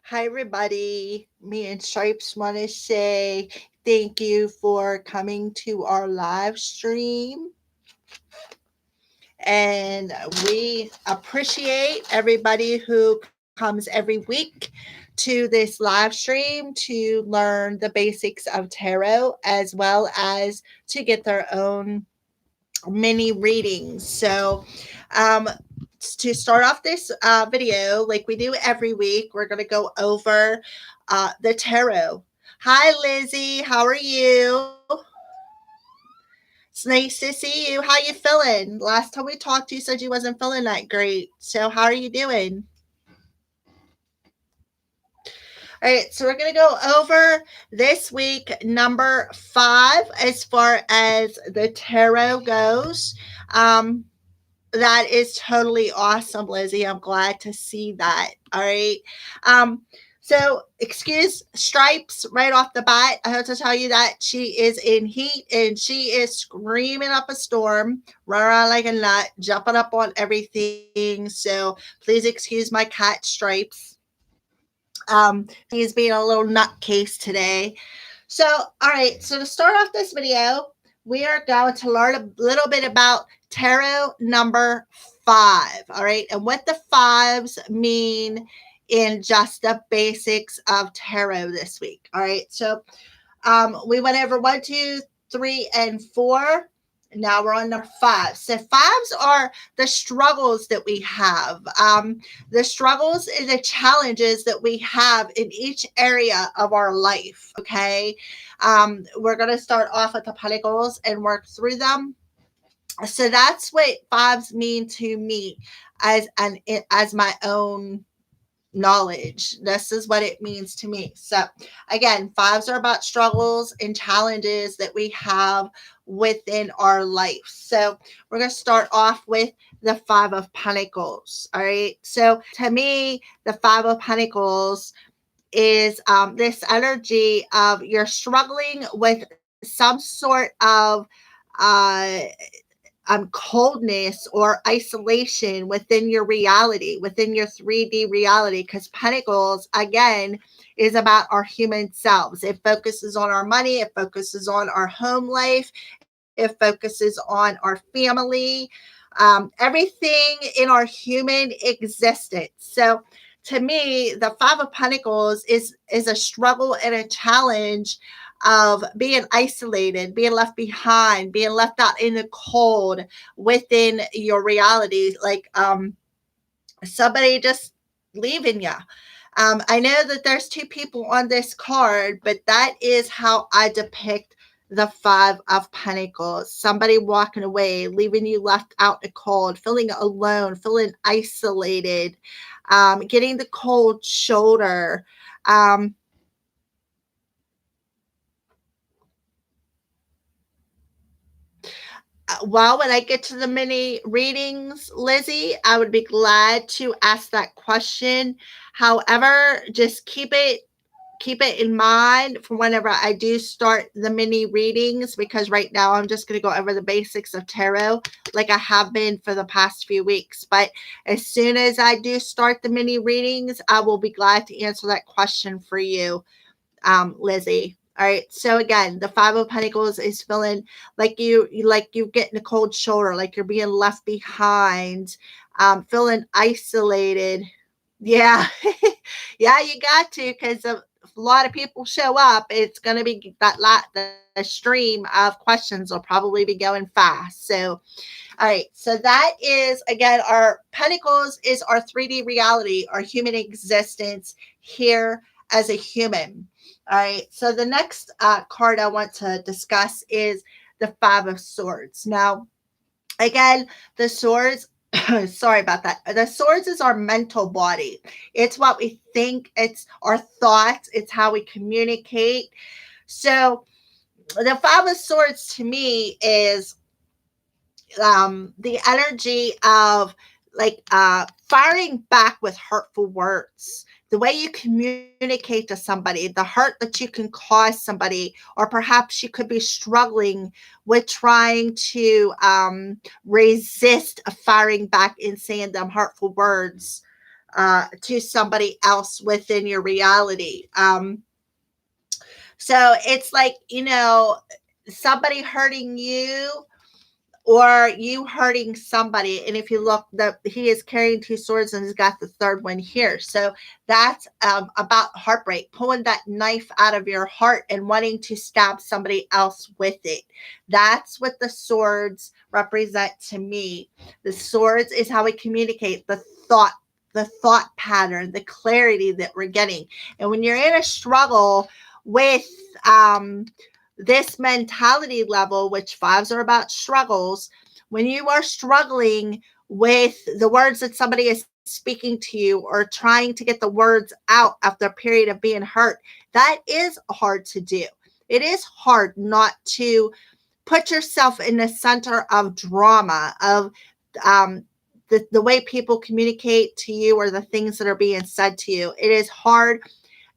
Hi, everybody. Me and Stripes want to say thank you for coming to our live stream. And we appreciate everybody who comes every week to this live stream to learn the basics of tarot as well as to get their own mini readings. Um, to start off this video, like we do every week, we're going to go over the tarot. Hi, Lizzie. How are you? It's nice to see you. How you feeling? Last time we talked, you said you wasn't feeling that great. So how are you doing? All right, so we're going to go over this week number 5 as far as the tarot goes. That is totally awesome, Lizzie. I'm glad to see that. All right. So excuse Stripes right off the bat. I have to tell you that she is in heat and she is screaming up a storm, running around like a nut, jumping up on everything. So please excuse my cat Stripes. He's being a little nutcase today. So, all right. So to start off this video, we are going to learn a little bit about tarot number 5. All right. And what the fives mean in just the basics of tarot this week. All right. So we went over 1, 2, 3, and 4. Now we're on number 5. So fives are the struggles that we have, the struggles and the challenges that we have in each area of our life. Okay, we're going to start off with the pentacles and work through them. So that's what fives mean to me as my own knowledge. This is what it means to me. So again, fives are about struggles and challenges that we have within our life. So we're going to start off with the 5 of Pentacles. All right. So to me, the 5 of Pentacles is this energy of you're struggling with some sort of uh coldness or isolation within your reality, within your 3D reality, because Pentacles, again, is about our human selves. It focuses on our money, it focuses on our home life, it focuses on our family, everything in our human existence. So, to me, the 5 of Pentacles is a struggle and a challenge of being isolated, being left behind, being left out in the cold within your reality, like somebody just leaving you. I know that there's 2 people on this card, but that is how I depict the 5 of Pentacles. Somebody walking away, leaving you left out in the cold, feeling alone, feeling isolated, getting the cold shoulder. Well, when I get to the mini readings, Lizzie, I would be glad to ask that question. However, just keep it in mind for whenever I do start the mini readings, because right now I'm just going to go over the basics of tarot like I have been for the past few weeks. But as soon as I do start the mini readings, I will be glad to answer that question for you, Lizzie. All right. So again, the 5 of Pentacles is feeling like you're getting a cold shoulder, like you're being left behind, feeling isolated. Yeah. Yeah, you got to, because if a lot of people show up, it's going to be the stream of questions will probably be going fast. So, all right. So that is, again, our Pentacles is our 3D reality, our human existence here as a human. All right. So the next card I want to discuss is the 5 of Swords. Now, again, the swords, sorry about that. The swords is our mental body. It's what we think, it's our thoughts, it's how we communicate. So the 5 of Swords to me is the energy of like firing back with hurtful words, the way you communicate to somebody, the hurt that you can cause somebody, or perhaps you could be struggling with trying to resist firing back and saying them hurtful words. to somebody else within your reality. So it's like, somebody hurting you or you hurting somebody. And if you look, he is carrying two swords and he's got the third one here. So that's about heartbreak, pulling that knife out of your heart and wanting to stab somebody else with it. That's what the swords represent to me. The swords is how we communicate the thought pattern, the clarity that we're getting. And when you're in a struggle with this mentality level, which fives are about struggles, when you are struggling with the words that somebody is speaking to you or trying to get the words out after a period of being hurt, that is hard to do. It is hard not to put yourself in the center of drama, of the way people communicate to you or the things that are being said to you. It is hard,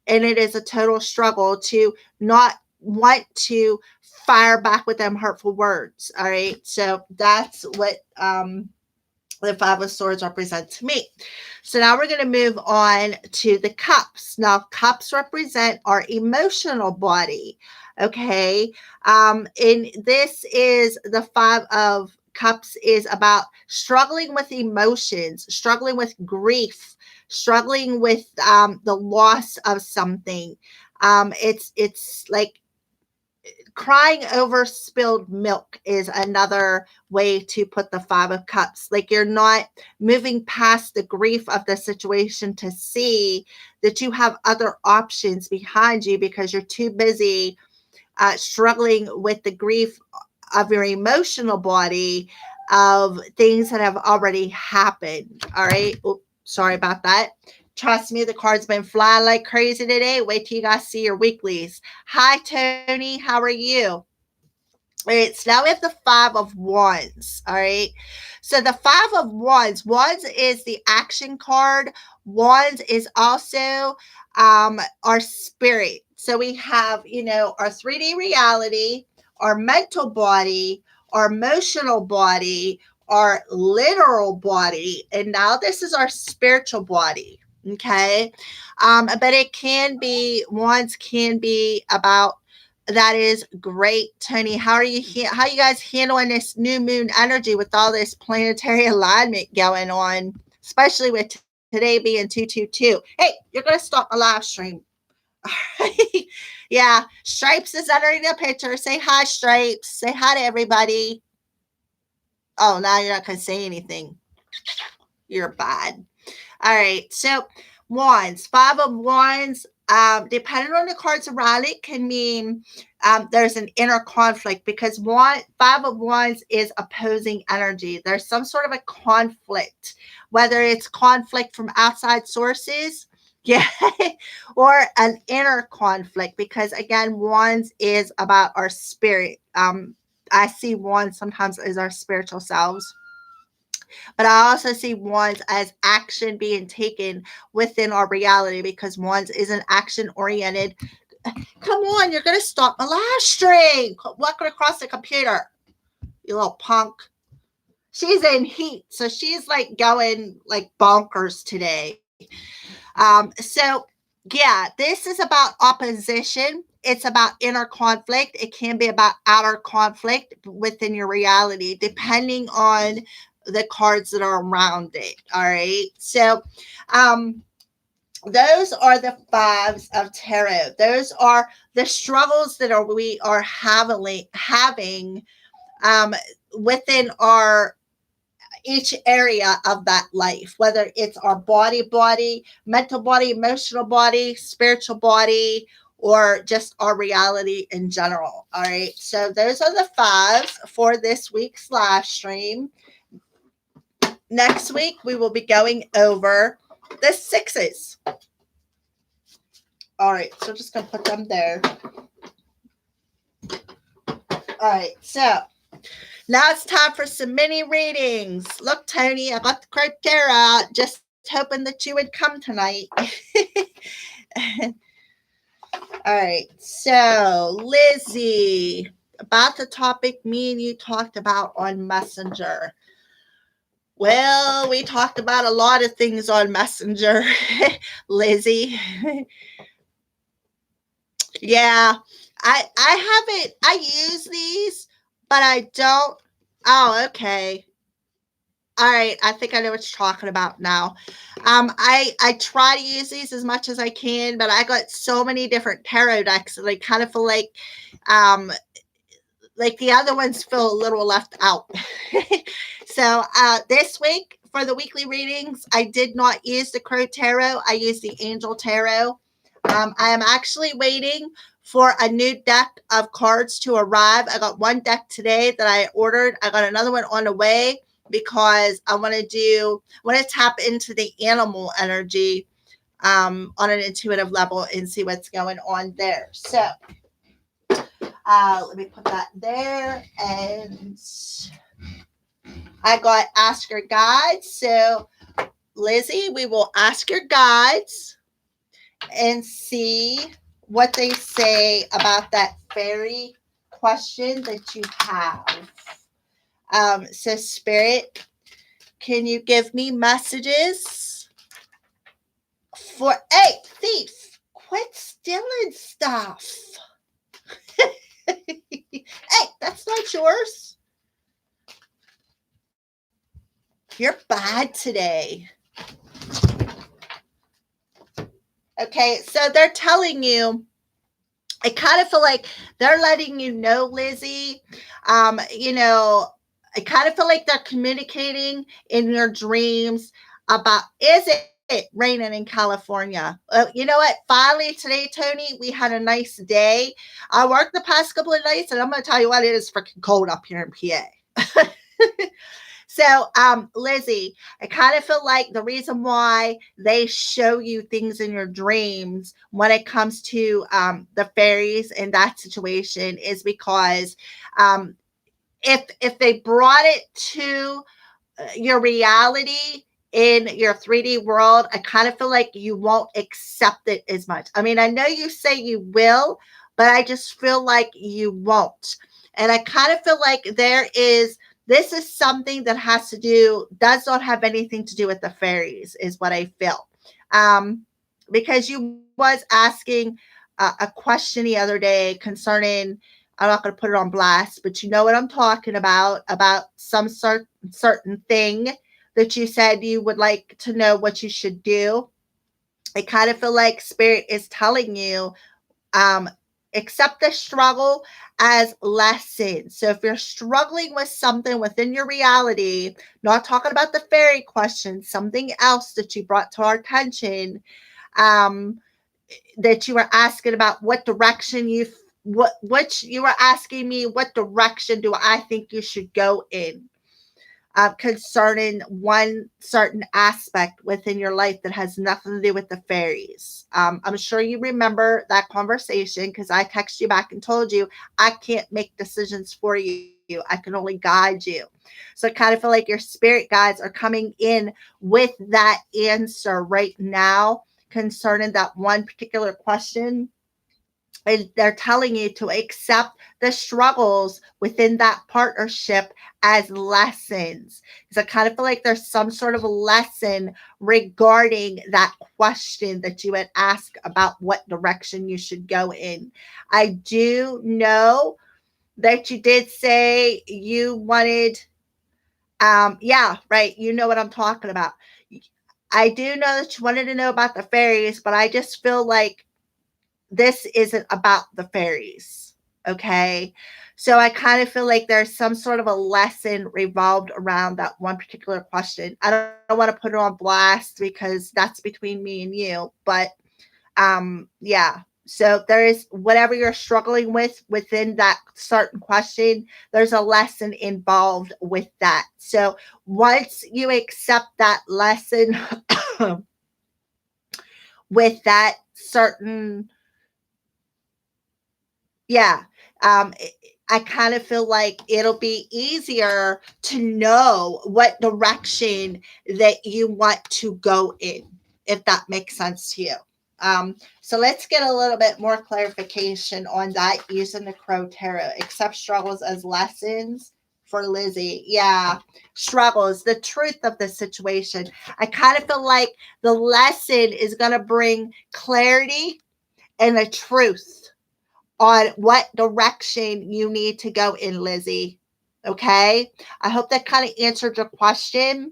and it is a total struggle to not want to fire back with them hurtful words. All right. So that's what the Five of Swords represent to me. So now we're going to move on to the cups. Now, cups represent our emotional body. Okay. And this is the Five of Cups is about struggling with emotions, struggling with grief, struggling with the loss of something. It's like crying over spilled milk is another way to put the Five of Cups. Like you're not moving past the grief of the situation to see that you have other options behind you because you're too busy struggling with the grief of your emotional body of things that have already happened. All right. Oops, sorry about that. Trust me, the card's been flying like crazy today. Wait till you guys see your weeklies. Hi, Tony. How are you? All right, so now we have the Five of Wands. All right. So the Five of Wands is the action card. Wands is also our spirit. So we have, our 3D reality, our mental body, our emotional body, our literal body, and now this is our spiritual body. Okay. But wands can be about, that is great, Tony. How you guys handling this new moon energy with all this planetary alignment going on, especially with today being 222? Hey, you're gonna stop my live stream. Yeah, Stripes is entering the picture. Say hi, Stripes. Say hi to everybody. Oh, now you're not gonna say anything. You're bad. All right, so wands, Five of Wands. Depending on the cards around it, can mean there's an inner conflict because Five of Wands is opposing energy. There's some sort of a conflict, whether it's conflict from outside sources, yeah, or an inner conflict. Because again, Wands is about our spirit. I see Wands sometimes as our spiritual selves. But I also see wands as action being taken within our reality because wands is an action oriented. Come on, you're going to stop my live stream. Walking across the computer, you little punk. She's in heat, so she's like going like bonkers today. So yeah, this is about opposition. It's about inner conflict. It can be about outer conflict within your reality, depending on the cards that are around it. All right. So, those are the fives of tarot. Those are the struggles that we are having within our each area of that life, whether it's our body, mental body, emotional body, spiritual body, or just our reality in general. All right. So those are the fives for this week's live stream. Next week, we will be going over the sixes. All right. So just going to put them there. All right. So now it's time for some mini readings. Look, Tony, I got the crepe tarot out, just hoping that you would come tonight. All right. So, Lizzie, about the topic me and you talked about on Messenger. Well, we talked about a lot of things on Messenger, Lizzie. Yeah, I haven't. I use these, but I don't. Oh, okay. All right, I think I know what you're talking about now. I try to use these as much as I can, but I got so many different tarot decks that I kind of feel um, like the other ones feel a little left out. So this week for the weekly readings, I did not use the Crow Tarot. I used the Angel Tarot. I am actually waiting for a new deck of cards to arrive. I got one deck today that I ordered. I got another one on the way because I want to tap into the animal energy on an intuitive level and see what's going on there. So let me put that there. And I got Ask Your Guides. So, Lizzie, we will ask your guides and see what they say about that fairy question that you have. So, Spirit, can you give me messages for, hey, thief, quit stealing stuff. Hey, that's not yours. You're bad today. Okay, so they're telling you, I kind of feel like they're letting you know, Lizzie. I kind of feel like they're communicating in your dreams about, is it raining in California? You know what? Finally today, Tony, we had a nice day. I worked the past couple of nights, and I'm going to tell you what, it is freaking cold up here in PA. So, Lizzie, I kind of feel like the reason why they show you things in your dreams when it comes to the fairies in that situation is because if they brought it to your reality in your 3D world, I kind of feel like you won't accept it as much. I mean, I know you say you will, but I just feel like you won't. And I kind of feel like this is something that does not have anything to do with the fairies, is what I feel. Because you was asking a question the other day concerning, I'm not going to put it on blast, but you know what I'm talking about some certain thing that you said you would like to know what you should do. I kind of feel like Spirit is telling you, um, accept the struggle as lessons. So if you're struggling with something within your reality, not talking about the fairy question, something else that you brought to our attention, um, that you were asking about what direction you were asking me, what direction do I think you should go in concerning one certain aspect within your life that has nothing to do with the fairies. I'm sure you remember that conversation because I texted you back and told you I can't make decisions for you. I can only guide you. So I kind of feel like your spirit guides are coming in with that answer right now concerning that one particular question. And they're telling you to accept the struggles within that partnership as lessons. Because I kind of feel like there's some sort of a lesson regarding that question that you had asked about what direction you should go in. I do know that you did say you wanted, yeah, right. You know what I'm talking about. I do know that you wanted to know about the fairies, but I just feel like this isn't about the fairies. Okay. So I kind of feel like there's some sort of a lesson revolved around that one particular question. I don't want to put it on blast because that's between me and you, but yeah. So there is whatever you're struggling with within that certain question, there's a lesson involved with that. So once you accept that lesson with that certain, yeah, um, I kind of feel like it'll be easier to know what direction that you want to go in, if that makes sense to you. So let's get a little bit more clarification on that using the Crow Tarot. Accept struggles as lessons. for Lizzie. Yeah. Struggles, the truth of the situation. I kind of feel like the lesson is going to bring clarity and the truth on what direction you need to go in, Lizzie. Okay. I hope that kind of answered your question.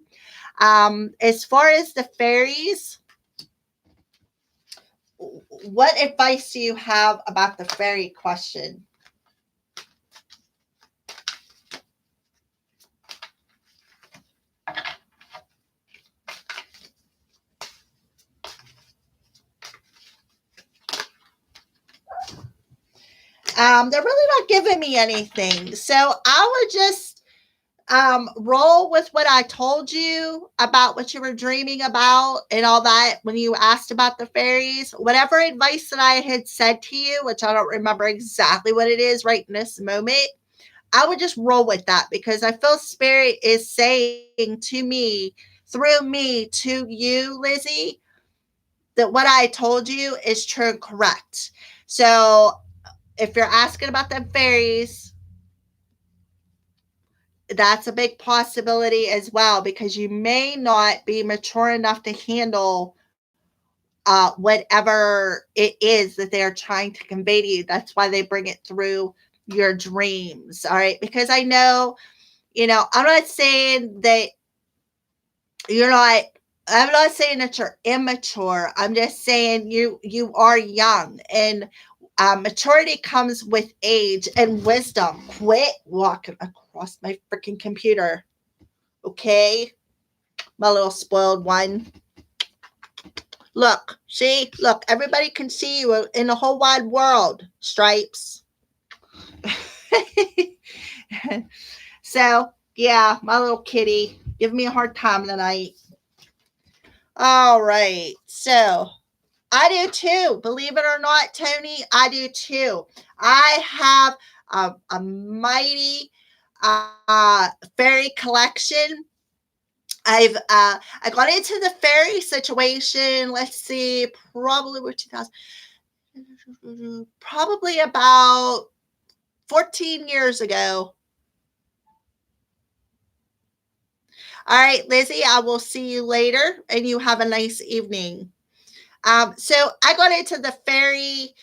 As far as the fairies, what advice do you have about the fairy question? They're really not giving me anything. So I would just roll with what I told you about what you were dreaming about and all that when you asked about the fairies. Whatever advice that I had said to you, which I don't remember exactly what it is right in this moment, I would just roll with that because I feel spirit is saying to me, through me to you, Lizzie, that what I told you is true and correct. So if you're asking about the fairies, that's a big possibility as well because you may not be mature enough to handle whatever it is that they're trying to convey to you. That's why they bring it through your dreams. All right. Because I know, I'm not saying that you're not. I'm not saying that you're immature. I'm just saying you are young, and maturity comes with age and wisdom. Quit walking across my freaking computer, okay? My little spoiled one. Look, see, look. Everybody can see you in the whole wide world. Stripes. So yeah, my little kitty, give me a hard time tonight. All right. So I do too. Believe it or not, Tony, I do too. I have a mighty fairy collection. I got into the fairy situation. Let's see, probably with 2000, probably about 14 years ago. All right, Lizzie, I will see you later, and you have a nice evening. So I got into the fairy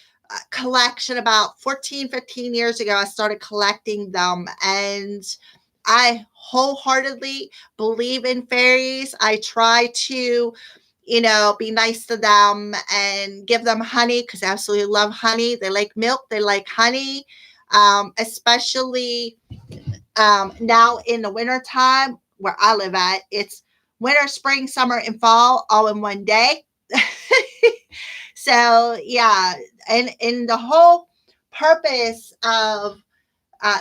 collection about 14, 15 years ago. I started collecting them, and I wholeheartedly believe in fairies. I try to, be nice to them and give them honey because I absolutely love honey. They like milk, they like honey, especially now in the wintertime where I live at. It's winter, spring, summer, and fall all in one day. So yeah, and the whole purpose of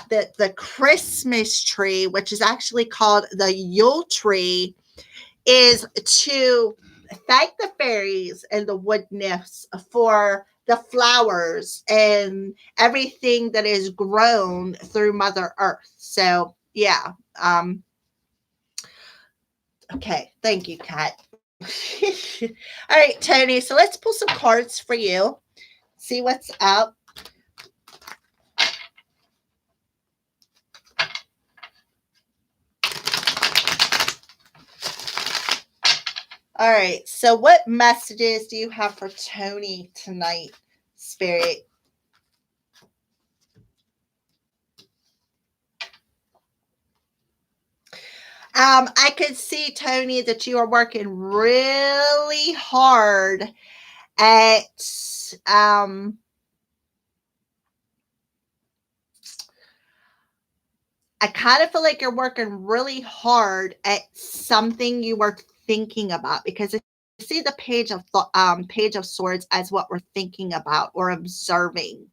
the Christmas tree, which is actually called the Yule tree, is to thank the fairies and the wood nymphs for the flowers and everything that is grown through Mother Earth. So yeah. Okay, thank you, Kat. All right, Tony. So let's pull some cards for you. See what's up. All right. So what messages do you have for Tony tonight, Spirit? I could see, Tony, that you are working really hard at I kind of feel like you're working really hard at something you were thinking about because I see the page of swords as what we're thinking about or observing.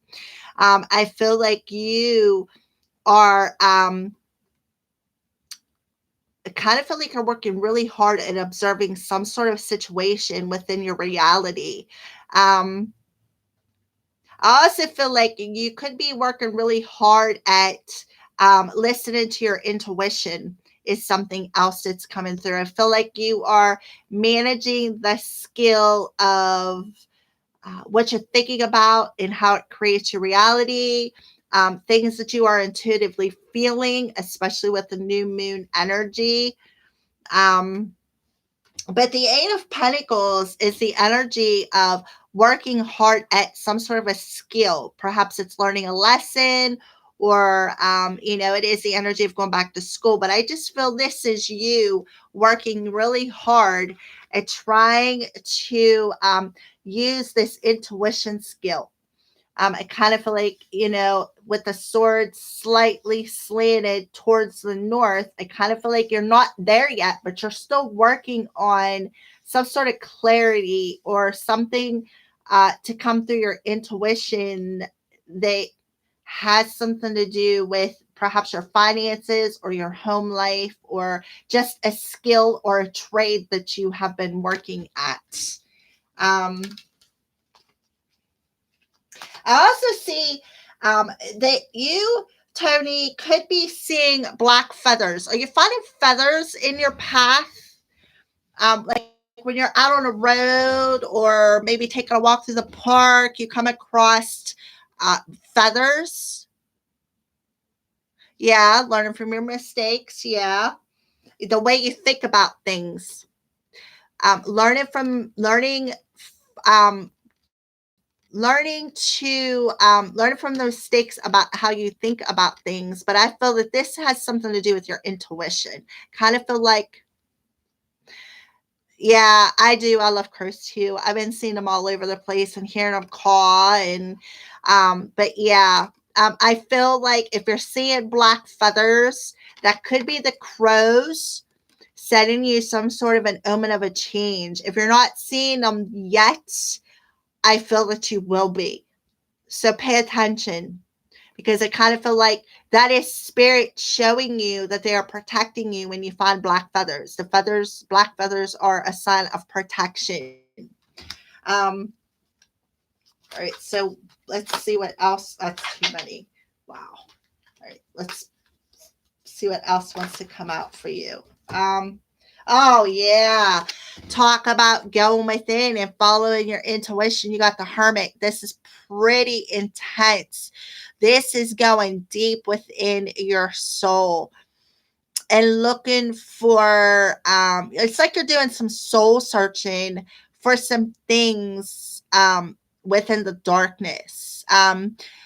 I feel like you are I kind of feel like you're working really hard at observing some sort of situation within your reality. Um, I also feel like you could be working really hard at listening to your intuition is something else that's coming through. I feel like you are managing the skill of what you're thinking about and how it creates your reality. things that you are intuitively feeling, especially with the new moon energy. Um, but the Eight of Pentacles is the energy of working hard at some sort of a skill. Perhaps it's learning a lesson, or, it is the energy of going back to school. But I just feel this is you working really hard at trying to use this intuition skill. I kind of feel like, with the sword slightly slanted towards the north, I kind of feel like you're not there yet, but you're still working on some sort of clarity or something to come through your intuition that has something to do with perhaps your finances or your home life, or just a skill or a trade that you have been working at. Um, I also see that you, Tony, could be seeing black feathers. Are you finding feathers in your path? Like when you're out on a road or maybe taking a walk through the park, you come across feathers. Yeah, learning from your mistakes. Yeah, the way you think about things. Um, learning from those mistakes about how you think about things. But I feel that this has something to do with your intuition. Kind of feel like, yeah, I do. I love crows too. I've been seeing them all over the place and hearing them caw. And but yeah, I feel like if you're seeing black feathers, that could be the crows setting you some sort of an omen of a change. If you're not seeing them yet, I feel that you will be. So pay attention, because I kind of feel like that is spirit showing you that they are protecting you when you find black feathers. Black feathers are a sign of protection. Um, all right, so let's see what else. That's too many. Wow. All right, let's see what else wants to come out for you. Oh yeah, talk about going within and following your intuition. You got the Hermit. This is pretty intense. This is going deep within your soul and looking for. It's like you're doing some soul searching for some things within the darkness.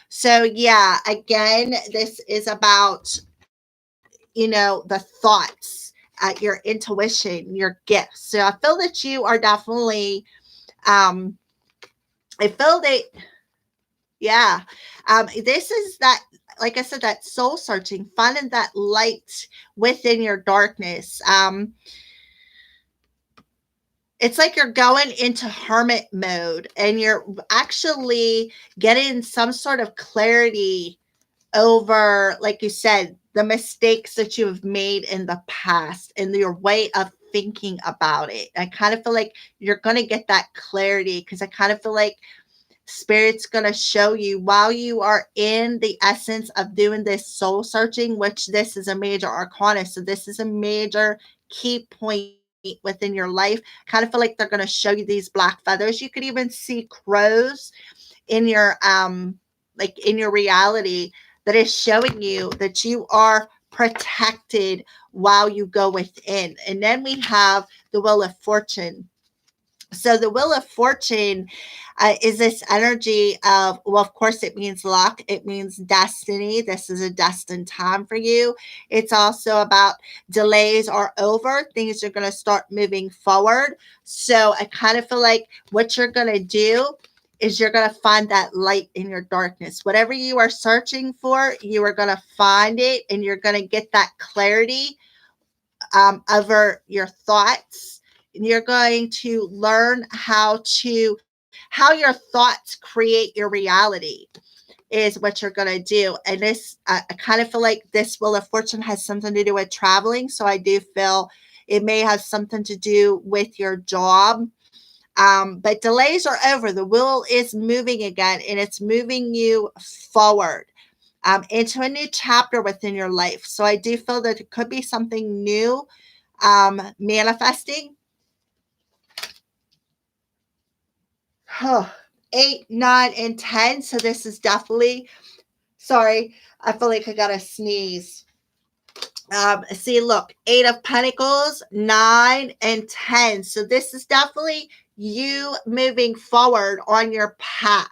So yeah, again, this is about the thoughts, your intuition, your gifts. So I feel that you are definitely, um, I feel that, yeah, this is that, like I said, that soul searching, finding that light within your darkness. It's like you're going into hermit mode and you're actually getting some sort of clarity over, like you said, the mistakes that you have made in the past and your way of thinking about it. I kind of feel like you're going to get that clarity, because I kind of feel like Spirit's going to show you while you are in the essence of doing this soul searching, which this is a major arcana. So this is a major key point within your life. Kind of feel like they're going to show you these black feathers. You could even see crows in your like in your reality, that is showing you that you are protected while you go within. And then we have the Wheel of Fortune. So the Wheel of Fortune is this energy of, well, of course, it means luck. It means destiny. This is a destined time for you. It's also about delays are over. Things are going to start moving forward. So I kind of feel like what you're going to do is you're going to find that light in your darkness. Whatever you are searching for, you are going to find it, and you're going to get that clarity over your thoughts. And you're going to learn how your thoughts create your reality is what you're going to do. And this, I kind of feel like this Wheel of Fortune has something to do with traveling. So I do feel it may have something to do with your job. But delays are over. The wheel is moving again, and it's moving you forward into a new chapter within your life. So I do feel that it could be something new manifesting. Huh. 8, 9, and 10. So this is definitely Sorry, I feel like I got to sneeze. See, look, 8 of Pentacles, 9 and 10. So this is definitely you moving forward on your path,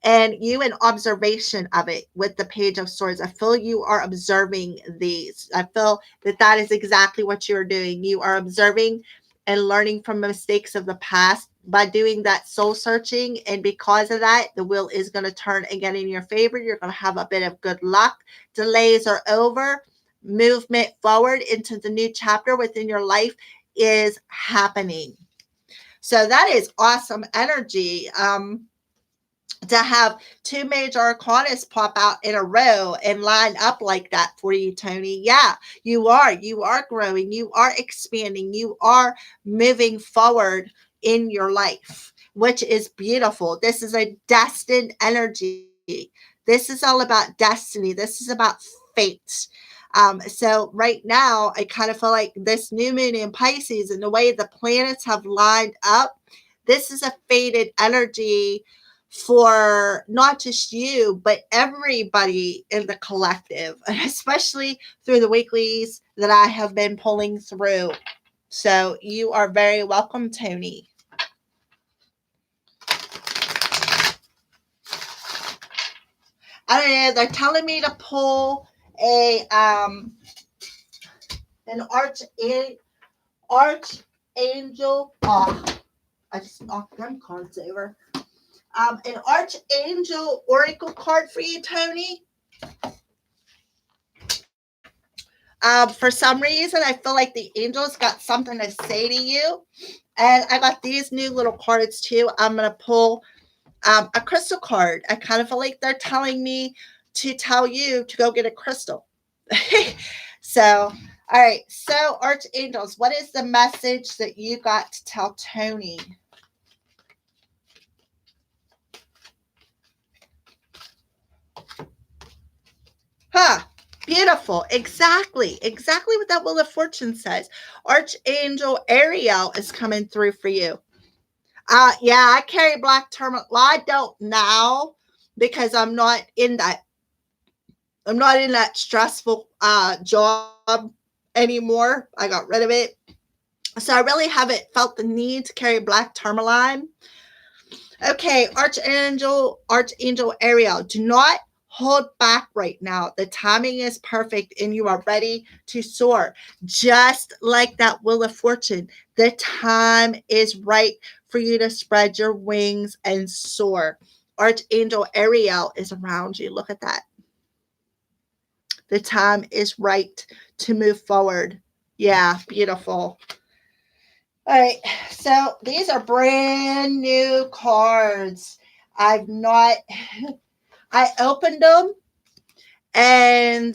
and you in observation of it with the Page of Swords. I feel you are observing these. I feel that that is exactly what you're doing. You are observing and learning from mistakes of the past by doing that soul searching. And because of that, the wheel is going to turn again in your favor. You're going to have a bit of good luck. Delays are over. Movement forward into the new chapter within your life is happening. So that is awesome energy. To have 2 major arcanas pop out in a row and line up like that for you, Tony. Yeah, you are growing, you are expanding, you are moving forward in your life, which is beautiful. This is a destined energy. This is all about destiny. This is about fate. So right now, I kind of feel like this new moon in Pisces and the way the planets have lined up, this is a fated energy for not just you, but everybody in the collective, and especially through the weeklies that I have been pulling through. So you are very welcome, Tony. I don't know. They're telling me to pull a an archangel. Oh, I just knocked them cards over. An archangel oracle card for you, Tony. For some reason, I feel like the angels got something to say to you. And I got these new little cards too. I'm going to pull a crystal card. I kind of feel like they're telling me to tell you to go get a crystal. So, all right. So, archangels, what is the message that you got to tell Tony? Huh. Beautiful. Exactly what that Wheel of Fortune says. Archangel Ariel is coming through for you. Yeah, I carry black tourmaline. Well, I don't now because I'm not in that stressful job anymore. I got rid of it. So I really haven't felt the need to carry black tourmaline. Okay, Archangel Ariel, do not hold back right now. The timing is perfect and you are ready to soar. Just like that Wheel of Fortune, the time is right for you to spread your wings and soar. Archangel Ariel is around you. Look at that. The time is right to move forward. Yeah, beautiful. All right, so these are brand new cards. I've not, I opened them and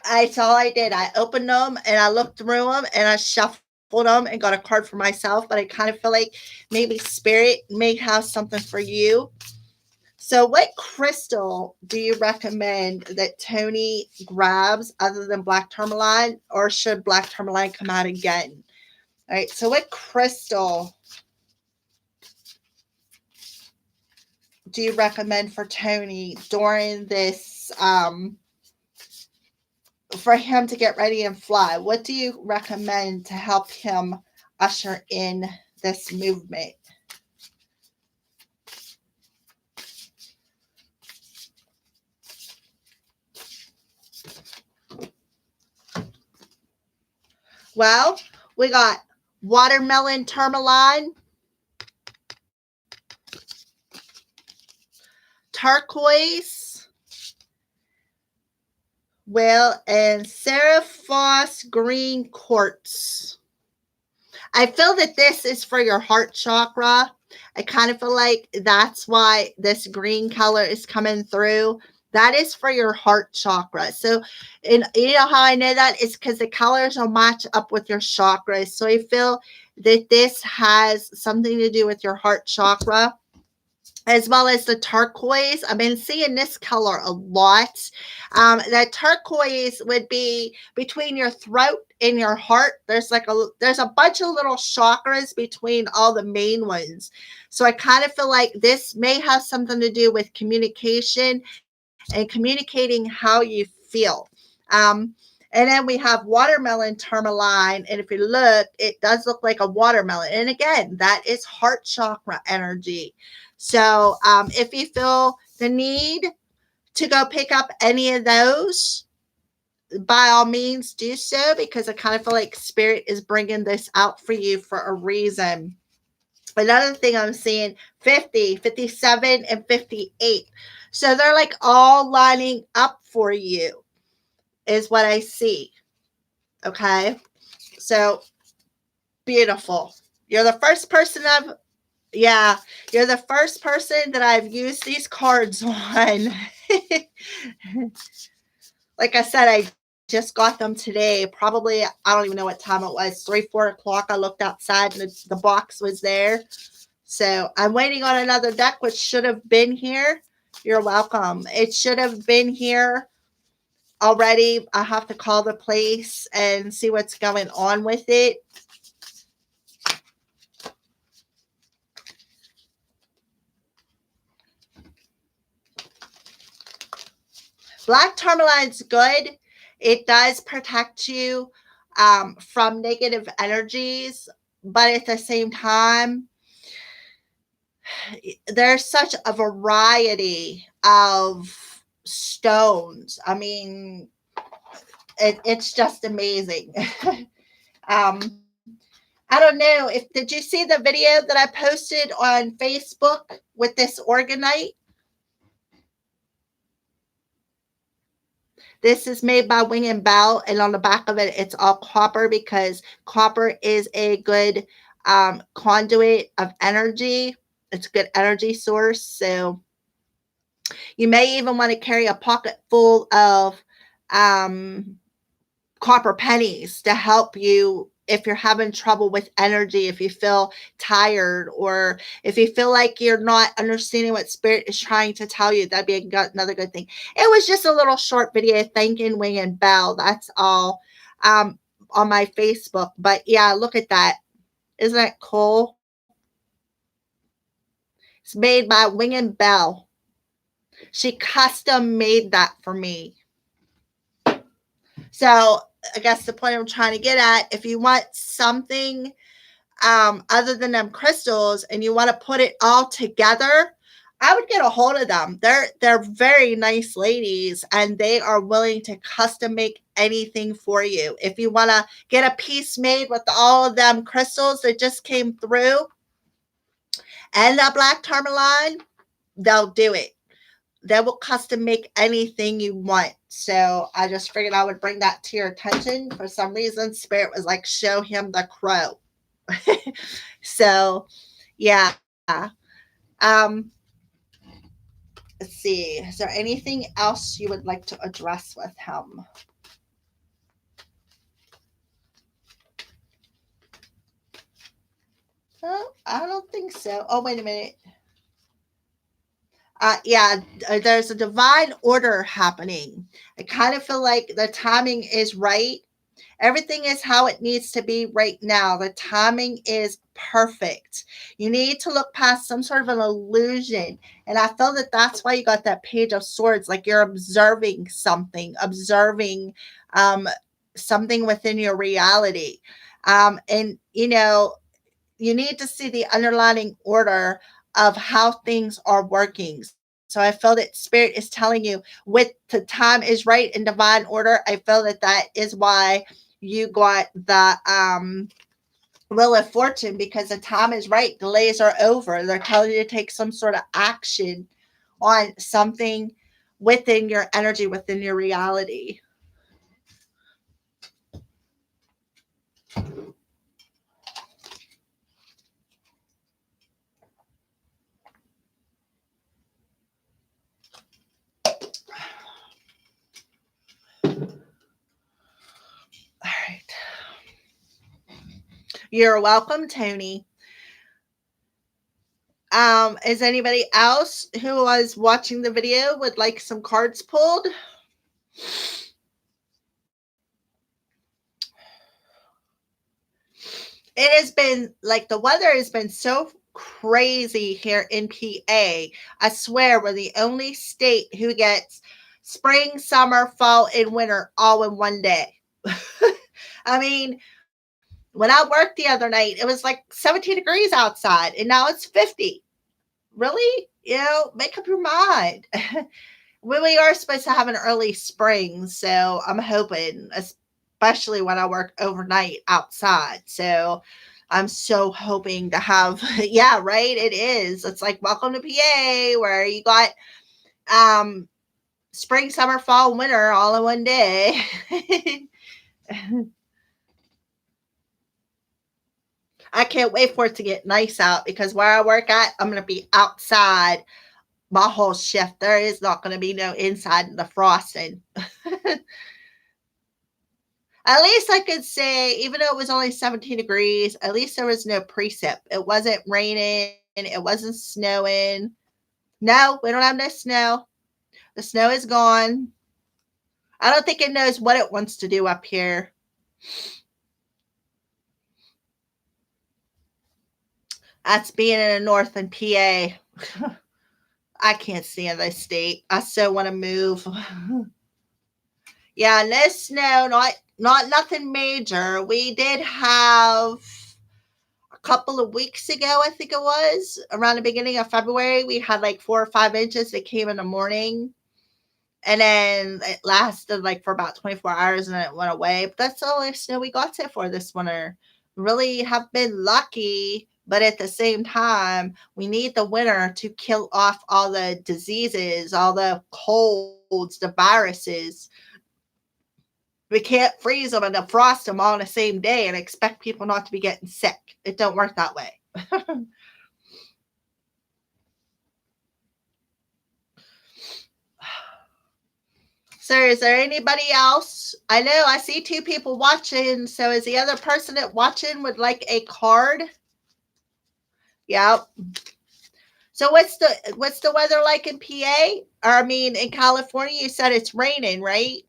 that's all I did. I opened them and I looked through them and I shuffled them and got a card for myself, but I kind of feel like maybe Spirit may have something for you. So what crystal do you recommend that Tony grabs other than black tourmaline, or should black tourmaline come out again? All right, so what crystal do you recommend for Tony during this, for him to get ready and fly? What do you recommend to help him usher in this movement? Well, we got watermelon tourmaline, turquoise, well, and Seraphos green quartz. I feel that this is for your heart chakra. I kind of feel like that's why this green color is coming through. That is for your heart chakra. So, and you know how I know that is because the colors will match up with your chakras. So I feel that this has something to do with your heart chakra, as well as the turquoise. I've been seeing this color a lot. That turquoise would be between your throat in your heart. There's a bunch of little chakras between all the main ones. So I kind of feel like this may have something to do with communication and communicating how you feel. Um, and then we have watermelon tourmaline. And if you look, it does look like a watermelon. And again, that is heart chakra energy. So if you feel the need to go pick up any of those, by all means do so, because I kind of feel like spirit is bringing this out for you for a reason. Another thing I'm seeing, 50, 57, and 58. So they're like all lining up for you is what I see. Okay. So beautiful. You're the first person yeah, you're the first person that I've used these cards on. Like I said, I just got them today. Probably, I don't even know what time it was, 3, 4 o'clock. I looked outside and the box was there. So I'm waiting on another deck, which should have been here. You're welcome. It should have been here already. I have to call the place and see what's going on with it. Black tourmaline's good. It does protect you from negative energies, but at the same time, there's such a variety of stones. I mean, it's just amazing. I don't know if did you see the video that I posted on Facebook with this orgonite? This is made by Wing and Bell, and on the back of it, it's all copper because copper is a good conduit of energy. It's a good energy source. So you may even want to carry a pocket full of um, copper pennies to help you if you're having trouble with energy, if you feel tired, or if you feel like you're not understanding what spirit is trying to tell you. That'd be another good thing. It was just a little short video thanking Wing and Bell. That's all on my Facebook. But yeah, look at that. Isn't that cool? It's made by Wing and Bell. She custom made that for me. So I guess the point I'm trying to get at, if you want something other than them crystals and you want to put it all together, I would get a hold of them. They're very nice ladies, and they are willing to custom make anything for you. If you want to get a piece made with all of them crystals that just came through and that black tourmaline, they'll do it. They will custom make anything you want. So I just figured I would bring that to your attention. For some reason, Spirit was like, show him the crow. So, yeah. Let's see. Is there anything else you would like to address with him? Oh, I don't think so. Oh, wait a minute. Yeah, there's a divine order happening. I kind of feel like the timing is right. Everything is how it needs to be right now. The timing is perfect. You need to look past some sort of an illusion. And I feel that that's why you got that Page of Swords. Like you're observing um, something within your reality. And, you need to see the underlying order of how things are working. So I feel that spirit is telling you with the time is right in divine order. I feel that that is why you got the Wheel of Fortune, because the time is right. Delays are over. They're telling you to take some sort of action on something within your energy, within your reality. All right. You're welcome, Tony. Is anybody else who was watching the video would like some cards pulled? It has been like the weather has been so crazy here in PA. I swear we're the only state who gets spring, summer, fall, and winter all in one day. I mean, when I worked the other night, it was like 17 degrees outside, and now it's 50. Really? Make up your mind. We are supposed to have an early spring, so I'm hoping, especially when I work overnight outside. So I'm so hoping to have, yeah, right. It is. It's like welcome to PA, where you got um spring, summer, fall, winter all in one day. I can't wait for it to get nice out because where I work at, I'm gonna be outside my whole shift. There is not gonna be no inside in the frosting. At least I could say, even though it was only 17 degrees, at least there was no precip. It wasn't raining. It wasn't snowing. No, we don't have no snow. The snow is gone. I don't think it knows what it wants to do up here. That's being in the north in PA. I can't stand this state. I so want to move. Yeah, no snow, not nothing major. We did have a couple of weeks ago, I think it was, around the beginning of February, we had like 4 or 5 inches that came in the morning. And then it lasted like for about 24 hours and then it went away. But that's all the snow we got so far this winter. Really have been lucky, but at the same time, we need the winter to kill off all the diseases, all the colds, the viruses. We can't freeze them and defrost them all in the same day and expect people not to be getting sick. It don't work that way. So, is there anybody else? I know I see two people watching. So, is the other person that watching would like a card? Yep. So, what's the weather like in PA? Or I mean, in California, you said it's raining, right?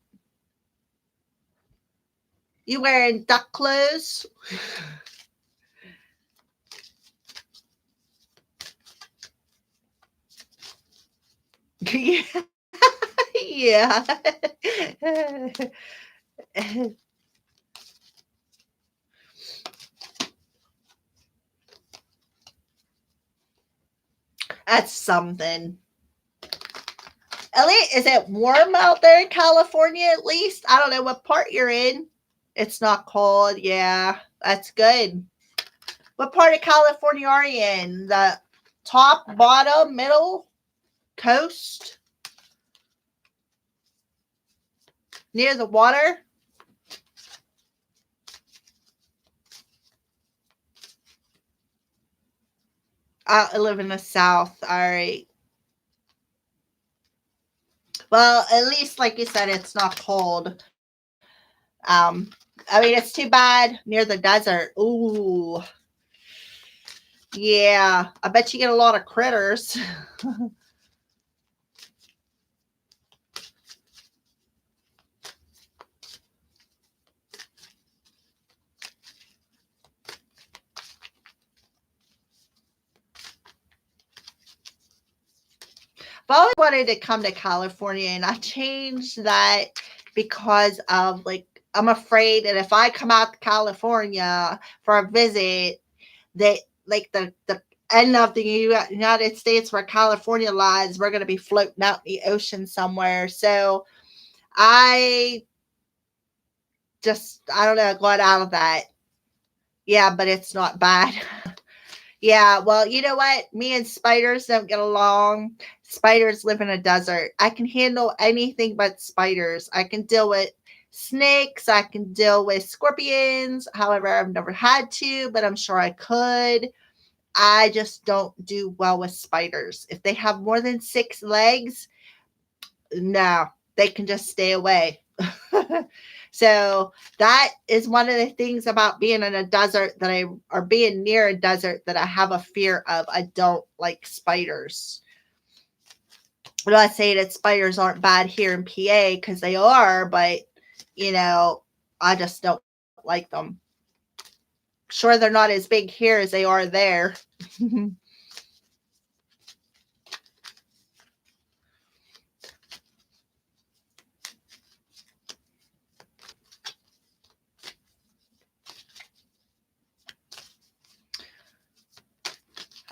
You wearing duck clothes? Yeah. That's something. At least, is it warm out there in California at least? I don't know what part you're in. It's not cold. Yeah, that's good. What part of California are you in? The top, bottom, middle, coast, near the water? I live in the south. All right. Well, at least, like you said, it's not cold. I mean, it's too bad near the desert. Ooh, yeah. I bet you get a lot of critters. I've always wanted to come to California, and I changed that because of like I'm afraid that if I come out to California for a visit, that like the end of the United States where California lies, we're going to be floating out in the ocean somewhere. So I I don't know, got out of that. Yeah, but it's not bad. Yeah, well, you know what? Me and spiders don't get along. Spiders live in a desert. I can handle anything but spiders. I can deal with snakes. I can deal with scorpions. However, I've never had to, but I'm sure I could. I just don't do well with spiders. If they have more than 6 legs, no, they can just stay away. So that is one of the things about being in a desert or being near a desert that I have a fear of. I don't like spiders. I'm not saying that spiders aren't bad here in PA because they are, but I just don't like them. Sure, they're not as big here as they are there.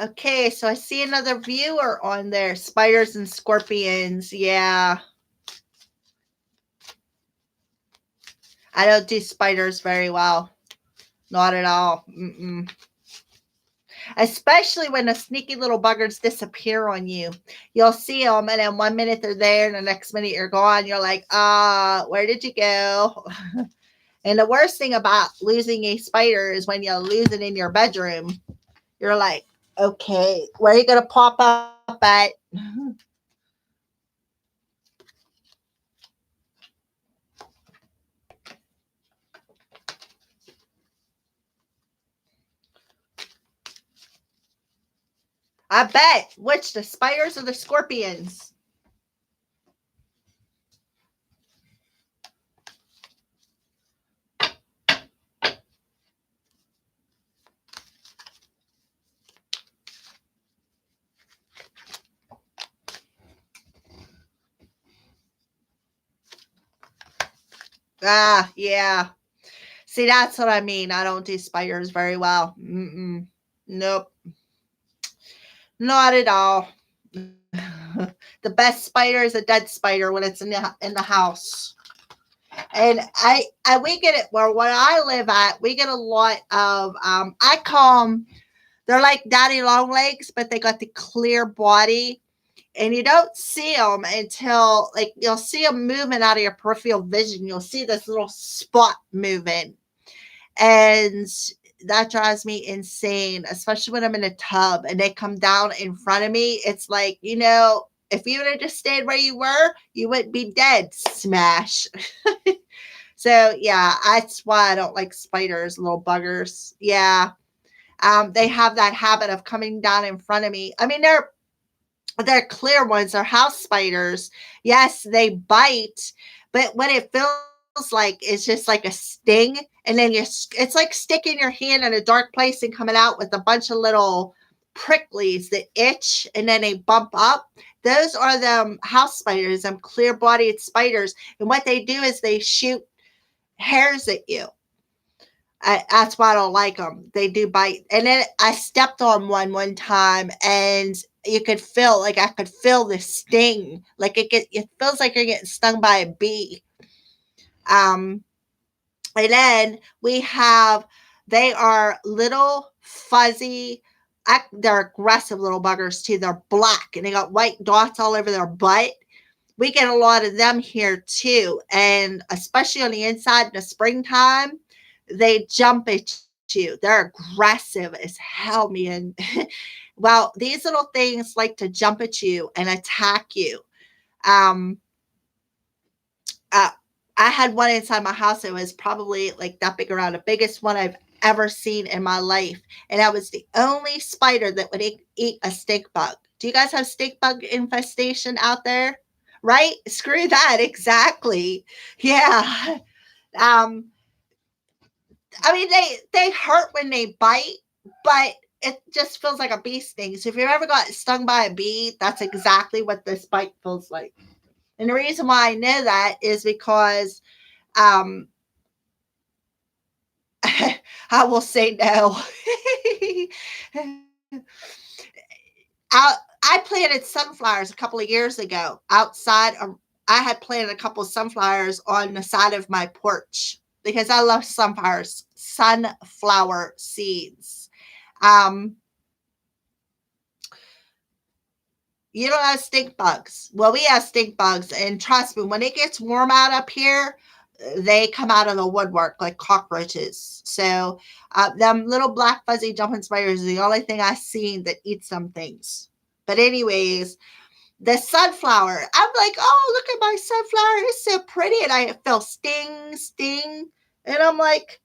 Okay, so I see another viewer on there. Spiders and scorpions. Yeah, I don't do spiders very well. Not at all. Mm-mm. Especially when the sneaky little buggers disappear on you. You'll see them, and then 1 minute they're there, and the next minute you're gone. You're like, where did you go? And the worst thing about losing a spider is when you lose it in your bedroom. You're like, okay, where are you going to pop up at? I bet. Which, the spiders or the scorpions? Yeah. See, that's what I mean. I don't do spiders very well. Mm-mm. Nope. Not at all. The best spider is a dead spider when it's in the house. And I we get it where I live at. We get a lot of I call them, they're like daddy long legs, but they got the clear body, and you don't see them until like you'll see them moving out of your peripheral vision. You'll see this little spot moving, and that drives me insane, especially when I'm in a tub and they come down in front of me. It's like, if you would have just stayed where you were, you wouldn't be dead. Smash. So yeah, that's why I don't like spiders, little buggers. Yeah. They have that habit of coming down in front of me. I mean, they're clear ones. They're house spiders. Yes, they bite, but what it feels like is just like a sting, and then it's like sticking your hand in a dark place and coming out with a bunch of little pricklies that itch and then they bump up. Those are them house spiders, them clear-bodied spiders, and what they do is they shoot hairs at you. That's why I don't like them. They do bite. And then I stepped on one time, and you could feel like I could feel the sting. Like it feels like you're getting stung by a bee. Um, and then we have, they are little fuzzy. They're aggressive little buggers too. They're black and they got white dots all over their butt. We get a lot of them here too, and especially on the inside in the springtime, they jump at you. They're aggressive as hell, man. Well, these little things like to jump at you and attack you. Um, uh, I had one inside my house. It was probably like that big around, the biggest one I've ever seen in my life, and that was the only spider that would eat a stink bug. Do you guys have stink bug infestation out there? Right? Screw that. Exactly. Yeah. Um, I mean, they hurt when they bite, but it just feels like a bee sting. So if you've ever got stung by a bee, that's exactly what this bite feels like. And the reason why I know that is because um, I will say no. I, I planted sunflowers a couple of years ago outside. I had planted a couple of sunflowers on the side of my porch because I love sunflower seeds. Um, you don't have stink bugs. Well, we have stink bugs, and trust me, when it gets warm out up here, they come out of the woodwork like cockroaches. So, them little black fuzzy jumping spiders is the only thing I've seen that eats some things. But anyways, the sunflower, I'm like, oh, look at my sunflower. It's so pretty. And I feel sting, sting. And I'm like,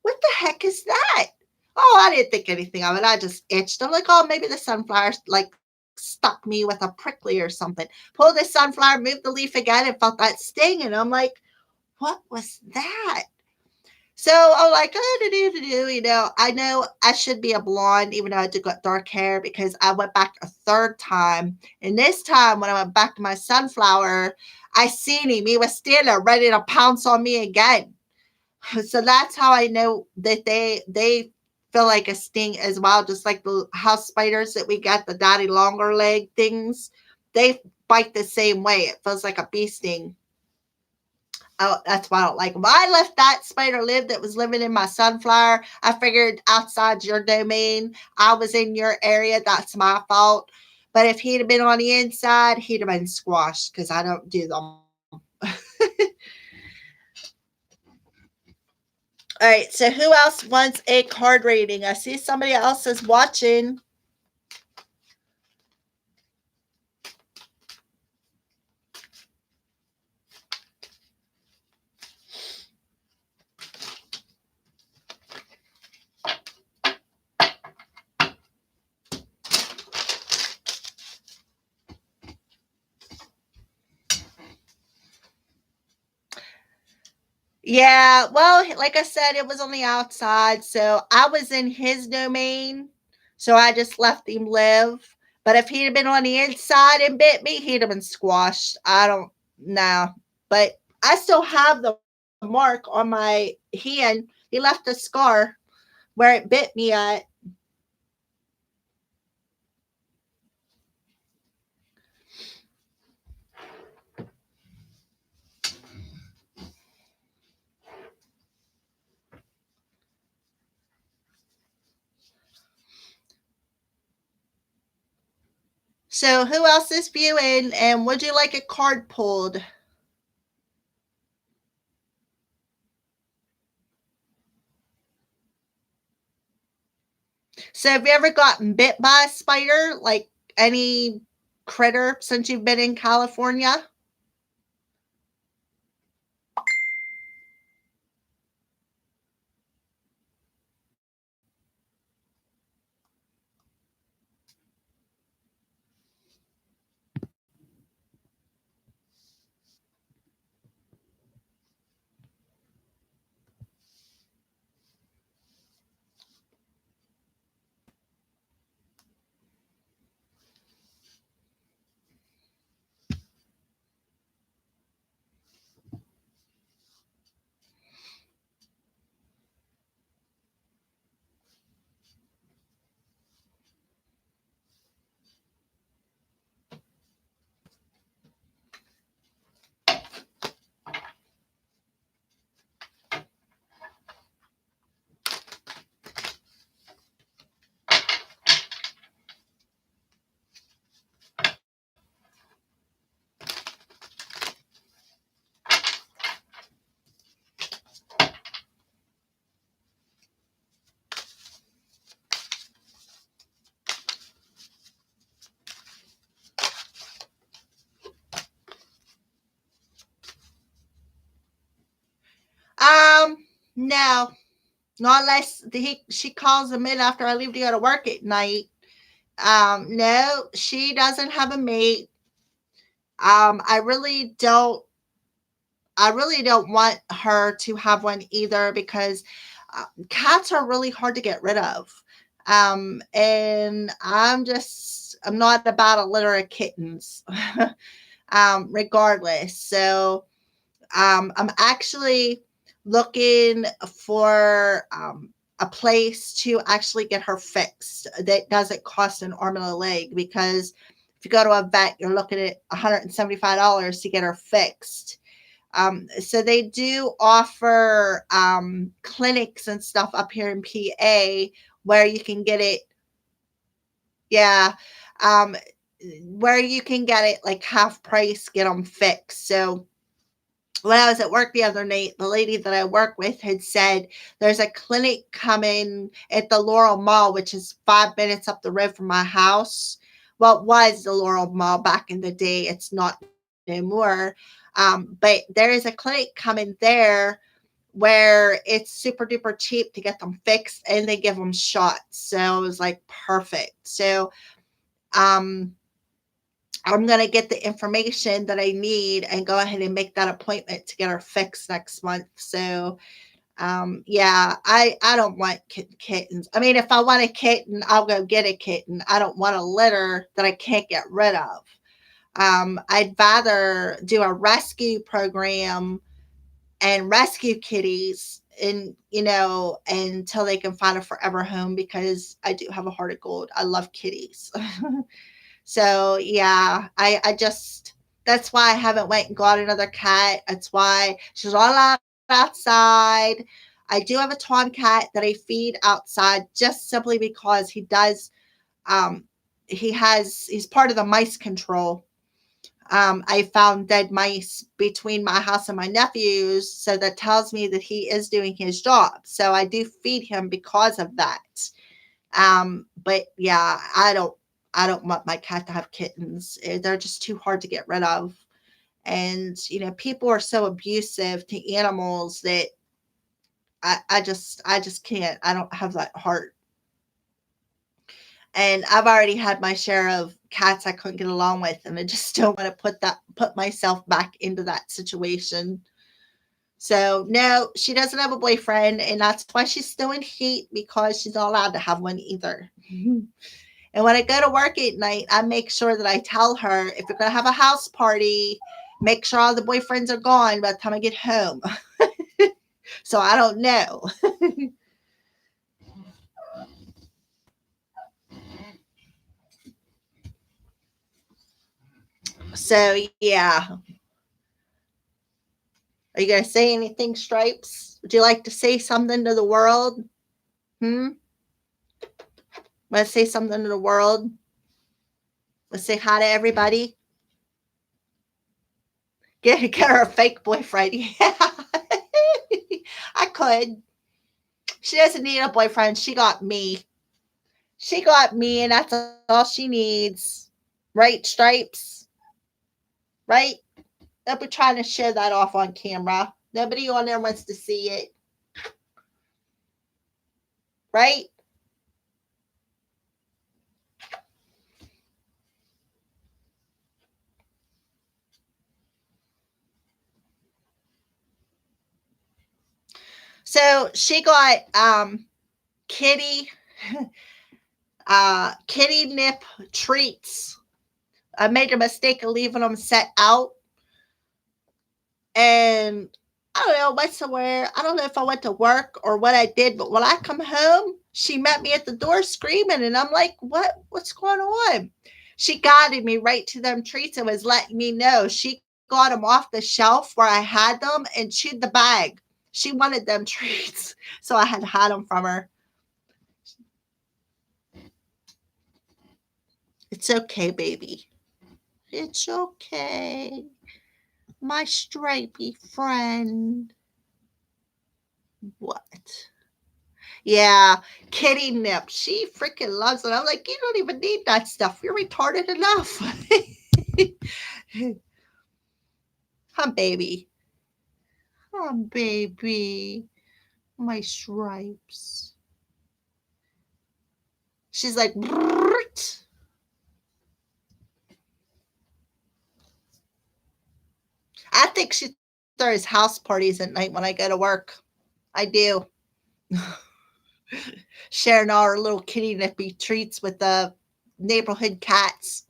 what the heck is that? Oh, I didn't think anything of it. I just itched. I'm like, oh, maybe the sunflower like stuck me with a prickly or something. Pulled the sunflower, moved the leaf again, and felt that sting. And I'm like, what was that? So I'm like, oh, I know I should be a blonde, even though I do got dark hair because I went back a third time. And this time, when I went back to my sunflower, I seen him. He was standing there ready to pounce on me again. So that's how I know that they feel like a sting as well, just like the house spiders that we got, the daddy longer leg things. They bite the same way. It feels like a bee sting. Oh, that's why I don't like them. I left that spider live that was living in my sunflower. I figured outside your domain, I was in your area. That's my fault. But if he'd have been on the inside, he'd have been squashed because I don't do them. All right. So who else wants a card reading? I see somebody else is watching. Yeah, well, like I said, it was on the outside, so I was in his domain, so I just left him live. But if he'd have been on the inside and bit me, he'd have been squashed. I don't know, but I still have the mark on my hand. He left a scar where it bit me at. So, who else is viewing, and would you like a card pulled? So, have you ever gotten bit by a spider, like any critter, since you've been in California? No, not unless she calls him in after I leave to go to work at night. No, she doesn't have a mate. I really don't. I really don't want her to have one either because cats are really hard to get rid of. And I'm not about a litter of kittens, regardless. So, I'm actually looking for a place to actually get her fixed that doesn't cost an arm and a leg because if you go to a vet, you're looking at $175 to get her fixed. So they do offer clinics and stuff up here in PA where you can get it. Yeah. Um, where you can get it like half price, get them fixed. So when I was at work the other night, the lady that I work with had said there's a clinic coming at the Laurel Mall, which is 5 minutes up the road from my house. Well, it was the Laurel Mall back in the day. It's not anymore. But there is a clinic coming there where it's super duper cheap to get them fixed and they give them shots. So it was like perfect. So um, I'm going to get the information that I need and go ahead and make that appointment to get her fixed next month. So Yeah, I don't want kittens. I mean, if I want a kitten, I'll go get a kitten. I don't want a litter that I can't get rid of. I'd rather do a rescue program and rescue kitties and until they can find a forever home, because I do have a heart of gold. I love kitties. So yeah, I just that's why I haven't went and got another cat. That's why she's all allowed outside. I do have a tomcat that I feed outside just simply because um he's part of the mice control. I found dead mice between my house and my nephew's, so that tells me that he is doing his job. So I do feed him because of that. But yeah, I don't want my cat to have kittens. They're just too hard to get rid of. And people are so abusive to animals that I just can't. I don't have that heart. And I've already had my share of cats I couldn't get along with, and I just don't want to put myself back into that situation. So no, she doesn't have a boyfriend, and that's why she's still in heat, because she's not allowed to have one either. And when I go to work at night, I make sure that I tell her, if you're going to have a house party, make sure all the boyfriends are gone by the time I get home. So I don't know. So yeah. Are you going to say anything, Stripes? Would you like to say something to the world? Hmm? Want to say something to the world? Let's say hi to everybody. Get her a fake boyfriend. Yeah. I could. She doesn't need a boyfriend. She got me. She got me, and that's all she needs. Right, Stripes? Right? Don't be trying to show that off on camera. Nobody on there wants to see it. Right? So she got kitty kitty nip treats. I made a mistake of leaving them set out, and I don't know, went somewhere. I don't know if I went to work or what I did, but when I come home, she met me at the door screaming, and I'm like, What's going on? She guided me right to them treats and was letting me know she got them off the shelf where I had them and chewed the bag. She wanted them treats, so I had to hide them from her. It's okay, baby. It's okay. My stripy friend. What? Yeah, kitty nip. She freaking loves it. I'm like, you don't even need that stuff. You're retarded enough. Huh, baby. Huh, baby. My stripes. She's like, "Brrrt." I think she throws house parties at night when I go to work. I do. Sharing all our little kitty nippy treats with the neighborhood cats.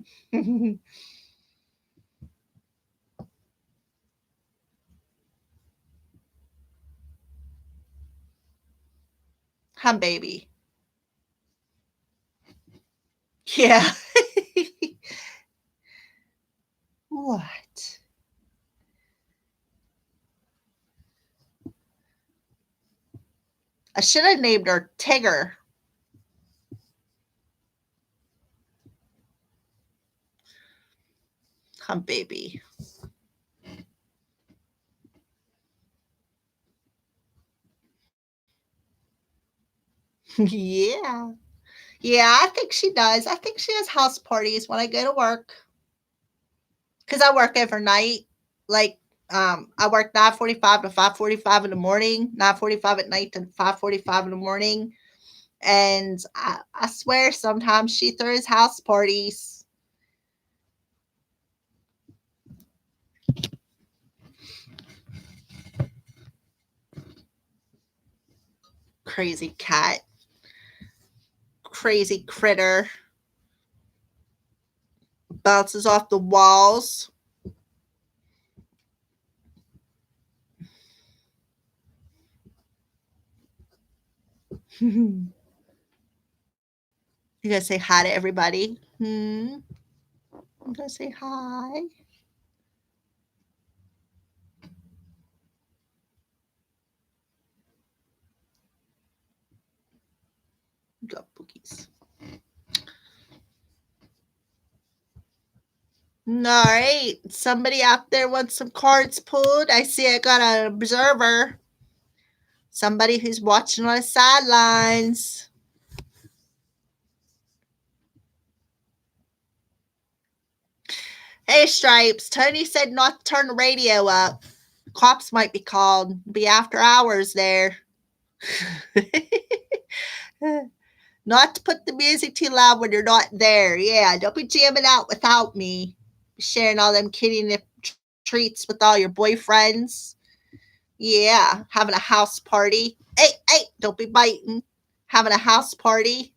Huh, baby. Yeah. What? I should have named her Tigger. Huh, baby. Yeah. Yeah, I think she does. I think she has house parties when I go to work. Because I work overnight. Like, I work 9:45 to 5:45 in the morning, 9:45 at night to 5:45 in the morning. And I swear sometimes she throws house parties. Crazy cat. Crazy critter. Bounces off the walls. You gonna say hi to everybody? I'm gonna say hi. Got bookies. All right. Somebody out there wants some cards pulled. I see I got an observer. Somebody who's watching on the sidelines. Hey, Stripes. Tony said not to turn the radio up. Cops might be called. Be after hours there. Not to put the music too loud when you're not there. Yeah, don't be jamming out without me. Sharing all them kitty nip treats with all your boyfriends. Yeah, having a house party. Hey, hey, don't be biting. Having a house party.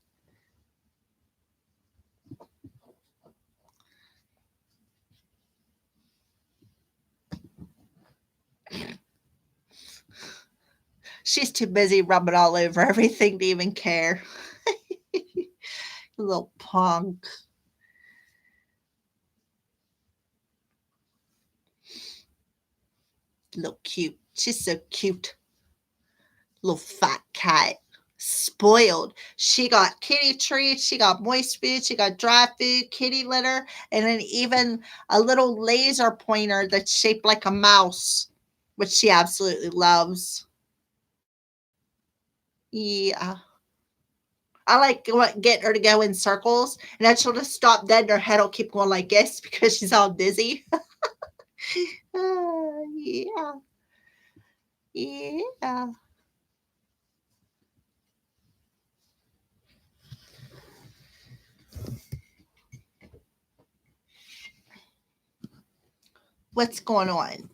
She's too busy rubbing all over everything to even care. Little punk. Little cute. She's so cute. Little fat cat. Spoiled. She got kitty treats, she got moist food, she got dry food, kitty litter, and then even a little laser pointer that's shaped like a mouse, which she absolutely loves. Yeah. I like getting her to go in circles, and then she'll just stop dead, and her head will keep going like this because she's all dizzy. Yeah. Yeah. What's going on?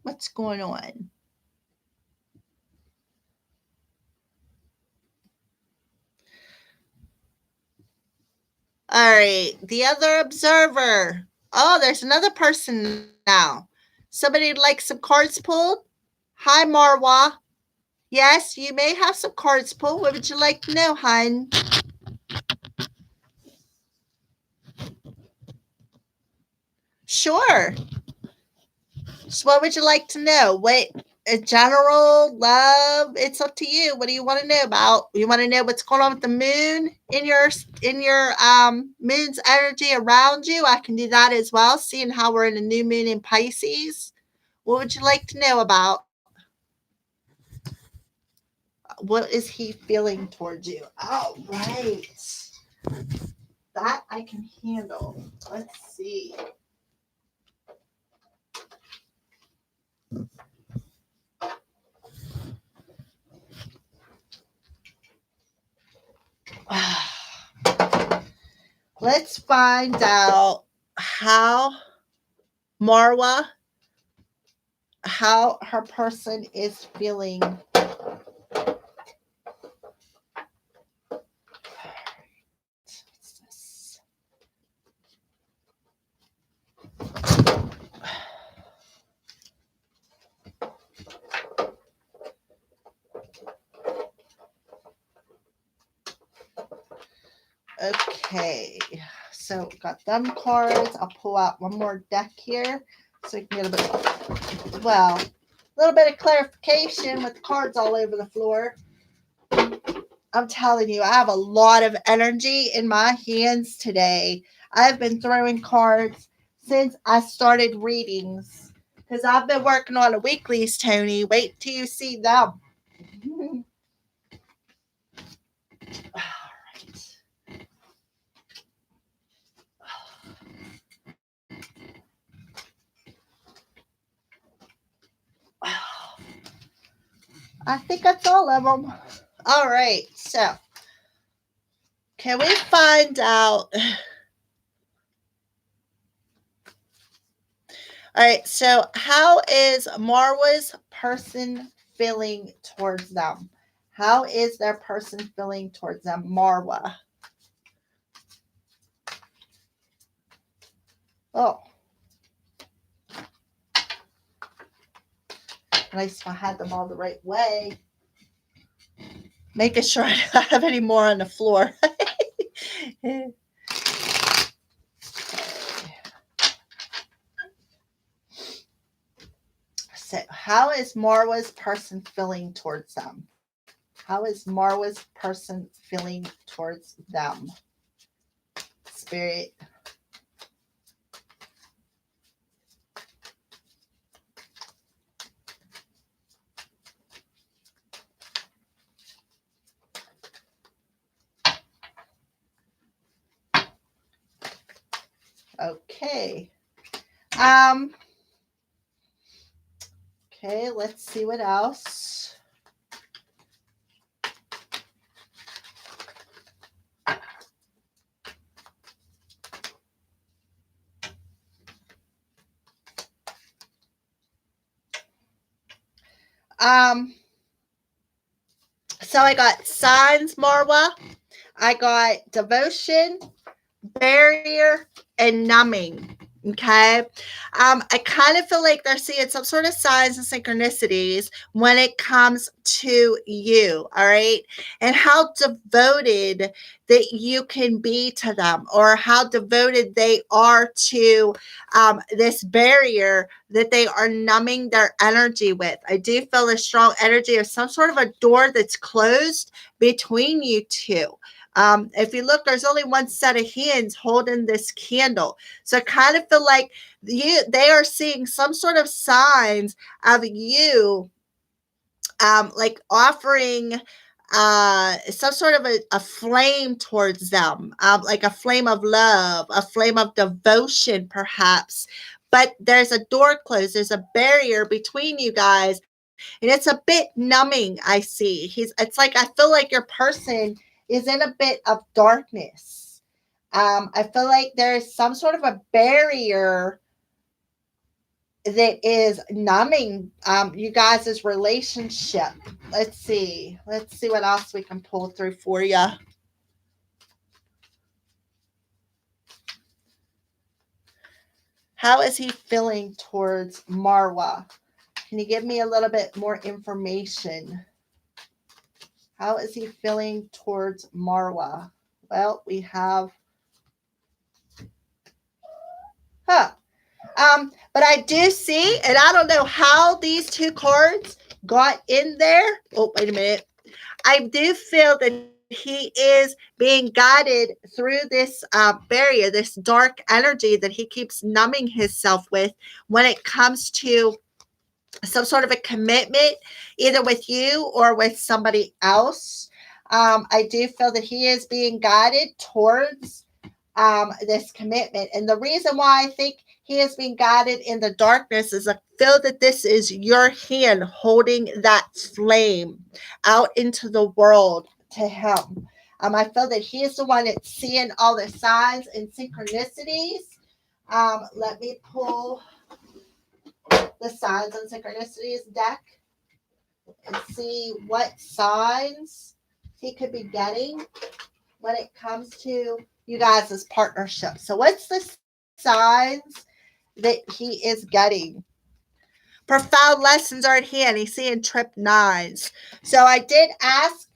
What's going on? All right, the other observer. Oh, there's another person now. Somebody like some cards pulled? Hi, Marwa. Yes, you may have some cards pulled. What would you like to know, hun? Sure. So what would you like to know? What general love? It's up to you. What do you want to know about? You want to know what's going on with the moon in your moon's energy around you? I can do that as well. Seeing how we're in a new moon in Pisces. What would you like to know about? What is he feeling towards you? All right. That I can handle. Let's see. Let's find out Marwa, how her person is feeling. Okay, so got them cards. I'll pull out one more deck here so we can get a little bit of clarification with the cards all over the floor. I'm telling you, I have a lot of energy in my hands today. I've been throwing cards since I started readings because I've been working on the weeklies, Tony. Wait till you see them. I think that's all of them. All right, so can we find out? All right, so how is Marwa's person feeling towards them? How is their person feeling towards them? Marwa. Oh, at least I had them all the right way. Making sure I don't have any more on the floor. So, how is Marwa's person feeling towards them? How is Marwa's person feeling towards them? Spirit. Okay. Okay, let's see what else. So I got signs, Marwa. I got devotion, barrier, and numbing. Okay. I kind of feel like they're seeing some sort of signs and synchronicities when it comes to you. All right. And how devoted that you can be to them, or how devoted they are to this barrier that they are numbing their energy with. I do feel a strong energy of some sort of a door that's closed between you two. If you look, there's only one set of hands holding this candle. So I kind of feel like they are seeing some sort of signs of you, like offering some sort of a flame towards them, like a flame of love, a flame of devotion, perhaps. But there's a door closed, there's a barrier between you guys, and it's a bit numbing. I see. It's like I feel like your person is in a bit of darkness. I feel like there's some sort of a barrier that is numbing you guys' relationship. Let's see what else we can pull through for you. How is he feeling towards Marwa? Can you give me a little bit more information? How is he feeling towards Marwa? Well, we have but I do see, and I don't know how these two cards got in there. Oh, wait a minute. I do feel that he is being guided through this barrier, this dark energy that he keeps numbing himself with when it comes to some sort of a commitment, either with you or with somebody else. I do feel that he is being guided towards this commitment. And the reason why I think he is being guided in the darkness is I feel that this is your hand holding that flame out into the world to him. I feel that he is the one that's seeing all the signs and synchronicities. Let me pull the signs and synchronicities deck and see what signs he could be getting when it comes to you guys' partnership. So what's the signs that he is getting? Profound lessons are at hand. He's seeing trip nines. So I did ask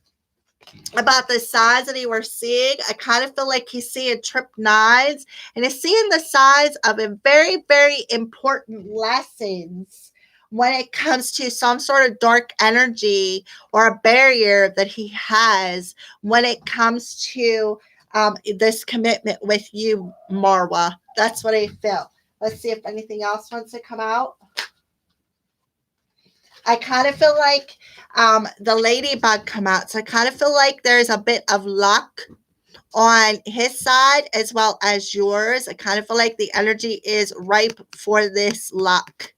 about the signs that he was seeing. I kind of feel like he's seeing trip nines, and he's seeing the signs of a very, very important lessons when it comes to some sort of dark energy or a barrier that he has when it comes to this commitment with you, Marwa. That's what I feel. Let's see if anything else wants to come out. I kind of feel like the ladybug come out. So I kind of feel like there's a bit of luck on his side as well as yours. I kind of feel like the energy is ripe for this luck.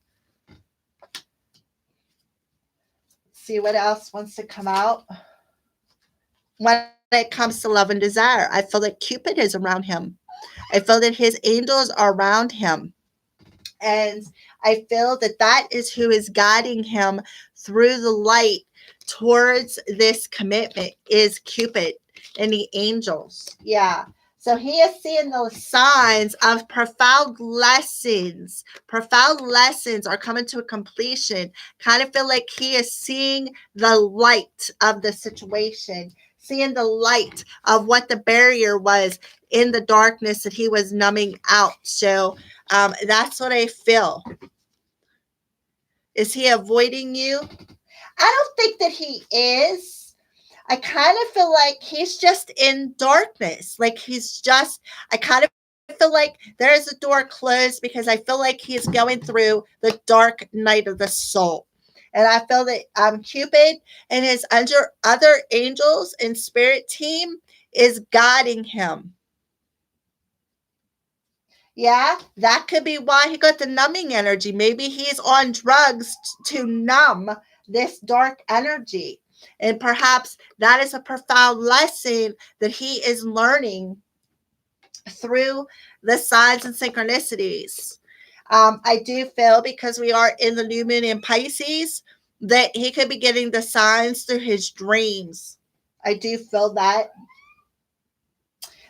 See what else wants to come out. When it comes to love and desire, I feel that Cupid is around him. I feel that his angels are around him. And I feel that that is who is guiding him through the light towards this commitment is Cupid and the angels. Yeah. So he is seeing those signs of profound lessons. Profound lessons are coming to a completion. Kind of feel like he is seeing the light of the situation, seeing the light of what the barrier was in the darkness that he was numbing out. So that's what I feel. Is he avoiding you? I don't think that he is. I kind of feel like he's just in darkness. Like I kind of feel like there's a door closed because I feel like he's going through the dark night of the soul. And I feel that Cupid and his other angels and spirit team is guiding him. Yeah, that could be why he got the numbing energy. Maybe he's on drugs to numb this dark energy. And perhaps that is a profound lesson that he is learning through the signs and synchronicities. I do feel because we are in the new moon in Pisces that he could be getting the signs through his dreams. I do feel that.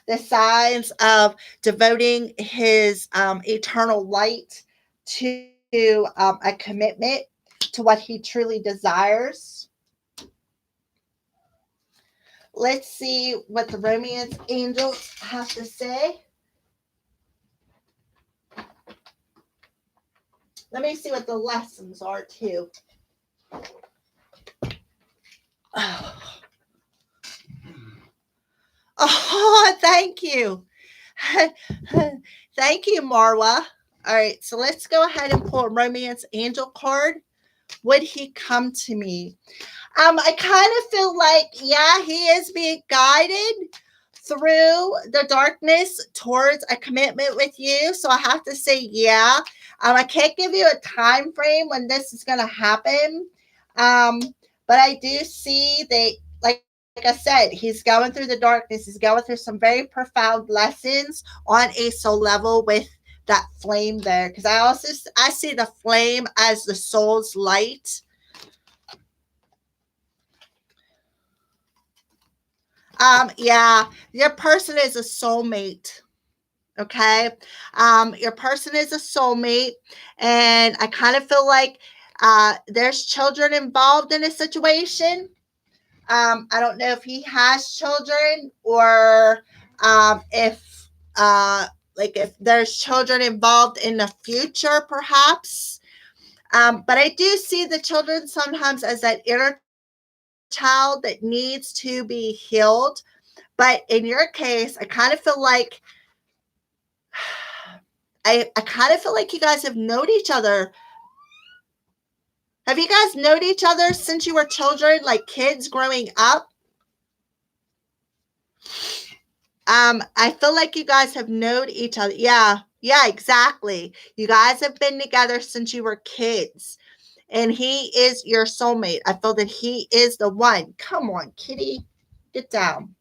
The signs of devoting his eternal light to a commitment to what he truly desires. Let's see what the romance angels have to say. Let me see what the lessons are too. Oh, thank you. Thank you, Marwa. All right, so let's go ahead and pull a romance angel card. Would he come to me? I kind of feel like, yeah, he is being guided through the darkness towards a commitment with you. So I have to say, yeah. I can't give you a time frame when this is going to happen. But I do see that, like I said, he's going through the darkness. He's going through some very profound lessons on a soul level with that flame there. Because I see the flame as the soul's light. Yeah, your person is a soulmate. Okay. Your person is a soulmate, and I kind of feel like there's children involved in a situation. I don't know if he has children or if like if there's children involved in the future, perhaps. But I do see the children sometimes as that inner child that needs to be healed. But in your case, I kind of feel like I kind of feel like you guys have known each other. Have you guys known each other since you were children, like kids growing up? I feel like you guys have known each other. Yeah, exactly. You guys have been together since you were kids. And he is your soulmate. I feel that he is the one. Come on, kitty. Get down.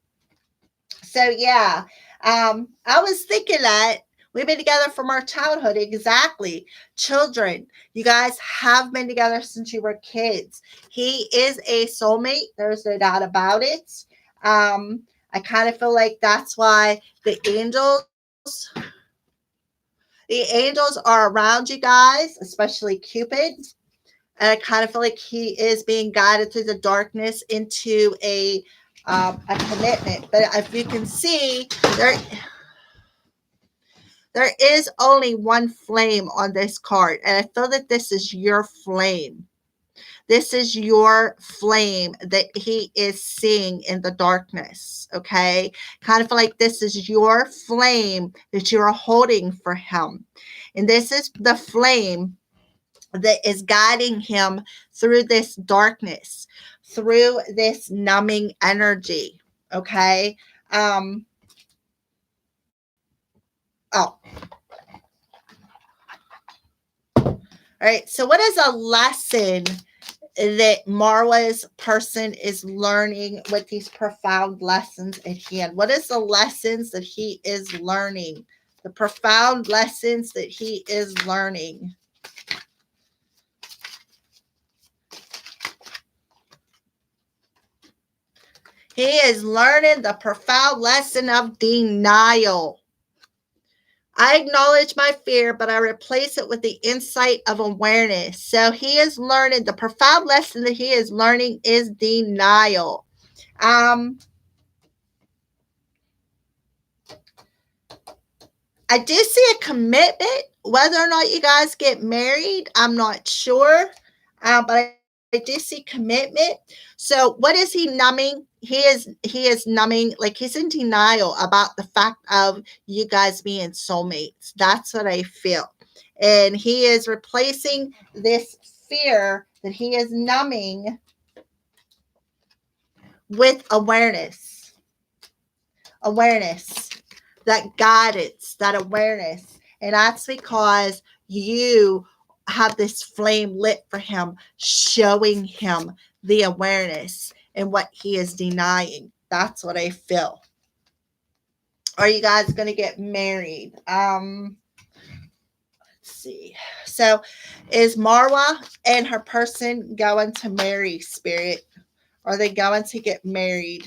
So yeah, I was thinking that we've been together from our childhood. Exactly. Children, you guys have been together since you were kids. He is a soulmate. There's no doubt about it. I kind of feel like that's why the angels are around you guys, especially Cupid. And I kind of feel like he is being guided through the darkness into a commitment. But if you can see, there is only one flame on this card. And I feel that this is your flame. This is your flame that he is seeing in the darkness. Okay. Kind of feel like this is your flame that you're holding for him. And this is the flame that is guiding him through this darkness, through this numbing energy. Okay. Oh. All right. So, what is a lesson that Marwa's person is learning with these profound lessons at hand? What is the lessons that he is learning? The profound lessons that he is learning. He is learning the profound lesson of denial. I acknowledge my fear, but I replace it with the insight of awareness. So he is learning the profound lesson that he is learning is denial. Um, I do see a commitment. Whether or not you guys get married, I'm not sure. But I do see commitment. So what is he numbing? He is numbing, like he's in denial about the fact of you guys being soulmates. That's what I feel. And he is replacing this fear that he is numbing with awareness. Awareness, that guidance, that awareness. And that's because you have this flame lit for him, showing him the awareness and what he is denying. That's what I feel. Are you guys going to get married? Let's see. So, is Marwa and her person going to marry, Spirit? Are they going to get married?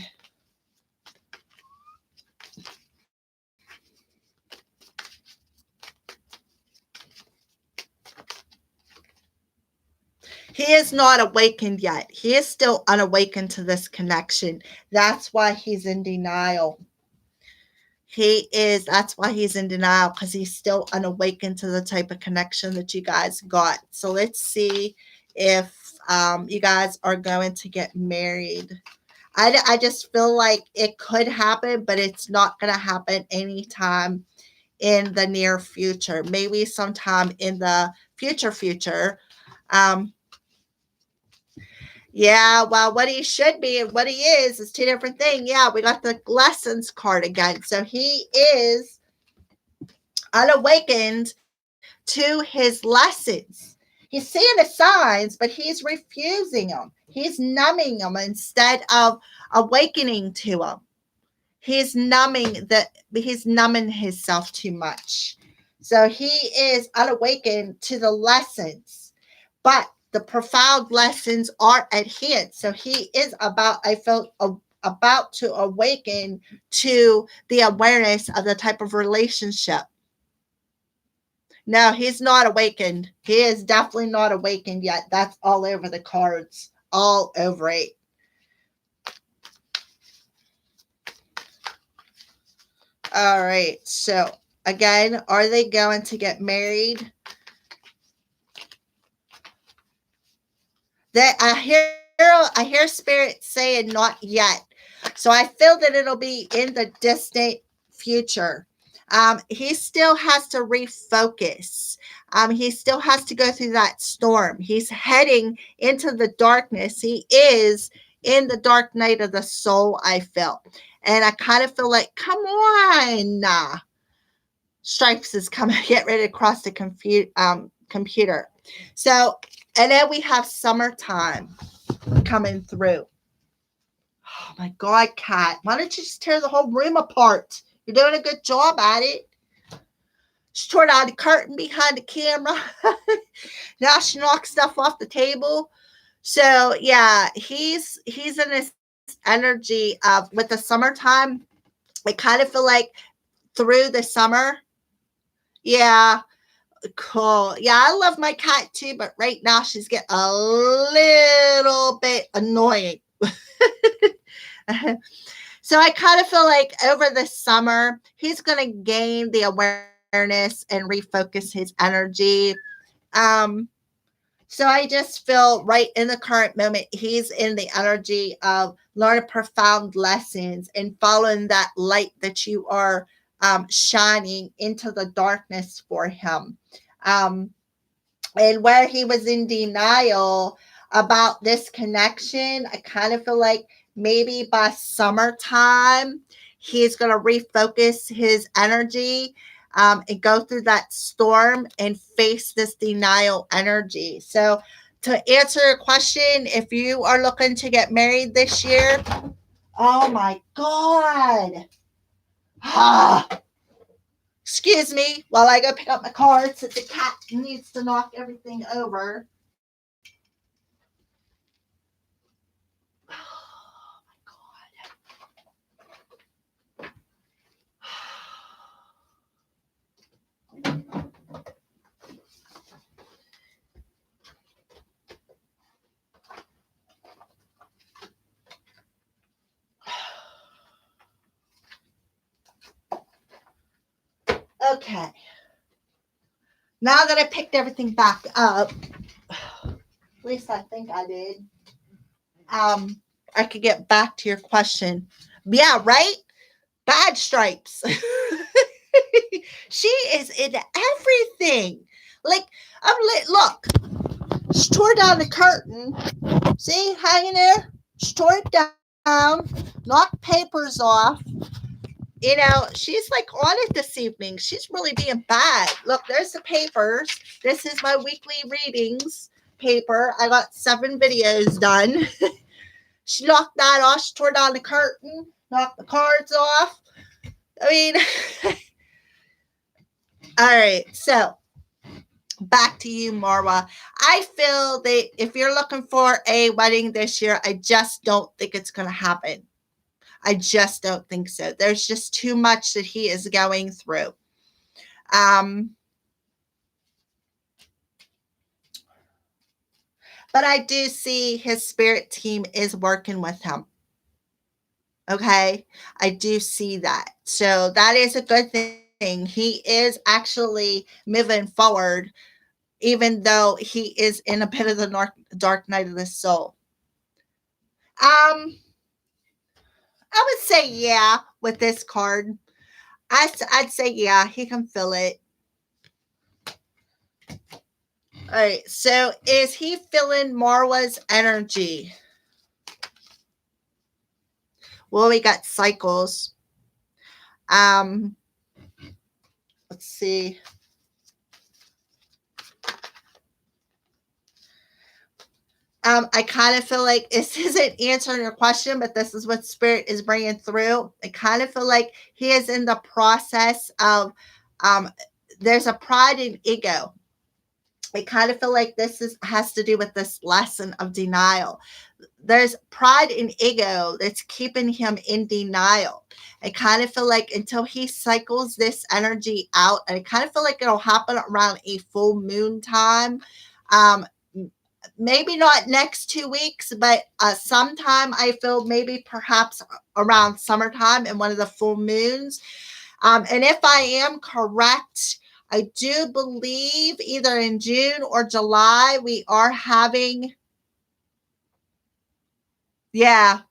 He is not awakened yet. He is still unawakened to this connection. That's why he's in denial. That's why he's in denial, because he's still unawakened to the type of connection that you guys got. So let's see if you guys are going to get married. I just feel like it could happen, but it's not going to happen anytime in the near future. Maybe sometime in the future. Um, Yeah, well, what he should be and what he is two different things. Yeah, we got the lessons card again. So he is unawakened to his lessons. He's seeing the signs, but he's refusing them. He's numbing them instead of awakening to them. He's numbing himself too much. So he is unawakened to the lessons. But the profound lessons are at hand. So he is about to awaken to the awareness of the type of relationship. No, he's not awakened. He is definitely not awakened yet. That's all over the cards. All over it. All right. So again, are they going to get married? That I hear spirit saying not yet. So I feel that it'll be in the distant future. He still has to refocus. He still has to go through that storm. He's heading into the darkness. He is in the dark night of the soul, I feel. And I kind of feel like, come on. Stripes is coming, get ready to cross the computer. So, and then we have summertime coming through. Oh my God, Kat. Why don't you just tear the whole room apart? You're doing a good job at it. She tore down the curtain behind the camera. Now she knocks stuff off the table. So yeah, he's in this energy of with the summertime. I kind of feel like through the summer. Yeah, cool. Yeah, I love my cat too, but right now she's getting a little bit annoying. So I kind of feel like over the summer, he's going to gain the awareness and refocus his energy. Um, so I just feel right in the current moment, he's in the energy of learning profound lessons and following that light that you are shining into the darkness for him. Um, and where he was in denial about this connection, I kind of feel like maybe by summertime, he's going to refocus his energy and go through that storm and face this denial energy. So, to answer your question, if you are looking to get married this year, oh my God. Excuse me while I go pick up my cards that the cat needs to knock everything over. Oh my God. Okay. Now that I picked everything back up, at least I think I did. I could get back to your question. Yeah, right? Bad stripes. She is in everything. Like, look, she tore down the curtain. See, hanging there? She tore it down, knocked papers off. She's like on it this evening. She's really being bad. Look, there's the papers. This is my weekly readings paper. I got 7 videos done. She knocked that off. She tore down the curtain, knocked the cards off. I mean, all right. So back to you, Marwa. I feel that if you're looking for a wedding this year, I just don't think it's going to happen. I just don't think so. There's just too much that he is going through. But I do see his spirit team is working with him. Okay. I do see that. So that is a good thing. He is actually moving forward, even though he is in a bit of the dark night of the soul. I would say yeah with this card. I'd say yeah, he can feel it. All right, so is he feeling Marwa's energy? Well, we got cycles. Let's see. I kind of feel like this isn't answering your question, but this is what Spirit is bringing through. I kind of feel like he is in the process of, there's a pride and ego. I kind of feel like has to do with this lesson of denial. There's pride and ego that's keeping him in denial. I kind of feel like until he cycles this energy out, and I kind of feel like it'll happen around a full moon time. Maybe not next 2 weeks, but sometime I feel maybe perhaps around summertime and one of the full moons. And if I am correct, I do believe either in June or July, we are having, yeah,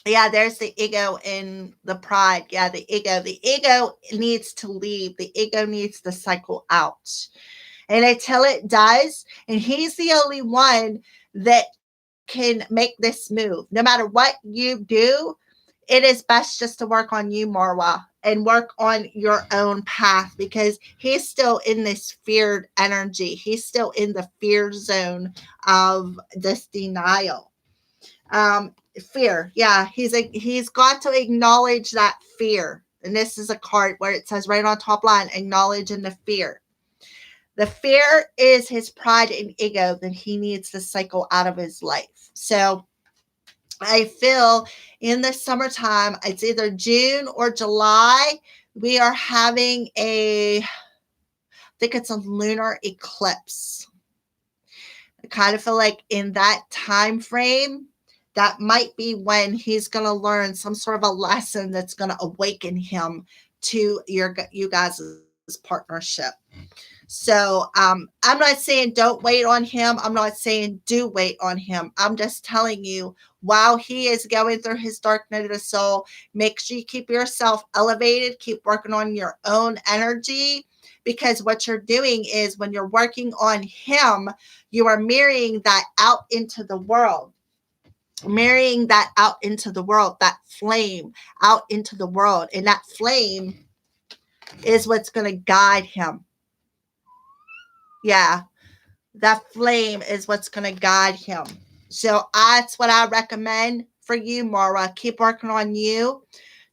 there's the ego and the pride. Yeah, the ego needs to leave. The ego needs to cycle out. And until it does, and he's the only one that can make this move. No matter what you do, it is best just to work on you, Marwa, and work on your own path, because he's still in this feared energy. He's still in the fear zone of this denial. Fear. Yeah, he's got to acknowledge that fear. And this is a card where it says right on top line, acknowledging the fear. The fear is his pride and ego that he needs to cycle out of his life. So I feel in the summertime, it's either June or July, we are having I think it's a lunar eclipse. I kind of feel like in that time frame, that might be when he's going to learn some sort of a lesson that's going to awaken him to you guys' partnership. So I'm not saying don't wait on him. I'm not saying do wait on him. I'm just telling you, while he is going through his dark night of the soul, make sure you keep yourself elevated, keep working on your own energy, because what you're doing is when you're working on him, you are mirroring that out into the world. Marrying that out into the world, that flame out into the world. And that flame is what's going to guide him. Yeah, that flame is what's going to guide him. So that's what I recommend for you, Marwa. Keep working on you.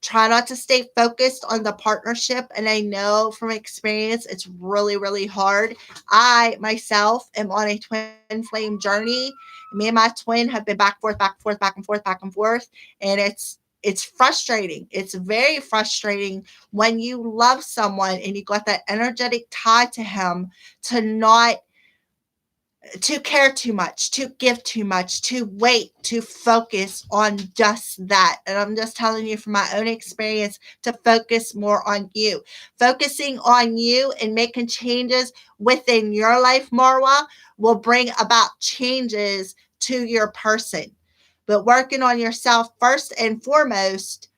Try not to stay focused on the partnership. And I know from experience, it's really, really hard. I myself am on a twin flame journey. Me and my twin have been back, forth, back, forth, back and forth, back and forth. And it's frustrating. It's very frustrating when you love someone and you got that energetic tie to him to not to care too much, to give too much, to wait, to focus on just that. And I'm just telling you from my own experience to focus more on you. Focusing on you and making changes within your life, Marwa, will bring about changes to your person. But working on yourself first and foremost,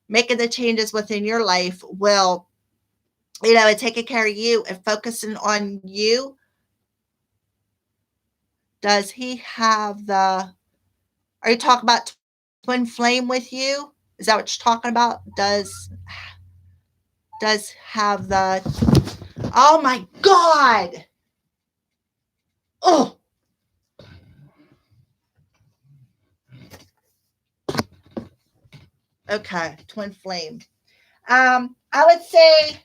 making the changes within your life will, and taking care of you and focusing on you. Does he have the, are you talking about twin flame with you? Is that what you're talking about? Does have the, oh my God. Oh, okay. Twin flame. I would say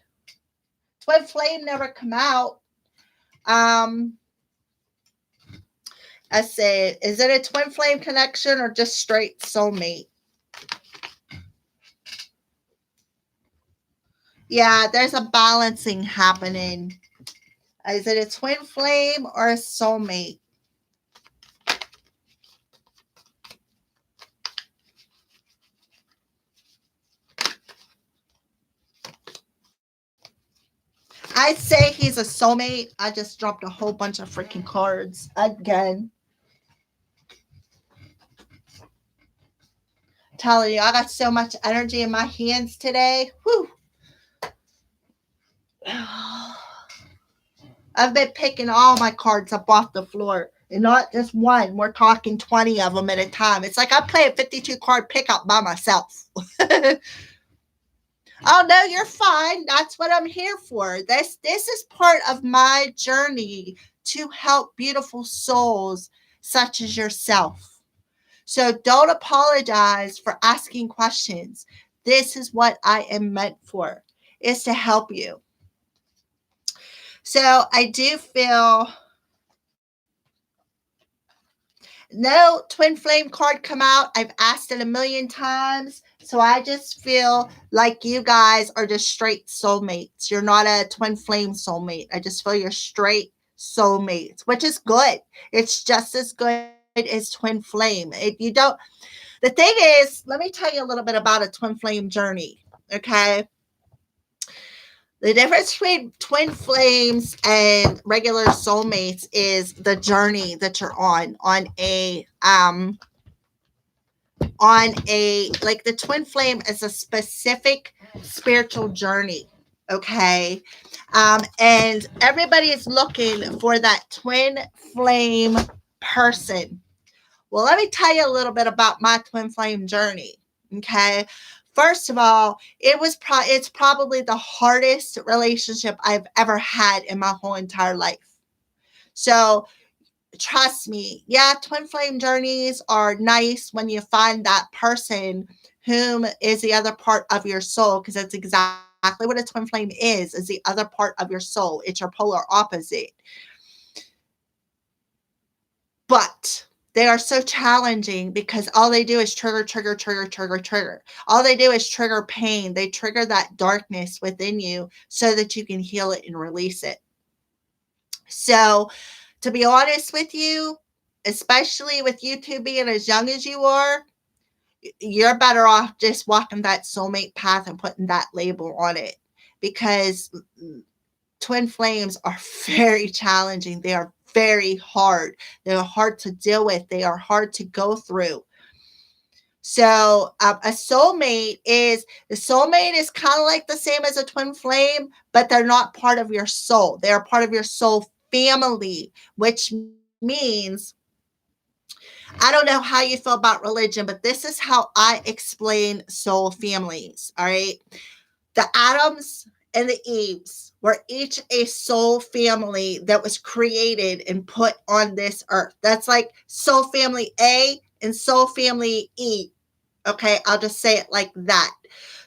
twin flame never come out. Um, I say, is it a twin flame connection or just straight soulmate? Yeah, there's a balancing happening. Is it a twin flame or a soulmate? I'd say he's a soulmate. I just dropped a whole bunch of freaking cards again. Telling you, I got so much energy in my hands today. Whew. I've been picking all my cards up off the floor. And not just one. We're talking 20 of them at a time. It's like I play a 52 card pickup by myself. Oh no, you're fine. That's what I'm here for. This is part of my journey to help beautiful souls such as yourself. So don't apologize for asking questions. This is what I am meant for, is to help you. So I do feel no twin flame card come out. I've asked it a million times. So I just feel like you guys are just straight soulmates. You're not a twin flame soulmate. I just feel you're straight soulmates, which is good. It's just as good as twin flame. You don't, the thing is, let me tell you a little bit about a twin flame journey. Okay. The difference between twin flames and regular soulmates is the journey that you're on a like the twin flame is a specific spiritual journey. Okay. And everybody is looking for that twin flame person. Well, let me tell you a little bit about my twin flame journey. Okay. First of all, it's probably the hardest relationship I've ever had in my whole entire life. So trust me, yeah, twin flame journeys are nice when you find that person whom is the other part of your soul, because that's exactly what a twin flame is the other part of your soul. It's your polar opposite. But they are so challenging because all they do is trigger. All they do is trigger pain. They trigger that darkness within you so that you can heal it and release it. So, to be honest with you, especially with you two being as young as you are, you're better off just walking that soulmate path and putting that label on it, because twin flames are very challenging. They are very hard. They are hard to deal with. They are hard to go through. So a soulmate is kind of like the same as a twin flame, but they're not part of your soul. They are part of your soul family, which means, I don't know how you feel about religion, but this is how I explain soul families. All right. The Adams and the Eves were each a soul family that was created and put on this earth. That's like soul family A and soul family E. Okay, I'll just say it like that.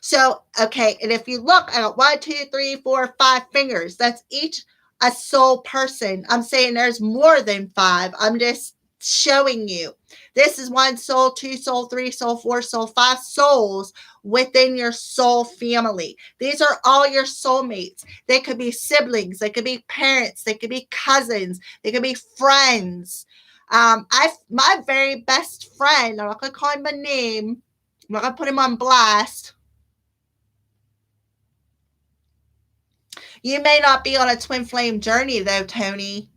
So, okay, and if you look, I got 1, 2, 3, 4, 5 fingers. That's each a soul person. I'm saying there's more than 5. I'm just showing you this is one soul, two soul, three soul, four soul, five souls within your soul family. These are all your soulmates. They could be siblings, they could be parents, they could be cousins, they could be friends. My very best friend, I'm not gonna call him by name, I'm not gonna put him on blast. You may not be on a twin flame journey though, Tony.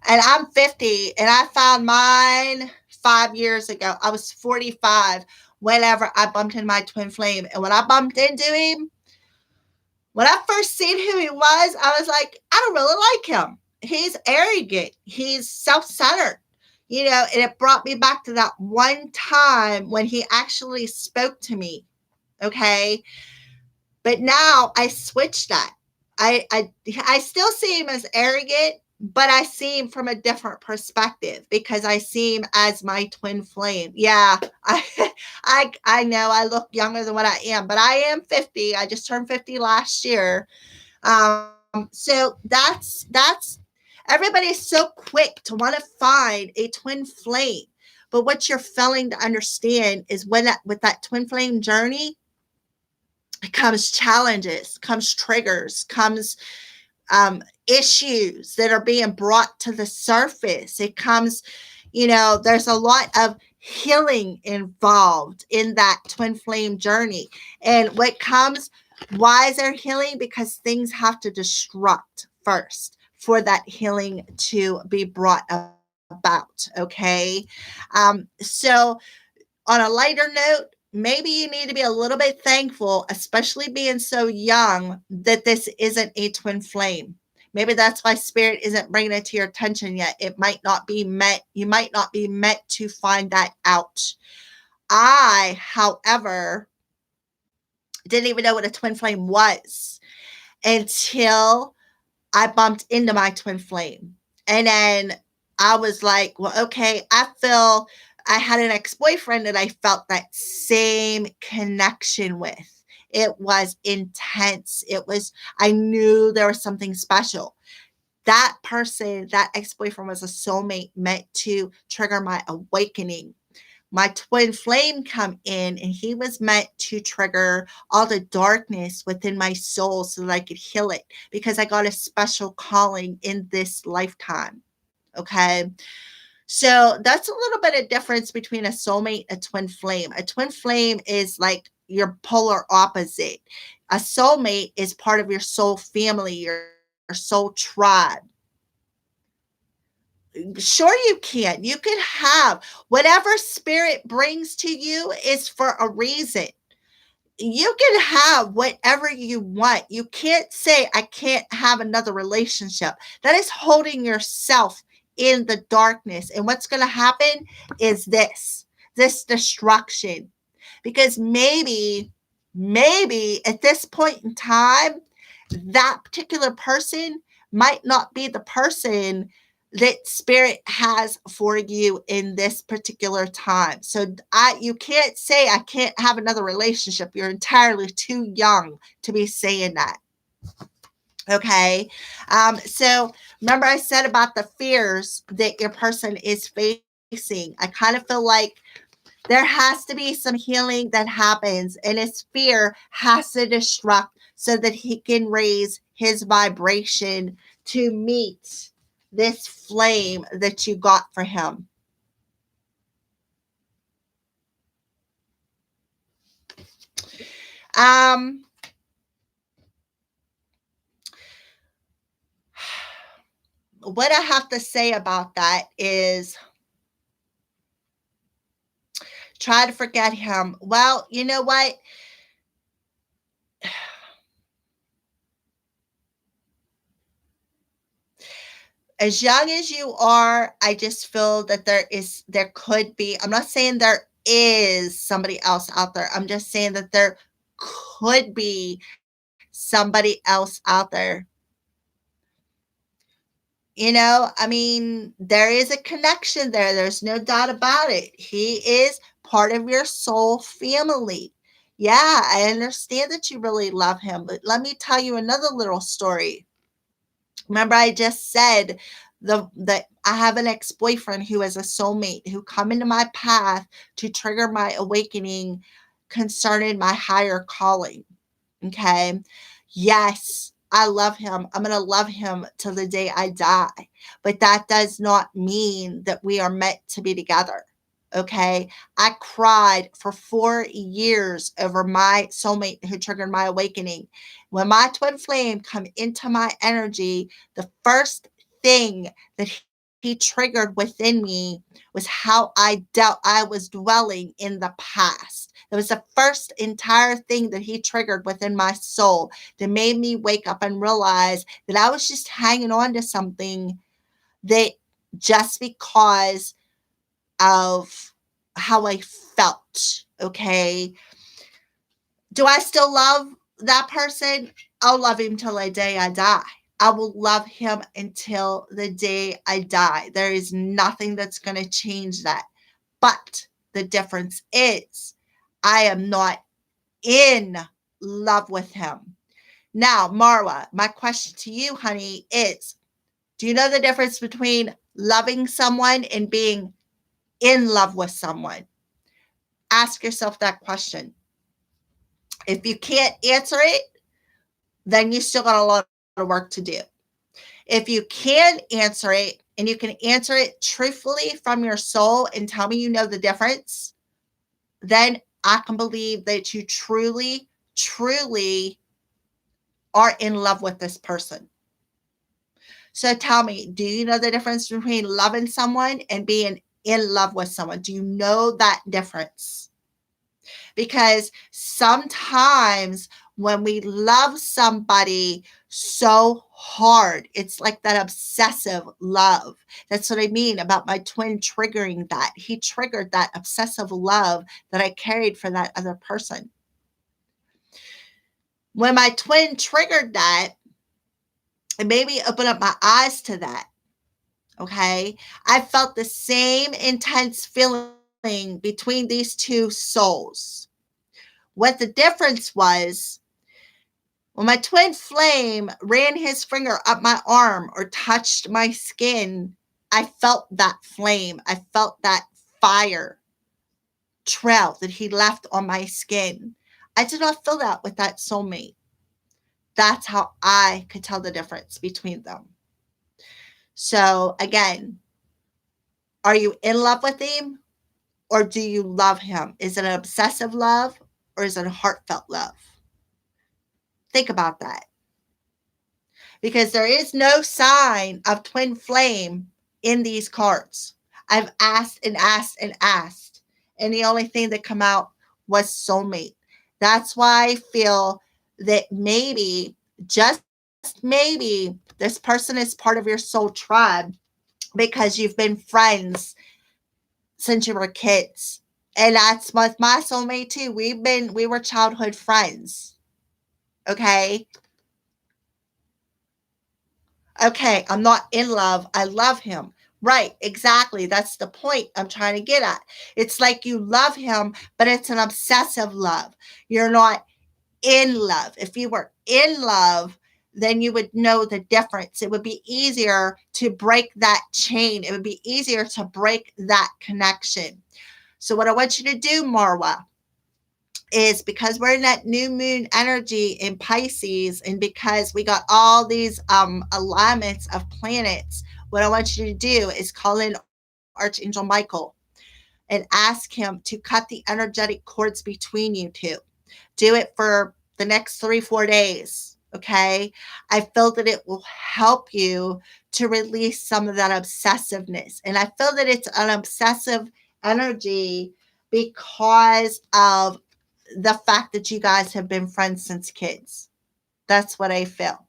And I'm 50 and I found mine 5 years ago. I was 45 whenever I bumped into my twin flame. And when I bumped into him, when I first seen who he was, I was like, I don't really like him. He's arrogant. He's self-centered. And it brought me back to that one time when he actually spoke to me. Okay. But now I switched that. I still see him as arrogant, but I see him from a different perspective because I see him as my twin flame. Yeah, I know I look younger than what I am, but I am 50. I just turned 50 last year. So that's everybody's so quick to want to find a twin flame. But what you're failing to understand is with that twin flame journey, comes challenges, comes triggers, comes issues that are being brought to the surface. It comes, there's a lot of healing involved in that twin flame journey. And why is there healing? Because things have to destruct first for that healing to be brought about. Okay. So on a lighter note, maybe you need to be a little bit thankful, especially being so young, that this isn't a twin flame. Maybe that's why spirit isn't bringing it to your attention yet. You might not be meant to find that out. I, however, didn't even know what a twin flame was until I bumped into my twin flame. And then I was like, well, okay, I had an ex-boyfriend that I felt that same connection with. It was intense. I knew there was something special. That person, that ex-boyfriend was a soulmate meant to trigger my awakening. My twin flame come in and he was meant to trigger all the darkness within my soul so that I could heal it because I got a special calling in this lifetime. Okay. So that's a little bit of difference between a soulmate and a twin flame. A twin flame is like your polar opposite. A soulmate is part of your soul family, your soul tribe. Sure, you can. You can have whatever spirit brings to you is for a reason. You can have whatever you want. You can't say, I can't have another relationship. That is holding yourself in the darkness. And what's going to happen is this destruction. Because maybe at this point in time, that particular person might not be the person that spirit has for you in this particular time. So you can't say I can't have another relationship. You're entirely too young to be saying that. Okay. So remember I said about the fears that your person is facing. I kind of feel like there has to be some healing that happens, and his fear has to destruct so that he can raise his vibration to meet this flame that you got for him. What I have to say about that is try to forget him. Well, you know what? As young as you are, I just feel that there could be, I'm not saying there is somebody else out there. I'm just saying that there could be somebody else out there. I mean, there is a connection there. There's no doubt about it. He is part of your soul family. Yeah, I understand that you really love him, but let me tell you another little story. Remember, I just said that I have an ex-boyfriend who is a soulmate who come into my path to trigger my awakening concerning my higher calling. Okay. Yes, I love him. I'm going to love him till the day I die. But that does not mean that we are meant to be together. Okay. I cried for 4 years over my soulmate who triggered my awakening. When my twin flame come into my energy, the first thing that he triggered within me was how I was dwelling in the past. That was the first entire thing that he triggered within my soul that made me wake up and realize that I was just hanging on to something that just because of how I felt. Okay. Do I still love that person? I'll love him till the day I die. I will love him until the day I die. There is nothing that's going to change that. But the difference is I am not in love with him. Now, Marwa, my question to you, honey, is do you know the difference between loving someone and being in love with someone? Ask yourself that question. If you can't answer it, then you still got a lot of work to do. If you can answer it and you can answer it truthfully from your soul and tell me you know the difference, then I can believe that you truly, truly are in love with this person. So tell me, do you know the difference between loving someone and being in love with someone? Do you know that difference? Because sometimes when we love somebody so hard, it's like that obsessive love. That's what I mean about my twin triggering that. He triggered that obsessive love that I carried for that other person. When my twin triggered that, it made me open up my eyes to that. Okay. I felt the same intense feeling between these two souls. What the difference was, when my twin flame ran his finger up my arm or touched my skin, I felt that flame. I felt that fire trail that he left on my skin. I did not feel that with that soulmate. That's how I could tell the difference between them. So again, are you in love with him or do you love him? Is it an obsessive love or is it a heartfelt love? Think about that. Because there is no sign of twin flame in these cards. I've asked and asked and asked, and the only thing that come out was soulmate. That's why I feel that maybe, just maybe, this person is part of your soul tribe because you've been friends since you were kids. And that's with my soulmate too. We were childhood friends. Okay. Okay, I'm not in love. I love him. Right, exactly. That's the point I'm trying to get at. It's like you love him, but it's an obsessive love. You're not in love. If you were in love, then you would know the difference. It would be easier to break that chain. It would be easier to break that connection. So, what I want you to do, Marwa, is because we're in that new moon energy in Pisces, and because we got all these alignments of planets, what I want you to do is call in Archangel Michael and ask him to cut the energetic cords between you two. Do it for the next 3-4 days. Okay. I feel that it will help you to release some of that obsessiveness. And I feel that it's an obsessive energy because of the fact that you guys have been friends since kids. That's what I feel.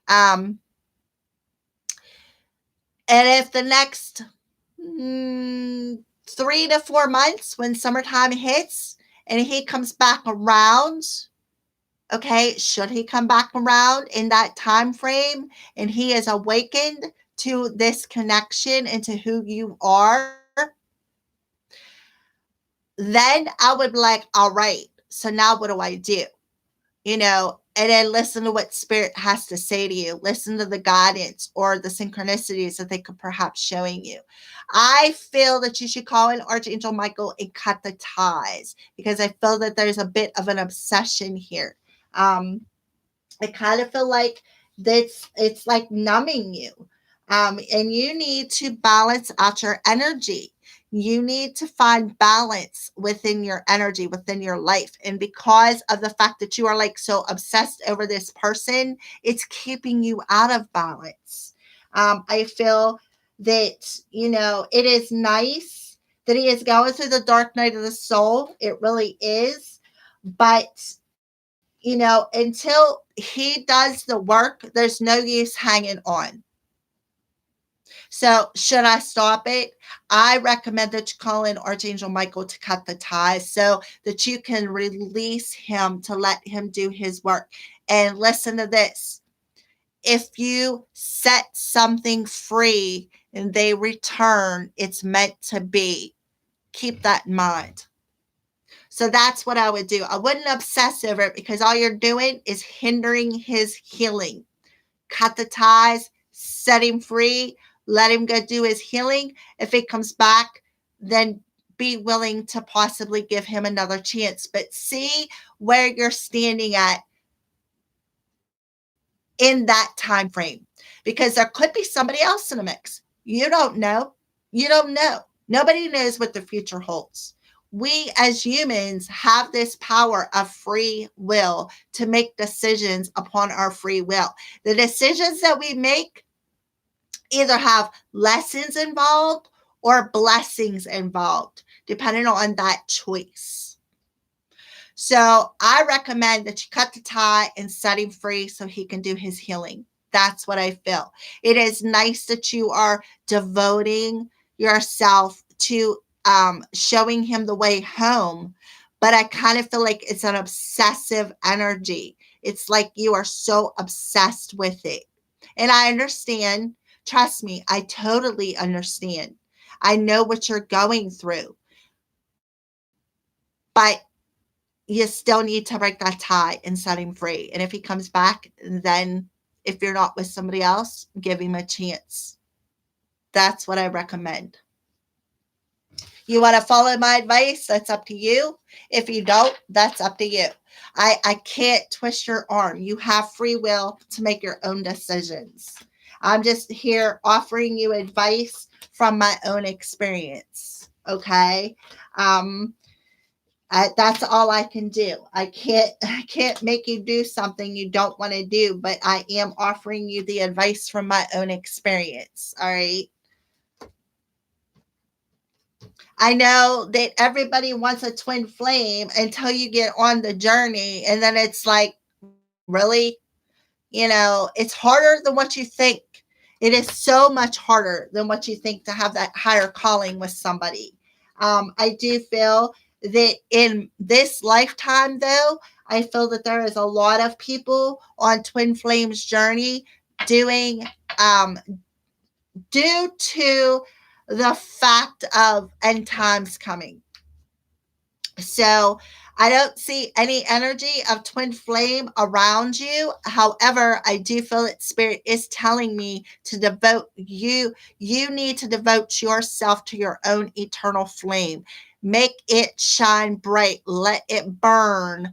Um, and if the next 3 to 4 months, when summertime hits and he comes back around, okay, should he come back around in that time frame and he is awakened to this connection and to who you are, then I would be like, all right, so now what do I do? You know, and then listen to what spirit has to say to you. Listen to the guidance or the synchronicities that they could perhaps showing you. I feel that you should call in Archangel Michael and cut the ties, because I feel that there's a bit of an obsession here. I kind of feel like it's like numbing you. And you need to balance out your energy. You need to find balance within your energy, within your life. And because of the fact that you are like so obsessed over this person, it's keeping you out of balance. I feel that, it is nice that he is going through the dark night of the soul. It really is. But until he does the work, there's no use hanging on. So, should I stop it? I recommend that you call in Archangel Michael to cut the ties so that you can release him, to let him do his work. And listen to this: if you set something free and they return, it's meant to be. Keep that in mind. So that's what I would do. I wouldn't obsess over it, because all you're doing is hindering his healing. Cut the ties, set him free, let him go do his healing. If it comes back, then be willing to possibly give him another chance. But see where you're standing at in that time frame, because there could be somebody else in the mix. You don't know. You don't know. Nobody knows what the future holds. We as humans have this power of free will to make decisions upon our free will. The decisions that we make either have lessons involved or blessings involved, depending on that choice. So I recommend that you cut the tie and set him free so he can do his healing. That's what I feel. It is nice that you are devoting yourself to showing him the way home, but I kind of feel like it's an obsessive energy. It's like you are so obsessed with it. And I understand. Trust me, I totally understand. I know what you're going through. But you still need to break that tie and set him free. And if he comes back, then if you're not with somebody else, give him a chance. That's what I recommend. You want to follow my advice? That's up to you. If you don't, that's up to you. I can't twist your arm. You have free will to make your own decisions. I'm just here offering you advice from my own experience. Okay. That's all I can do. I can't make you do something you don't want to do, but I am offering you the advice from my own experience. All right. I know that everybody wants a twin flame until you get on the journey, and then it's like, really? It's harder than what you think. It is so much harder than what you think to have that higher calling with somebody. I do feel that in this lifetime, though, I feel that there is a lot of people on Twin Flames journey doing, due to the fact of end times coming. So I don't see any energy of twin flame around you. However, I do feel that spirit is telling me to devote you. You need to devote yourself to your own eternal flame. Make it shine bright. Let it burn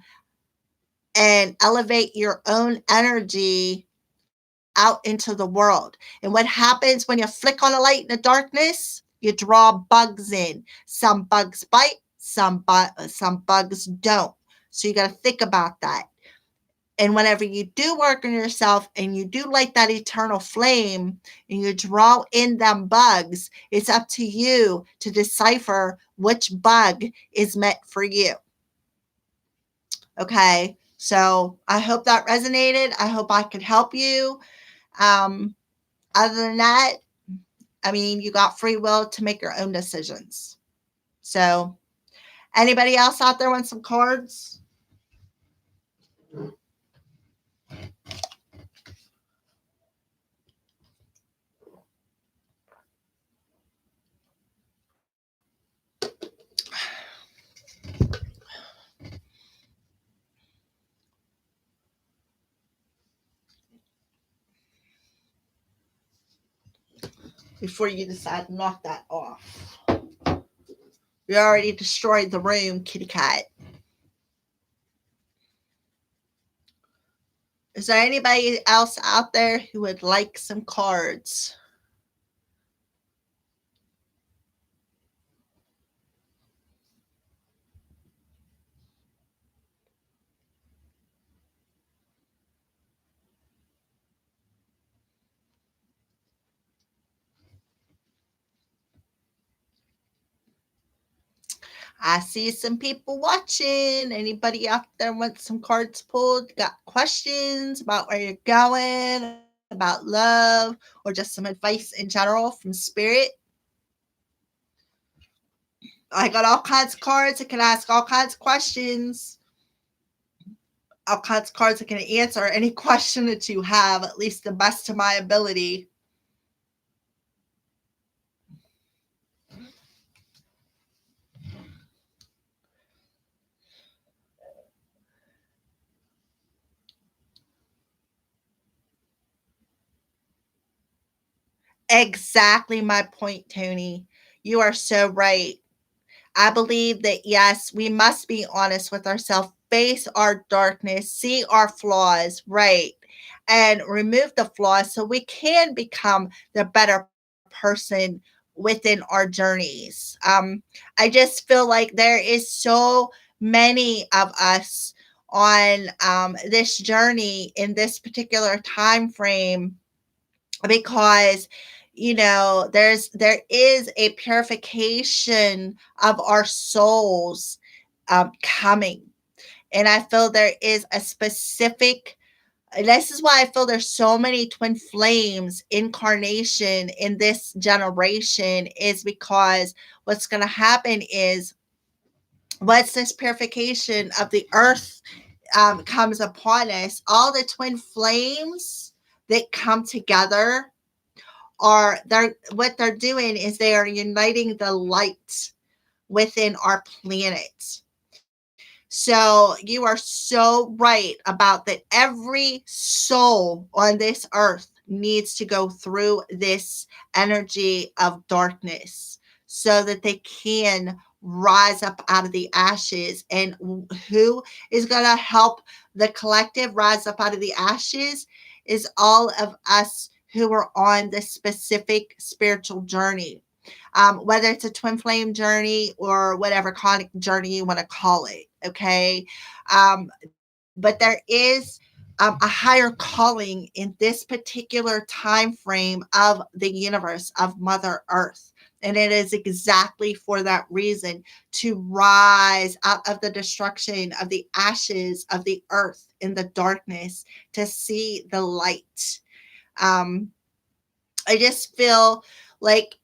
and elevate your own energy out into the world. And what happens when you flick on a light in the darkness? You draw bugs in. Some bugs bite, some bugs don't. So you got to think about that. And whenever you do work on yourself and you do light that eternal flame and you draw in them bugs, it's up to you to decipher which bug is meant for you. Okay. So I hope that resonated. I hope I could help you. Other than that, I mean, you got free will to make your own decisions. So, anybody else out there want some cards? before you decide to knock that off. You already destroyed the room, kitty cat. Is there anybody else out there who would like some cards? I see some people watching. Anybody out there want some cards pulled? Got questions about where you're going, about love, or just some advice in general from spirit? I got all kinds of cards. I can ask all kinds of questions. All kinds of cards that can answer any question that you have, at least the best of my ability. Exactly my point, Tony. You are so right. I believe that yes, we must be honest with ourselves, face our darkness, see our flaws, right? And remove the flaws so we can become the better person within our journeys. I just feel like there is so many of us on this journey in this particular time frame because there is a purification of our souls coming, and I feel there is a specific. This is why I feel there's so many twin flames incarnation in this generation, is because what's going to happen is once this purification of the earth comes upon us, all the twin flames that come together are they're what they're doing is they are uniting the light within our planet. So you are so right about that every soul on this earth needs to go through this energy of darkness so that they can rise up out of the ashes. And who is going to help the collective rise up out of the ashes is all of us who are on this specific spiritual journey, whether it's a twin flame journey or whatever conic journey you want to call it. Okay. But there is a higher calling in this particular time frame of the universe, of Mother Earth. And it is exactly for that reason, to rise out of the destruction of the ashes of the earth in the darkness to see the light. Um, I just feel like,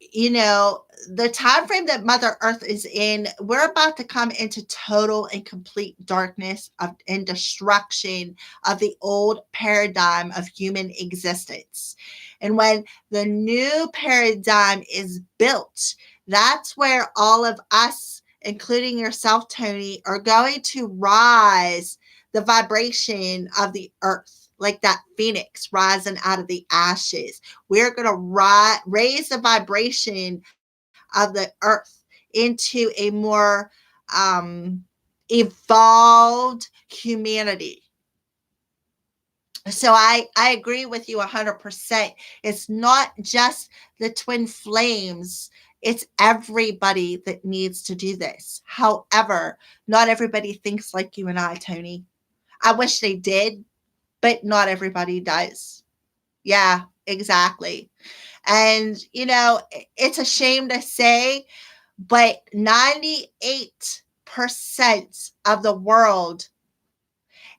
the time frame that Mother Earth is in, we're about to come into total and complete darkness and destruction of the old paradigm of human existence. And when the new paradigm is built, that's where all of us, including yourself, Tony, are going to rise the vibration of the earth, like that phoenix rising out of the ashes. We're going to raise the vibration of the earth into a more evolved humanity. So I agree with you 100%. It's not just the twin flames, it's everybody that needs to do this. However, not everybody thinks like you and I, Tony. I wish they did, but not everybody does. Yeah, exactly. And, it's a shame to say, but 98% of the world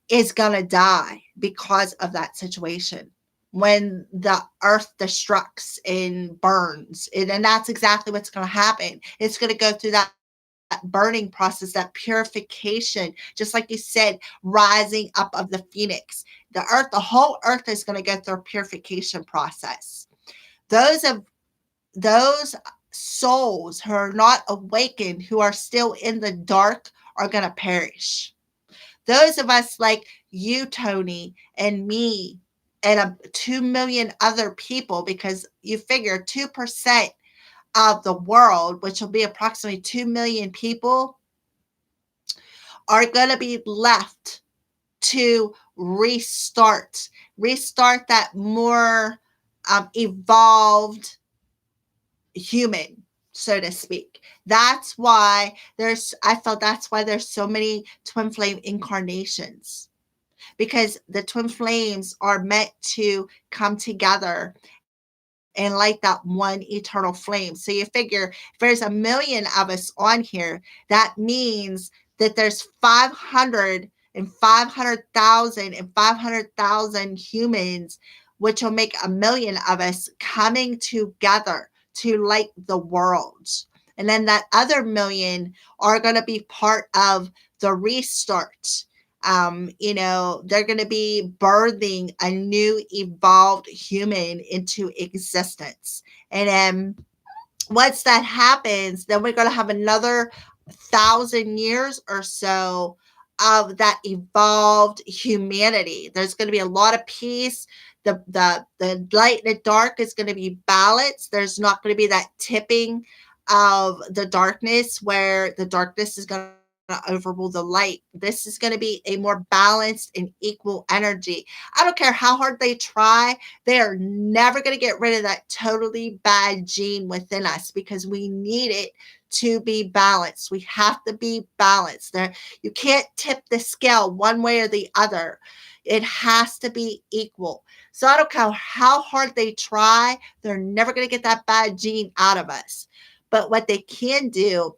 is going to die because of that situation. When the earth destructs and burns, and that's exactly what's going to happen. It's going to go through that burning process, that purification, just like you said, rising up of the phoenix. The whole earth is going to go through a purification process. Those of those souls who are not awakened, who are still in the dark, are going to perish. Those of us like you, Tony, and me, and 2 million other people, because you figure 2% of the world, which will be approximately 2 million people, are going to be left to restart that more evolved human, so to speak. That's why I felt that's why there's so many twin flame incarnations, because the twin flames are meant to come together and light that one eternal flame. So you figure if there's a million of us on here, that means that there's 500 and 500,000 and 500,000 humans, which will make a million of us coming together to light the world. And then that other million are going to be part of the restart. They're going to be birthing a new evolved human into existence. And then once that happens, then we're going to have another 1,000 years or so of that evolved humanity. There's going to be a lot of peace. The light and the dark is going to be balanced. There's not going to be that tipping of the darkness where the darkness is going to overrule the light. This is going to be a more balanced and equal energy. I don't care how hard they try, they are never going to get rid of that totally bad gene within us, because we need it to be balanced. We have to be balanced. You can't tip the scale one way or the other. It has to be equal. So I don't care how hard they try, they're never going to get that bad gene out of us. But what they can do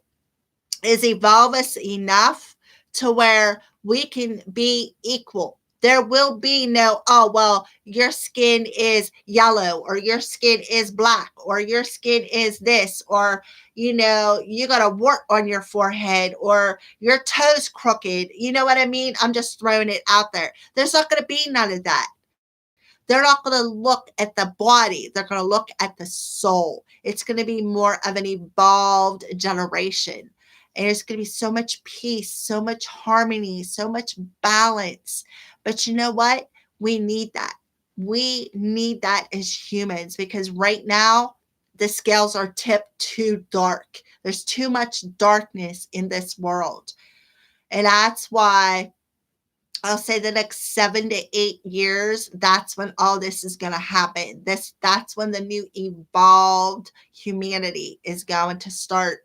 is evolve us enough to where we can be equal. There will be no, oh, well, your skin is yellow, or your skin is black, or your skin is this, or, you got a wart on your forehead, or your toes crooked. You know what I mean? I'm just throwing it out there. There's not going to be none of that. They're not going to look at the body. They're going to look at the soul. It's going to be more of an evolved generation. And there's going to be so much peace, so much harmony, so much balance. But you know what? We need that. We need that as humans, because right now the scales are tipped too dark. There's too much darkness in this world. And that's why I'll say the next 7 to 8 years, that's when all this is going to happen. That's when the new evolved humanity is going to start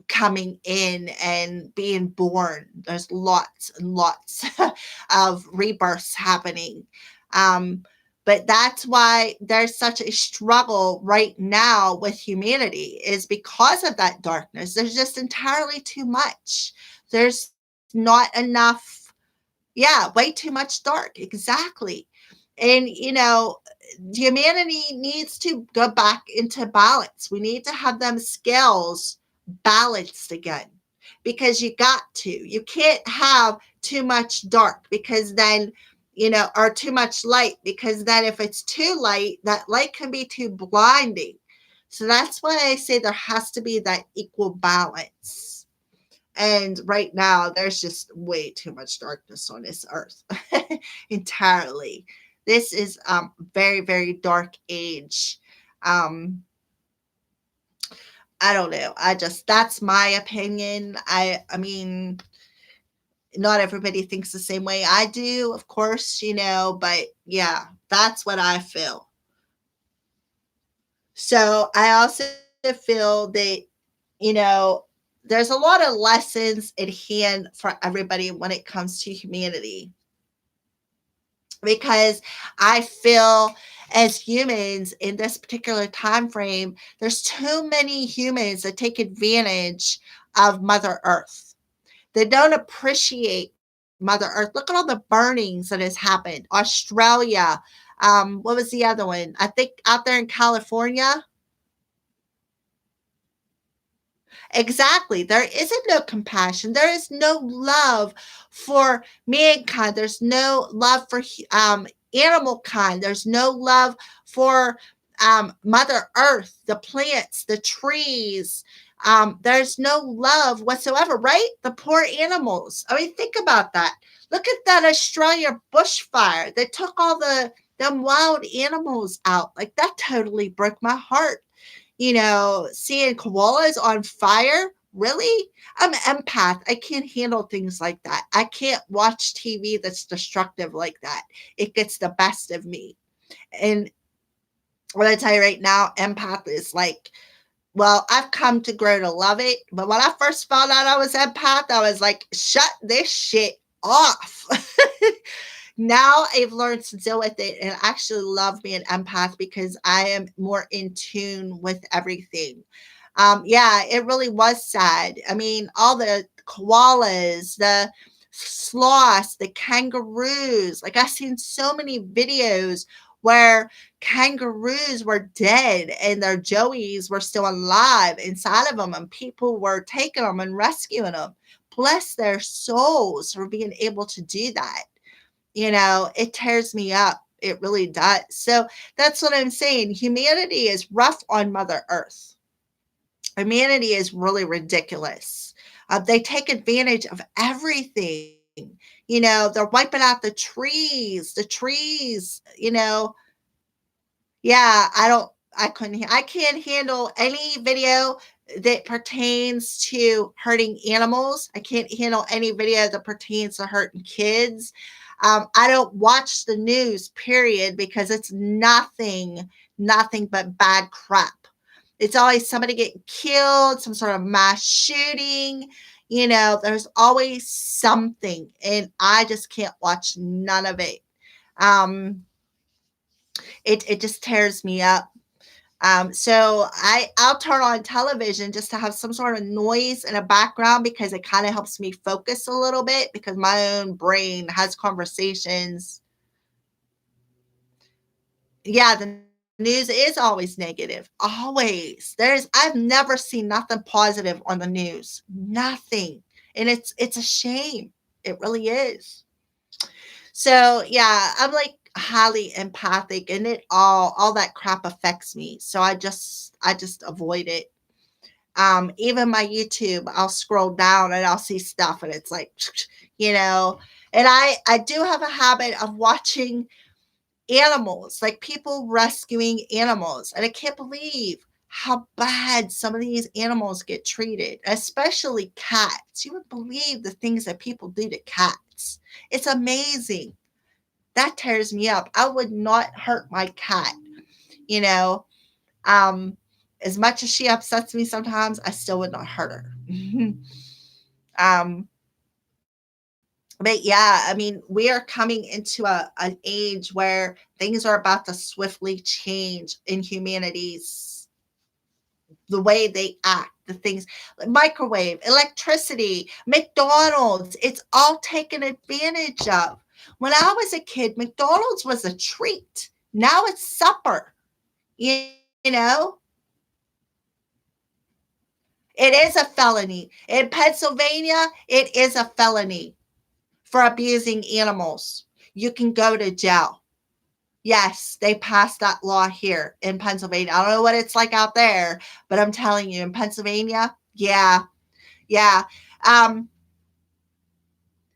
coming in and being born. There's lots and lots of rebirths happening. But that's why there's such a struggle right now with humanity, is because of that darkness. There's just entirely too much. There's not enough. Yeah, way too much dark. Exactly. And, humanity needs to go back into balance. We need to have them scales balanced again, because you got to. You can't have too much dark, because then, or too much light, because then if it's too light, that light can be too blinding. So that's why I say there has to be that equal balance. And right now, there's just way too much darkness on this earth entirely. This is very, very dark age. Um, I don't know. That's my opinion. I mean, not everybody thinks the same way I do, of course, but yeah, that's what I feel. So I also feel that, you know, there's a lot of lessons at hand for everybody when it comes to humanity, because I feel as humans in this particular time frame, there's too many humans that take advantage of Mother Earth. They don't appreciate Mother Earth. Look at all the burnings that has happened. Australia. What was the other one? I think out there in California. Exactly. There isn't no compassion. There is no love for mankind. There's no love for animal kind. There's no love for Mother Earth, the plants, the trees. There's no love whatsoever, right? The poor animals. I mean, think about that. Look at that Australia bushfire that took all them wild animals out. Like that totally broke my heart. Seeing koalas on fire. Really? I'm an empath. I can't handle things like that. I can't watch TV that's destructive like that. It gets the best of me. And what I tell you right now, empath is like, well, I've come to grow to love it. But when I first found out I was empath, I was like, shut this shit off. Now I've learned to deal with it and actually love being an empath because I am more in tune with everything. Yeah, it really was sad. I mean, all the koalas, the sloths, the kangaroos. Like I've seen so many videos where kangaroos were dead and their joeys were still alive inside of them, and people were taking them and rescuing them. Bless their souls for being able to do that. It tears me up. It really does. So that's what I'm saying. Humanity is rough on Mother Earth. Humanity is really ridiculous. They take advantage of everything. They're wiping out the trees. The trees. Yeah, I can't handle any video that pertains to hurting animals. I can't handle any video that pertains to hurting kids. I don't watch the news, period, because it's nothing but bad crap. It's always somebody getting killed, some sort of mass shooting. There's always something, and I just can't watch none of it. Um, it just tears me up. So I'll turn on television just to have some sort of noise in a background because it kind of helps me focus a little bit because my own brain has conversations. Yeah, the news is always negative. Always. I've never seen nothing positive on the news. Nothing. And it's a shame. It really is. So yeah, I'm like highly empathic and it all that crap affects me. So I just avoid it. Even my YouTube, I'll scroll down and I'll see stuff and it's like, you know, and I do have a habit of watching animals, like people rescuing animals. And I can't believe how bad some of these animals get treated, especially cats. You would believe the things that people do to cats. It's amazing. That tears me up. I would not hurt my cat, you know. Um, as much as she upsets me sometimes, I still would not hurt her. um, but yeah, I mean, we are coming into an age where things are about to swiftly change in humanity's the way they act, the things like microwave, electricity, McDonald's, it's all taken advantage of. When I was a kid, McDonald's was a treat. Now it's supper, you know? It is a felony. In Pennsylvania, it is a felony for abusing animals. You can go to jail. Yes, they passed that law here in Pennsylvania. I don't know what it's like out there, but I'm telling you, in Pennsylvania, yeah, yeah. Um,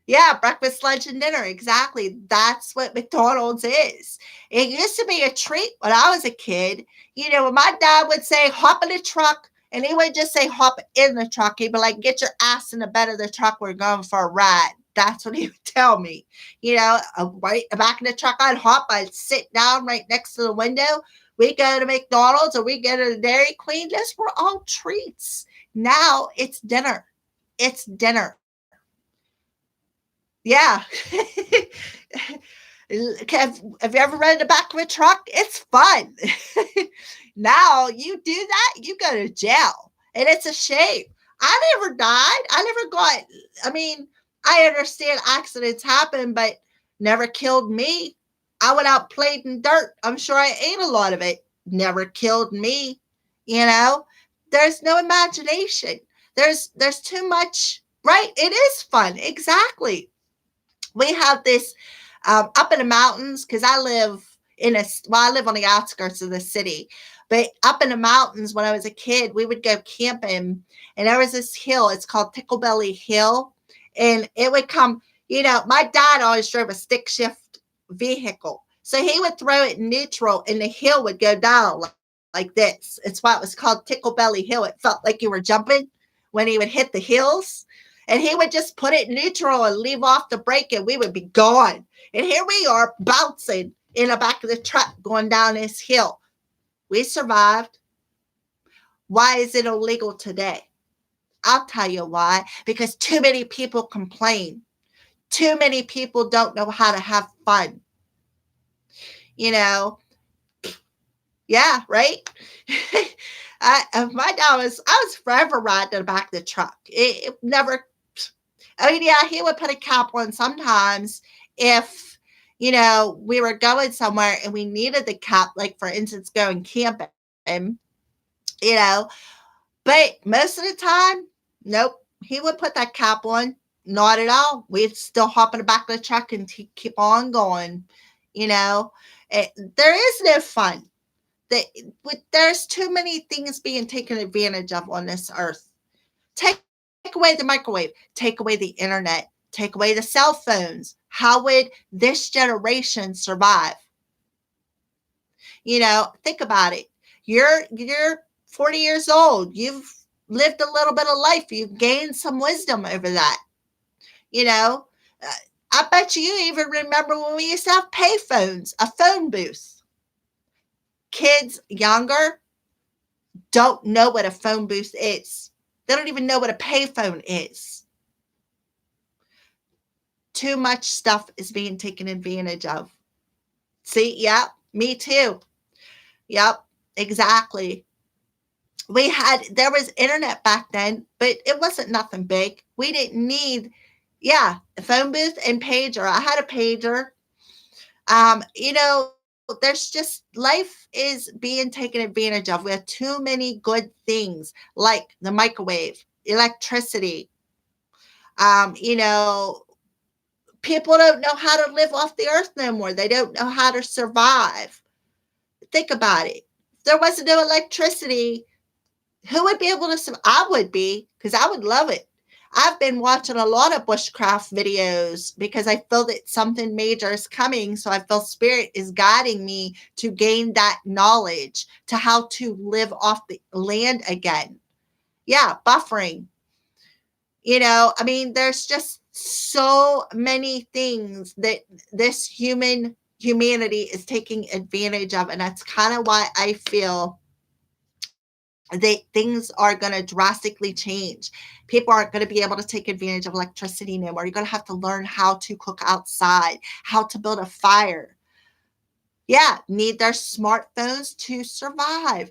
yeah, breakfast, lunch, and dinner. Exactly. That's what McDonald's is. It used to be a treat when I was a kid. When my dad would say, hop in the truck, and he would just say, hop in the truck. He'd be like, get your ass in the bed of the truck. We're going for a ride. That's what he would tell me. Right back in the truck, I'd hop. I'd sit down right next to the window. We go to McDonald's or we go to the Dairy Queen. Those were all treats. Now it's dinner. It's dinner. Yeah. Have you ever run in the back of a truck? It's fun. Now you do that, you go to jail. And it's a shame. I never died. I mean, I understand accidents happen, but never killed me. I went out, played in dirt. I'm sure I ate a lot of it. Never killed me. You know, there's no imagination. There's too much, right? It is fun. Exactly. We have this up in the mountains because I live on the outskirts of the city, But up in the mountains when I was a kid, we would go camping, and there was this hill. It's called Ticklebelly Hill, and it would come. My dad always drove a stick shift vehicle, so he would throw it in neutral, and the hill would go down like this. It's why it was called Ticklebelly Hill. It felt like you were jumping when he would hit the hills. And he would just put it in neutral and leave off the brake, and we would be gone. And here we are bouncing in the back of the truck going down this hill. We survived. Why is it illegal today? I'll tell you why. Because too many people complain. Too many people don't know how to have fun. You know, yeah, right? I was forever riding in the back of the truck. It never, I mean, yeah, he would put a cap on sometimes if, we were going somewhere and we needed the cap, like for instance, going camping, you know, but most of the time, nope, he would put that cap on. Not at all. We'd still hop in the back of the truck and keep on going, you know. There is no fun. There's too many things being taken advantage of on this earth. Take away the microwave, take away the internet, take away the cell phones. How would this generation survive? Think about it. You're 40 years old. You've lived a little bit of life. You've gained some wisdom over that. You know, uh, I bet you even remember when we used to have pay phones, a phone booth. Kids younger don't know what a phone booth is. They don't even know what a payphone is. Too much stuff is being taken advantage of. See, yep, me too. Yep, exactly. There was internet back then, but it wasn't nothing big. We didn't need, yeah, a phone booth and pager. I had a pager. There's just life is being taken advantage of. We have too many good things like the microwave, electricity. Um, you know, People don't know how to live off the earth no more. They don't know how to survive. Think about it. If there wasn't no electricity, who would be able to survive? I would be, because I would love it. I've been watching a lot of bushcraft videos because I feel that something major is coming. So I feel spirit is guiding me to gain that knowledge to how to live off the land again. Yeah, buffering. There's just so many things that this humanity is taking advantage of. And that's kind of why I feel that things are going to drastically change. People aren't going to be able to take advantage of electricity anymore. You're going to have to learn how to cook outside, how to build a fire. Yeah, need their smartphones to survive.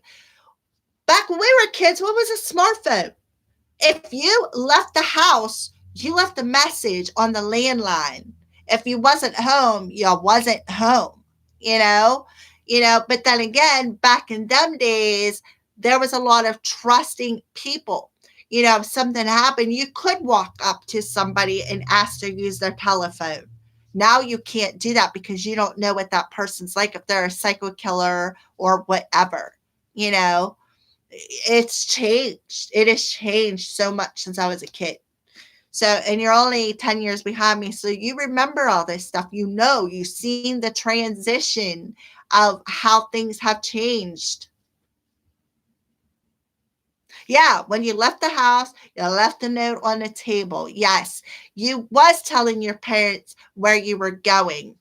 Back when we were kids, what was a smartphone? If you left the house, you left a message on the landline. If you wasn't home, you wasn't home, you know? But then again, back in them days, there was a lot of trusting people. If something happened, you could walk up to somebody and ask to use their telephone. Now you can't do that because you don't know what that person's like, if they're a psycho killer or whatever, you know? It's changed. It has changed so much since I was a kid. So, and you're only 10 years behind me. So you remember all this stuff. You've seen the transition of how things have changed. Yeah, when you left the house, you left a note on the table. Yes, you was telling your parents where you were going.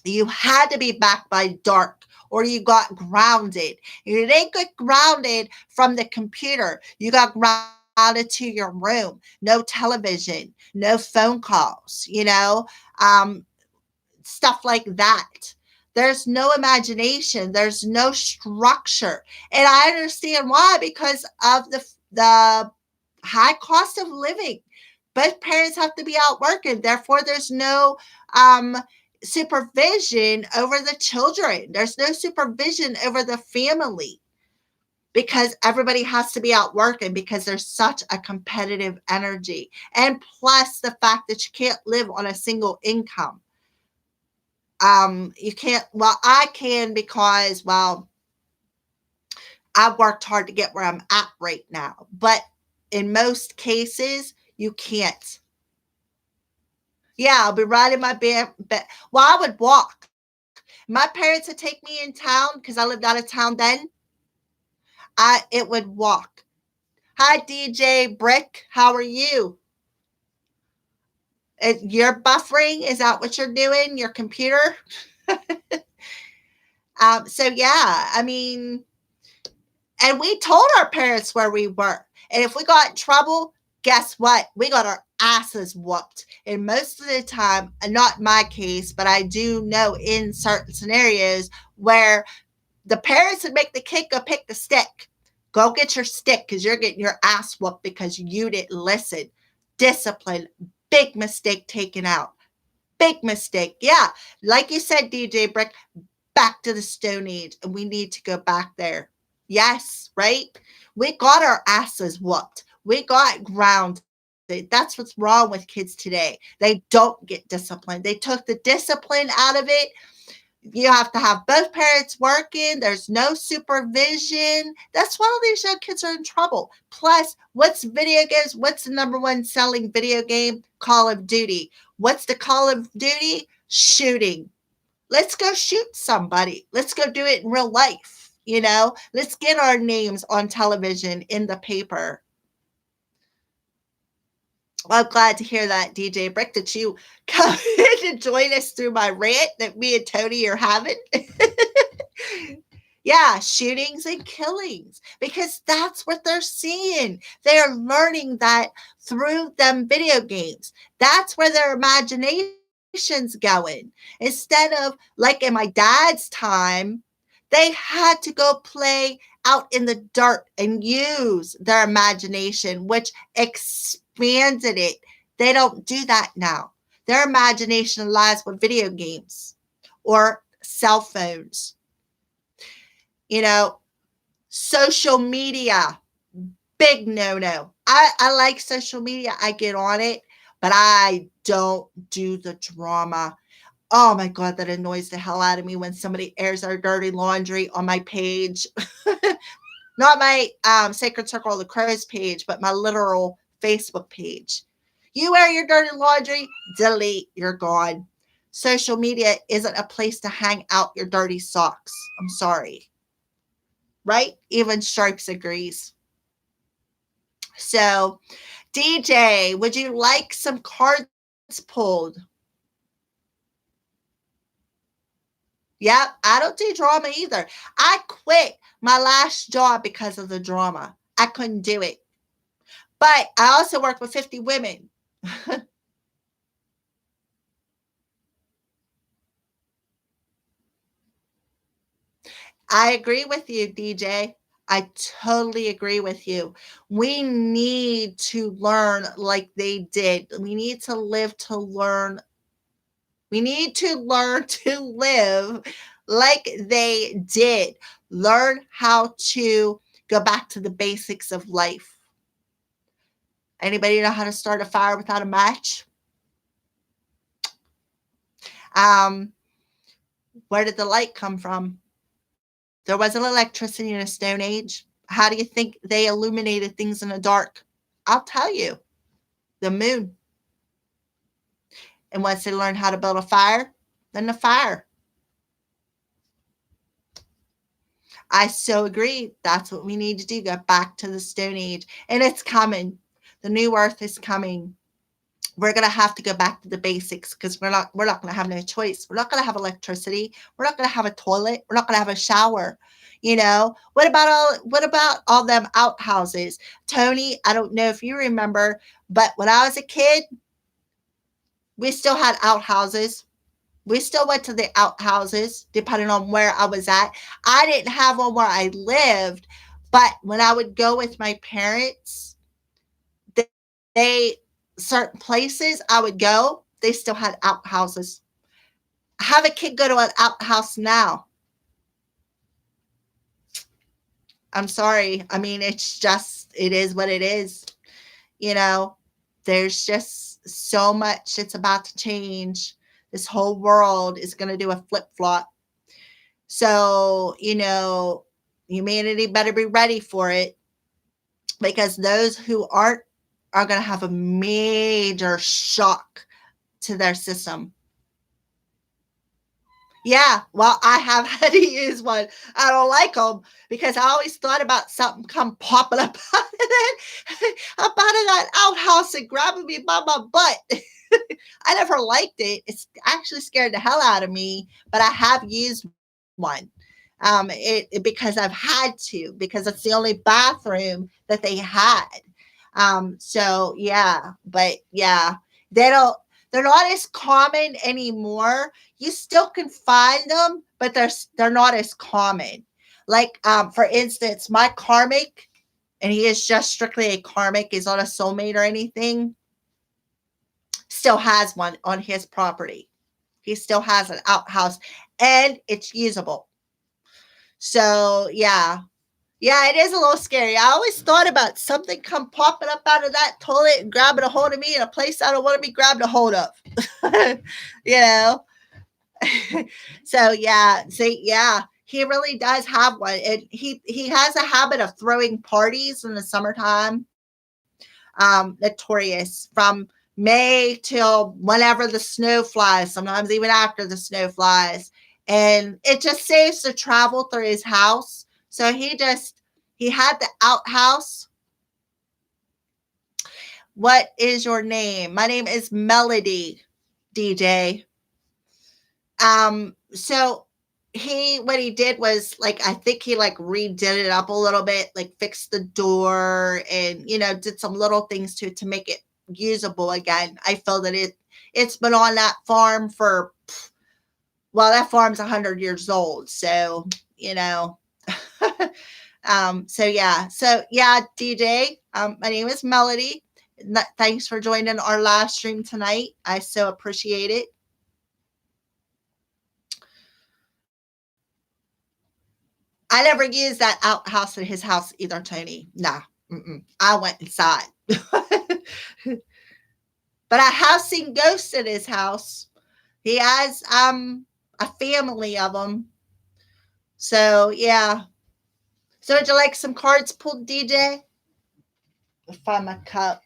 You had to be back by dark or you got grounded. You didn't get grounded from the computer. You got grounded to your room. No television, no phone calls, stuff like that. There's no imagination. There's no structure. And I understand why, because of the high cost of living. Both parents have to be out working. Therefore, there's no supervision over the children. There's no supervision over the family because everybody has to be out working because there's such a competitive energy. And plus the fact that you can't live on a single income. You can't, well, I can because, well, I've worked hard to get where I'm at right now. But in most cases, you can't. Yeah, I'll be riding my well, I would walk. My parents would take me in town because I lived out of town then. It would walk. Hi, DJ Brick. How are you? You're buffering? Is that what you're doing? Your computer? So yeah, I mean, and we told our parents where we were. And if we got in trouble, guess what? We got our asses whooped. And most of the time, not my case, but I do know in certain scenarios where the parents would make the kid go pick the stick. Go get your stick because you're getting your ass whooped because you didn't listen. Discipline. Big mistake taken out. Big mistake. Yeah. Like you said, DJ Brick, back to the Stone Age. And we need to go back there. Yes, right? We got our asses whooped. We got grounded. That's what's wrong with kids today. They don't get disciplined. They took the discipline out of it. You have to have both parents working. There's no supervision. That's why all these young kids are in trouble. Plus, what's video games? What's the number one selling video game? Call of Duty. What's the Call of Duty? Shooting. Let's go shoot somebody. Let's go do it in real life. Let's get our names on television, in the paper. Well, I'm glad to hear that, DJ Brick, that you come in to join us through my rant that me and Tony are having. Yeah, shootings and killings, because that's what they're seeing. They are learning that through them video games. That's where their imagination's going. Instead of, like in my dad's time, they had to go play out in the dirt and use their imagination, which expanded it. They don't do that now. Their imagination lies with video games or cell phones. Social media, big no-no. I like social media. I get on it, but I don't do the drama. Oh my God, that annoys the hell out of me when somebody airs their dirty laundry on my page. Not my Sacred Circle of the Crows page, but my literal Facebook page. You air your dirty laundry, delete, you're gone. Social media isn't a place to hang out your dirty socks. I'm sorry. Right? Even Stripes agrees. So, DJ, would you like some cards pulled? Yep, I don't do drama either. I quit my last job because of the drama. I couldn't do it. But I also worked with 50 women. I agree with you, DJ. I totally agree with you. We need to learn like they did. We need to live to learn. We need to learn to live like they did. Learn how to go back to the basics of life. Anybody know how to start a fire without a match? Where did the light come from? There wasn't electricity in a Stone Age. How do you think they illuminated things in the dark? I'll tell you, the moon. And once they learned how to build a fire, then the fire. I so agree. That's what we need to do. Go back to the Stone Age. And it's coming. The new earth is coming. We're going to have to go back to the basics because we're not going to have no choice. We're not going to have electricity. We're not going to have a toilet. We're not going to have a shower. What about all them outhouses? Tony, I don't know if you remember, but when I was a kid, we still had outhouses. We still went to the outhouses, depending on where I was at. I didn't have one where I lived, but when I would go with my parents, they certain places I would go, they still had outhouses. Have a kid go to an outhouse now. I'm sorry. I mean, it is what it is. There's just so much it's about to change. This whole world is going to do a flip-flop. So, Humanity better be ready for it, because those who aren't are going to have a major shock to their system. Yeah, well, I have had to use one. I don't like them because I always thought about something come popping up out of that outhouse and grabbing me by my butt. I never liked it. It's actually scared the hell out of me, but I have used one. Because I've had to, because it's the only bathroom that they had. So yeah, but yeah, they don't. They're not as common anymore. You still can find them, but they're not as common. Like for instance, my karmic, and he is just strictly a karmic. He's not a soulmate or anything. Still has one on his property. He still has an outhouse, and it's usable. So yeah, yeah, it is a little scary. I always thought about something come popping up out of that toilet and grabbing a hold of me in a place I don't want to be grabbed a hold of. you know. So yeah, see, yeah, he really does have one. He has a habit of throwing parties in the summertime. Notorious from May till whenever the snow flies, sometimes even after the snow flies. And it just saves the travel through his house. So he had the outhouse. What is your name? My name is Melody, DJ. So what he did was, like, I think he like redid it up a little bit, like fixed the door and did some little things to make it usable again. I feel that it's been on that farm for, well, that farm's 100 years old, so so yeah, DJ, my name is Melody. Thanks for joining our live stream tonight. I so appreciate it. I never used that outhouse in his house either, Tony. Nah, I went inside. But I have seen ghosts in his house. He has a family of them. So yeah. So would you like some cards pulled, DJ? I'll find my cup.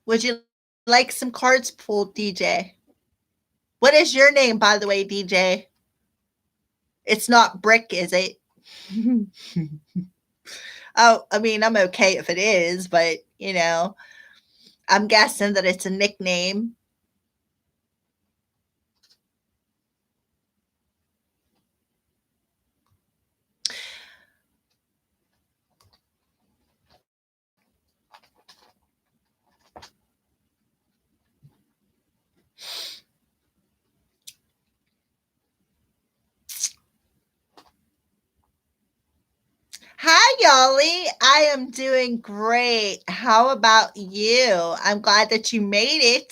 Would you like some cards pulled, DJ? What is your name, by the way, DJ? It's not Brick, is it? Oh, I mean, I'm okay if it is, but I'm guessing that it's a nickname. Hi, Yali. I am doing great. How about you? I'm glad that you made it.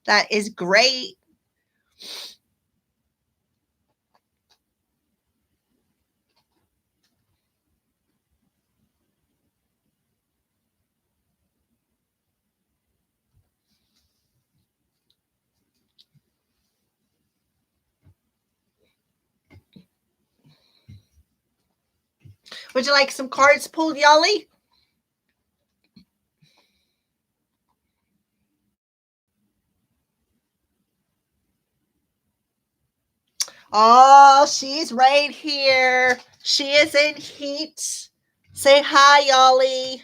That is great. Would you like some cards pulled, Yali? Oh, she's right here. She is in heat. Say hi, Yali.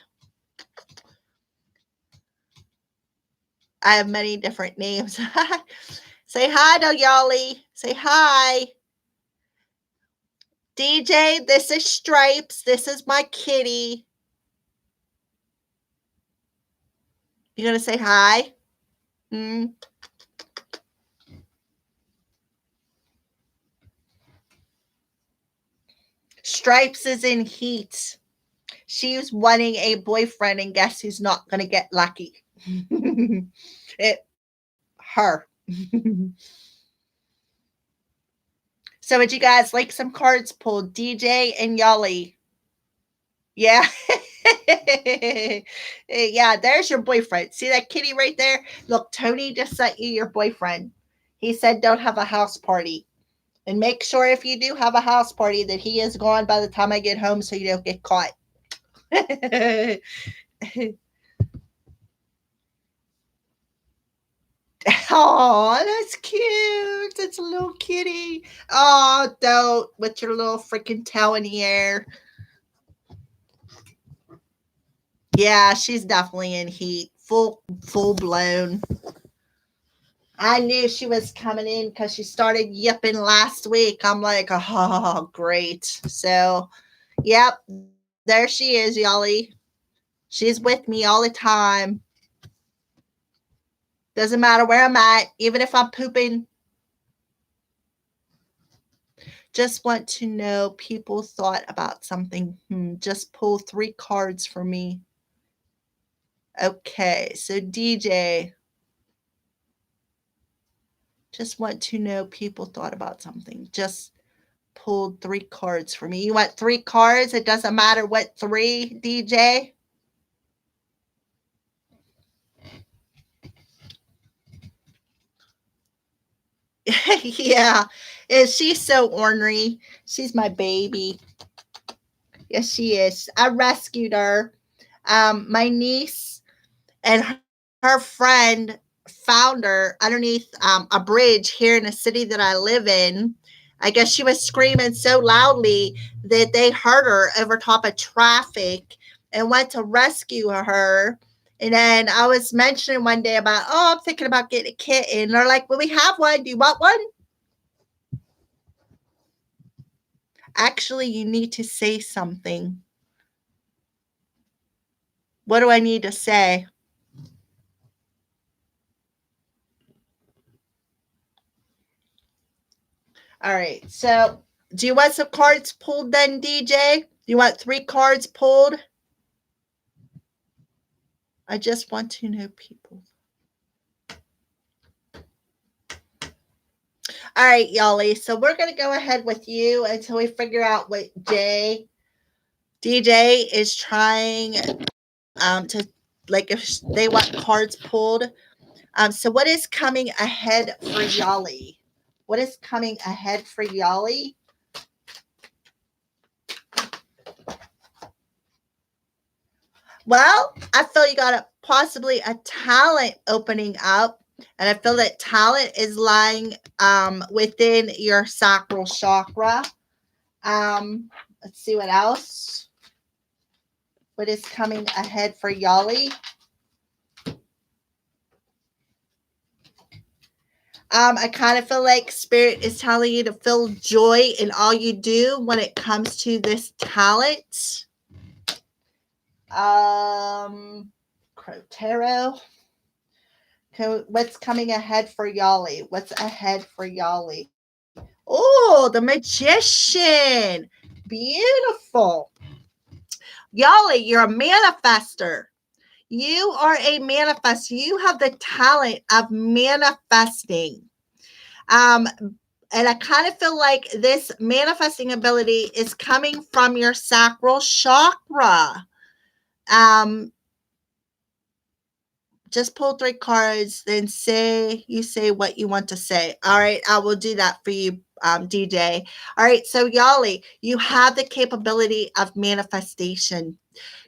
I have many different names. Say hi to Yali. Say hi. DJ, this is Stripes. This is my kitty. You gonna say hi? Stripes is in heat. She's wanting a boyfriend, and guess who's not going to get lucky? it, her. So, would you guys like some cards pulled? DJ and Yali. Yeah. Yeah, there's your boyfriend. See that kitty right there? Look, Tony just sent you your boyfriend. He said don't have a house party. And make sure if you do have a house party that he is gone by the time I get home so you don't get caught. Oh, that's cute. It's a little kitty. Oh, don't with your little freaking tail in the air. Yeah, she's definitely in heat. Full blown. I knew she was coming in because she started yipping last week. I'm like, oh, great. So, yep, there she is, Yali. She's with me all the time. Doesn't matter where I'm at, even if I'm pooping. Just want to know people thought about something. Just pull 3 cards for me. Okay, so DJ. Just want to know people thought about something. Just pulled 3 cards for me. You want 3 cards? It doesn't matter what 3, DJ. Yeah. Is she so ornery? She's my baby. Yes, she is. I rescued her. My niece and her friend found her underneath a bridge here in the city that I live in. I guess she was screaming so loudly that they heard her over top of traffic and went to rescue her. And then I was mentioning one day about, oh, I'm thinking about getting a kitten. They're like, well, we have one. Do you want one? Actually, you need to say something. What do I need to say? All right. So, do you want some cards pulled then, DJ? Do you want 3 cards pulled? I just want to know people. All right, y'all. So, we're going to go ahead with you until we figure out what DJ is trying to, like, if they want cards pulled. So, what is coming ahead for Yali? What is coming ahead for Yali? Well, I feel you got possibly a talent opening up, and I feel that talent is lying within your sacral chakra. Let's see what else. What is coming ahead for Yali? I kind of feel like Spirit is telling you to feel joy in all you do when it comes to this talent. Crow Tarot. Okay, what's coming ahead for Yali? What's ahead for Yali? Oh, the Magician. Beautiful. Yali, you're a manifester. You are a manifester. You have the talent of manifesting. And I kind of feel like this manifesting ability is coming from your sacral chakra. Just pull 3 cards, then say what you want to say. All right, I will do that for you, DJ. All right, so Yali, you have the capability of manifestation.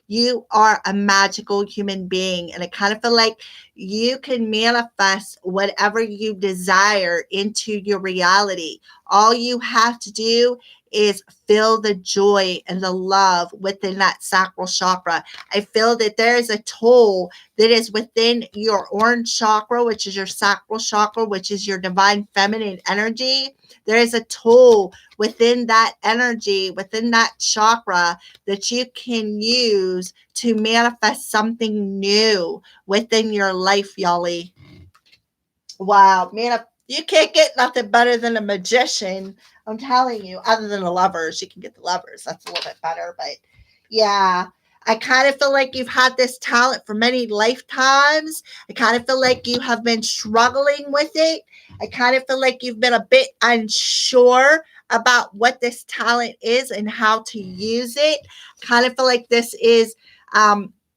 You are a magical human being, and I kind of feel like you can manifest whatever you desire into your reality. All you have to do is feel the joy and the love within that sacral chakra. I feel that there is a tool that is within your orange chakra, which is your sacral chakra, which is your divine feminine energy. There is a tool within that energy, within that chakra, that you can use to manifest something new within your life, Yali. Wow, man, you can't get nothing better than a magician. I'm telling you, other than the lovers, you can get the lovers. That's a little bit better. But yeah, I kind of feel like you've had this talent for many lifetimes. I kind of feel like you have been struggling with it. I kind of feel like you've been a bit unsure about what this talent is and how to use it. Kind of feel like this is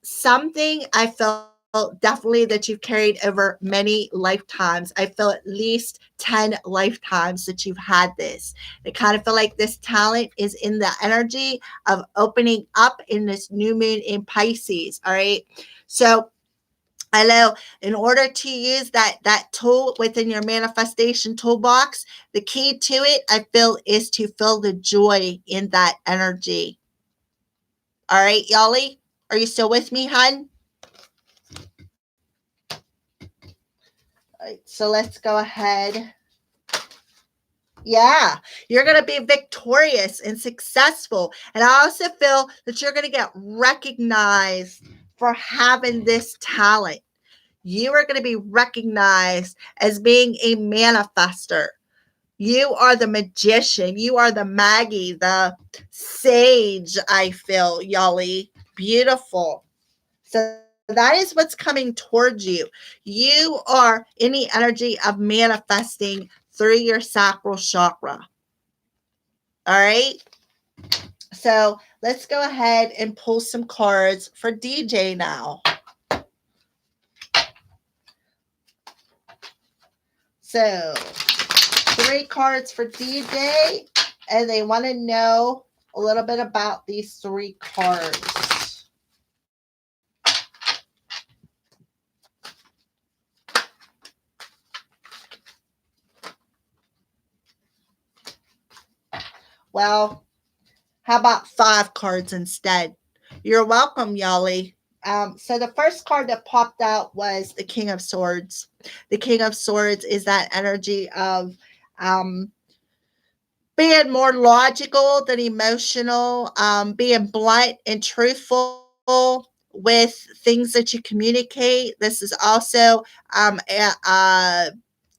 something I felt definitely that you've carried over many lifetimes. I feel at least 10 lifetimes that you've had this. I kind of feel like this talent is in the energy of opening up in this new moon in Pisces. All right. So I know in order to use that tool within your manifestation toolbox, the key to it, I feel, is to feel the joy in that energy. All right, Yali, are you still with me, hun? All right, so let's go ahead. Yeah, you're going to be victorious and successful. And I also feel that you're going to get recognized for having this talent. You are going to be recognized as being a manifester. You are the magician. You are the Maggie, the sage, I feel, Yali. Beautiful. So that is what's coming towards you. You are in the energy of manifesting through your sacral chakra. All right. So let's go ahead and pull some cards for DJ now. So 3 cards for DJ, and they want to know a little bit about these 3 cards. Well, how about 5 cards instead? You're welcome, Yali. So the first card that popped out was the King of Swords. The King of Swords is that energy of being more logical than emotional, being blunt and truthful with things that you communicate. This is also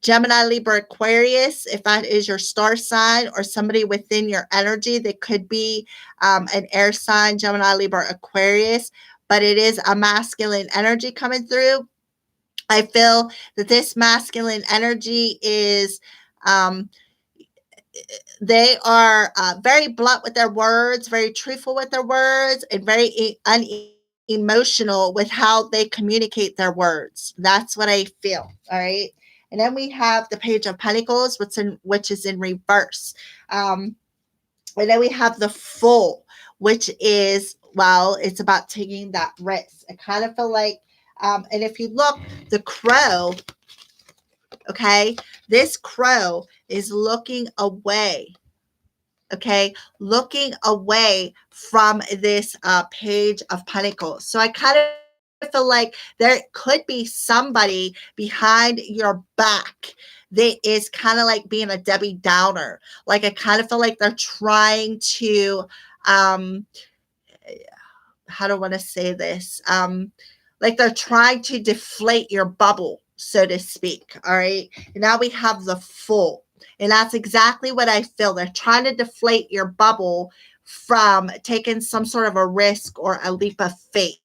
Gemini, Libra, Aquarius, if that is your star sign or somebody within your energy that could be an air sign, Gemini, Libra, Aquarius, but it is a masculine energy coming through. I feel that this masculine energy is they are very blunt with their words, very truthful with their words, and very unemotional with how they communicate their words. That's what I feel. All right. And then we have the Page of Pentacles, which is in reverse. And then we have the Fool, which is, well, it's about taking that risk. I kind of feel like, and if you look, the crow, okay, this crow is looking away. Okay, looking away from this Page of Pentacles. So I kind of feel like there could be somebody behind your back that is kind of like being a Debbie Downer. Like I kind of feel like they're trying to how do I want to say this? Like they're trying to deflate your bubble, so to speak. All right. And now we have the Fool. And that's exactly what I feel. They're trying to deflate your bubble from taking some sort of a risk or a leap of faith.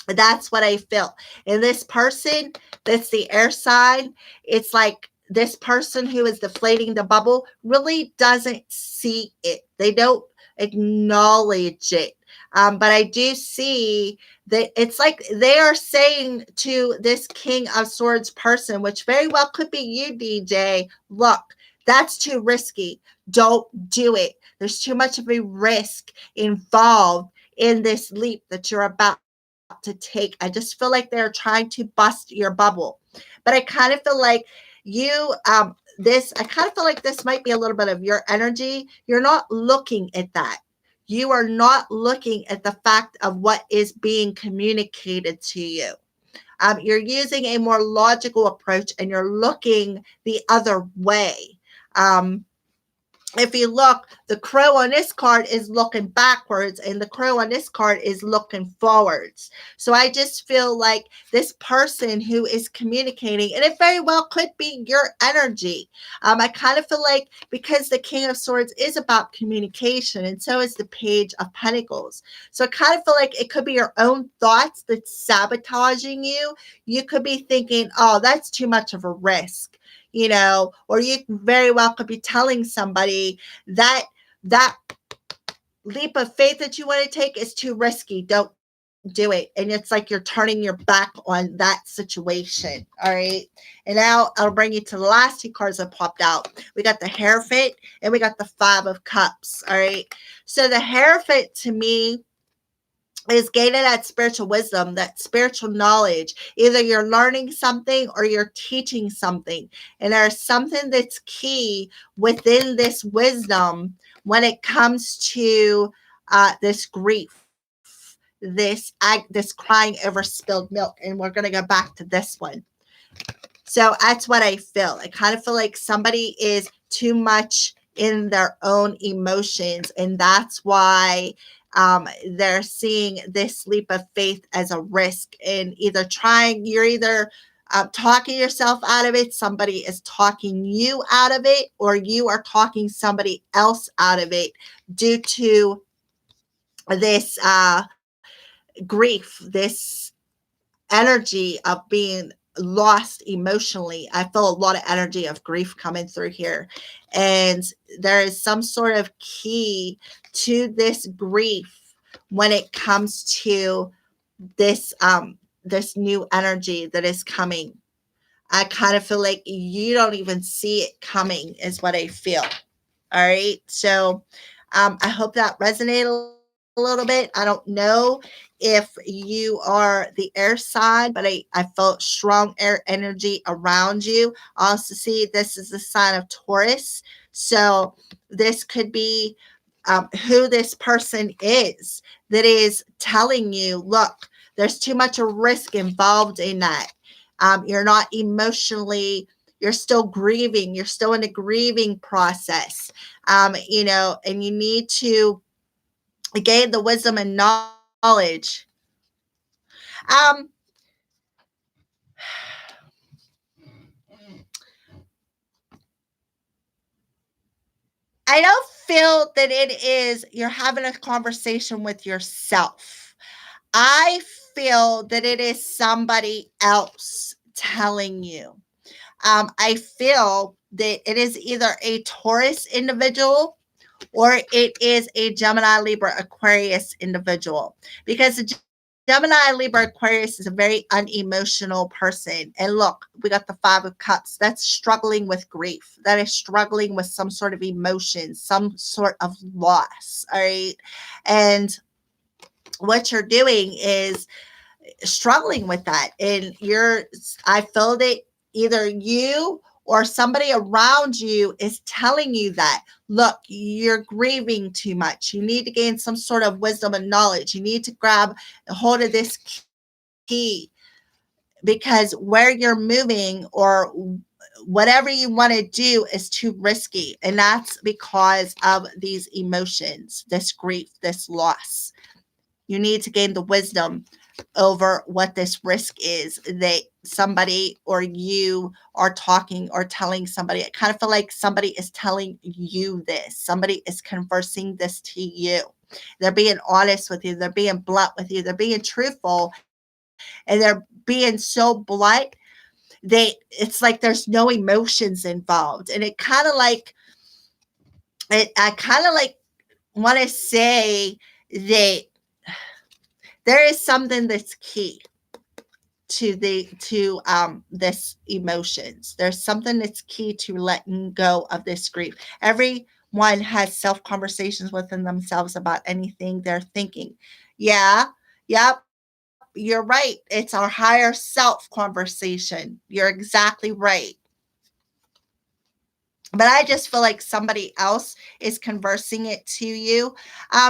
That's what I feel. And this person that's the air sign, it's like this person who is deflating the bubble really doesn't see it. They don't acknowledge it. But I do see that it's like they are saying to this King of Swords person, which very well could be you, DJ, look, that's too risky. Don't do it. There's too much of a risk involved in this leap that you're about to take. I just feel like they're trying to bust your bubble. But I kind of feel like you I kind of feel like this might be a little bit of your energy. You're not looking at that. You are not looking at the fact of what is being communicated to you. You're using a more logical approach and you're looking the other way. if you look, the crow on this card is looking backwards and the crow on this card is looking forwards. So I just feel like this person who is communicating, and it very well could be your energy. I kind of feel like because the King of Swords is about communication and so is the Page of Pentacles. So I kind of feel like it could be your own thoughts that's sabotaging you. You could be thinking, oh, that's too much of a risk, or you very well could be telling somebody that that leap of faith that you want to take is too risky. Don't do it. And it's like you're turning your back on that situation. All right. And now I'll bring you to the last two cards that popped out. We got the Hierophant and we got the Five of Cups. All right. So the Hierophant to me is gaining that spiritual wisdom, that spiritual knowledge. Either you're learning something or you're teaching something. And there's something that's key within this wisdom when it comes to this grief, this crying over spilled milk. And we're going to go back to this one. So that's what I feel. I kind of feel like somebody is too much in their own emotions. And that's why they're seeing this leap of faith as a risk. And you're either talking yourself out of it, somebody is talking you out of it, or you are talking somebody else out of it due to this grief, this energy of being lost emotionally. I feel a lot of energy of grief coming through here. And there is some sort of key to this grief when it comes to this new energy that is coming. I kind of feel like you don't even see it coming is what I feel. All right. So I hope that resonated a little bit. I don't know if you are the air sign, but I felt strong air energy around you. I also see this is the sign of Taurus. So this could be who this person is that is telling you, look, there's too much a risk involved in that. You're not emotionally, you're still grieving. You're still in a grieving process, and you need to gain the wisdom and knowledge. Um, I don't feel that it is you're having a conversation with yourself. I feel that it is somebody else telling you. I feel that it is either a Taurus individual or it is a Gemini, Libra, Aquarius individual. Because the Gemini, Libra, Aquarius is a very unemotional person. And look, we got the Five of Cups. That's struggling with grief. That is struggling with some sort of emotion, some sort of loss. All right. And what you're doing is struggling with that. And I feel that either you or somebody around you is telling you that, look, you're grieving too much. You need to gain some sort of wisdom and knowledge. You need to grab a hold of this key because where you're moving or whatever you want to do is too risky. And that's because of these emotions, this grief, this loss. You need to gain the wisdom over what this risk is that somebody or you are talking or telling somebody. I kind of feel like somebody is telling you this. Somebody is conversing this to you. They're being honest with you. They're being blunt with you. They're being truthful. And they're being so blunt it's like there's no emotions involved. And it kind of like, I kind of like want to say that there is something that's key to this emotions. There's something that's key to letting go of this grief. Everyone has self conversations within themselves about anything they're thinking. Yeah, yep, you're right. It's our higher self conversation. You're exactly right. but I just feel like somebody else is conversing it to you.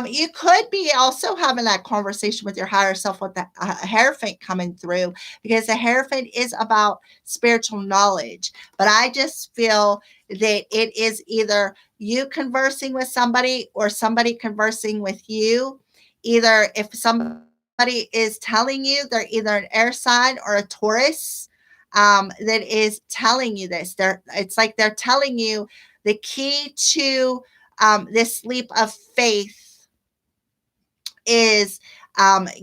You could be also having that conversation with your higher self with the Hierophant coming through, because the Hierophant is about spiritual knowledge. But I just feel that it is either you conversing with somebody or somebody conversing with you. Either if somebody is telling you, they're either an air sign or a Taurus, that is telling you this. It's like they're telling you the key to this leap of faith is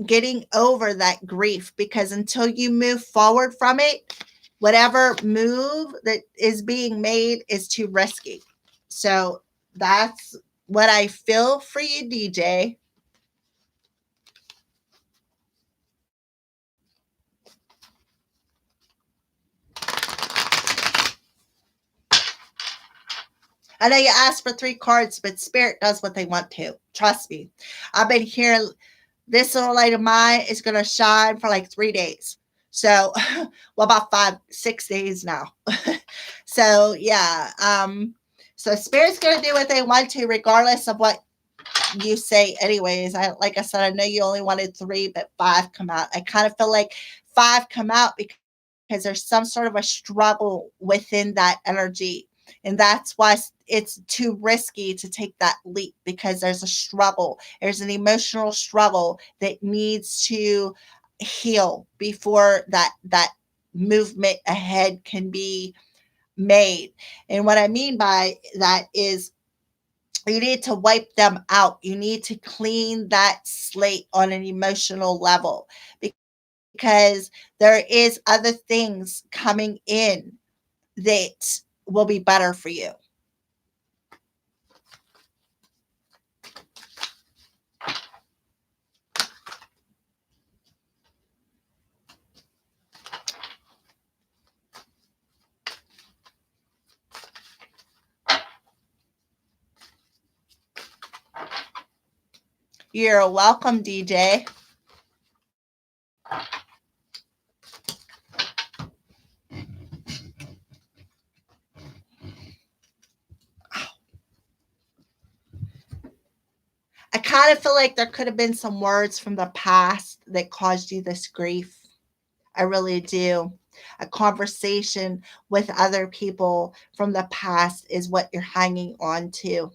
getting over that grief, because until you move forward from it, whatever move that is being made is too risky. So that's what I feel for you, DJ. I know you asked for three cards, but Spirit does what they want to. Trust me. I've been here. This little light of mine is going to shine for like 3 days. So, well, about 5, 6 days now. So, yeah. So Spirit's going to do what they want to, regardless of what you say anyways. Like I said, I know you only wanted three, but five come out. I kind of feel like five come out because there's some sort of a struggle within that energy. And that's why it's too risky to take that leap, because there's a struggle. There's an emotional struggle that needs to heal before that movement ahead can be made. And what I mean by that is you need to wipe them out. You need to clean that slate on an emotional level, because there is other things coming in that will be better for you. You're welcome, DJ. I kind of feel like there could have been some words from the past that caused you this grief. I really do. A conversation with other people from the past is what you're hanging on to.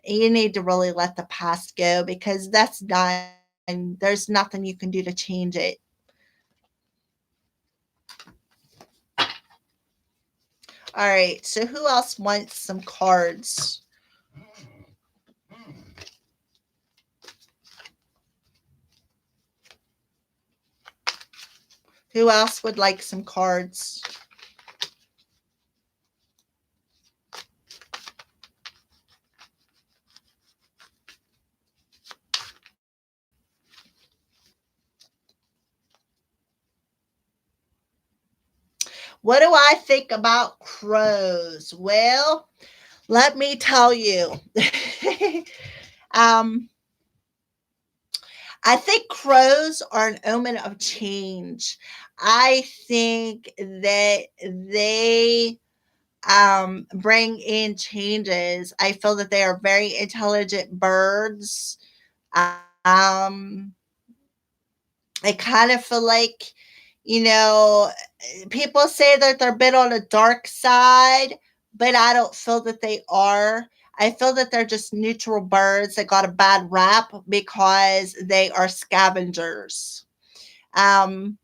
You need to really let the past go, because that's done. There's nothing you can do to change it. All right. So who else wants some cards? Who else would like some cards? What do I think about crows? Well, let me tell you. um, I think crows are an omen of change. I think that they bring in changes. I feel that they are very intelligent birds. Um, I kind of feel like, you know, people say that they're a bit on the dark side, but I don't feel that they are. I feel that they're just neutral birds that got a bad rap because they are scavengers. Um,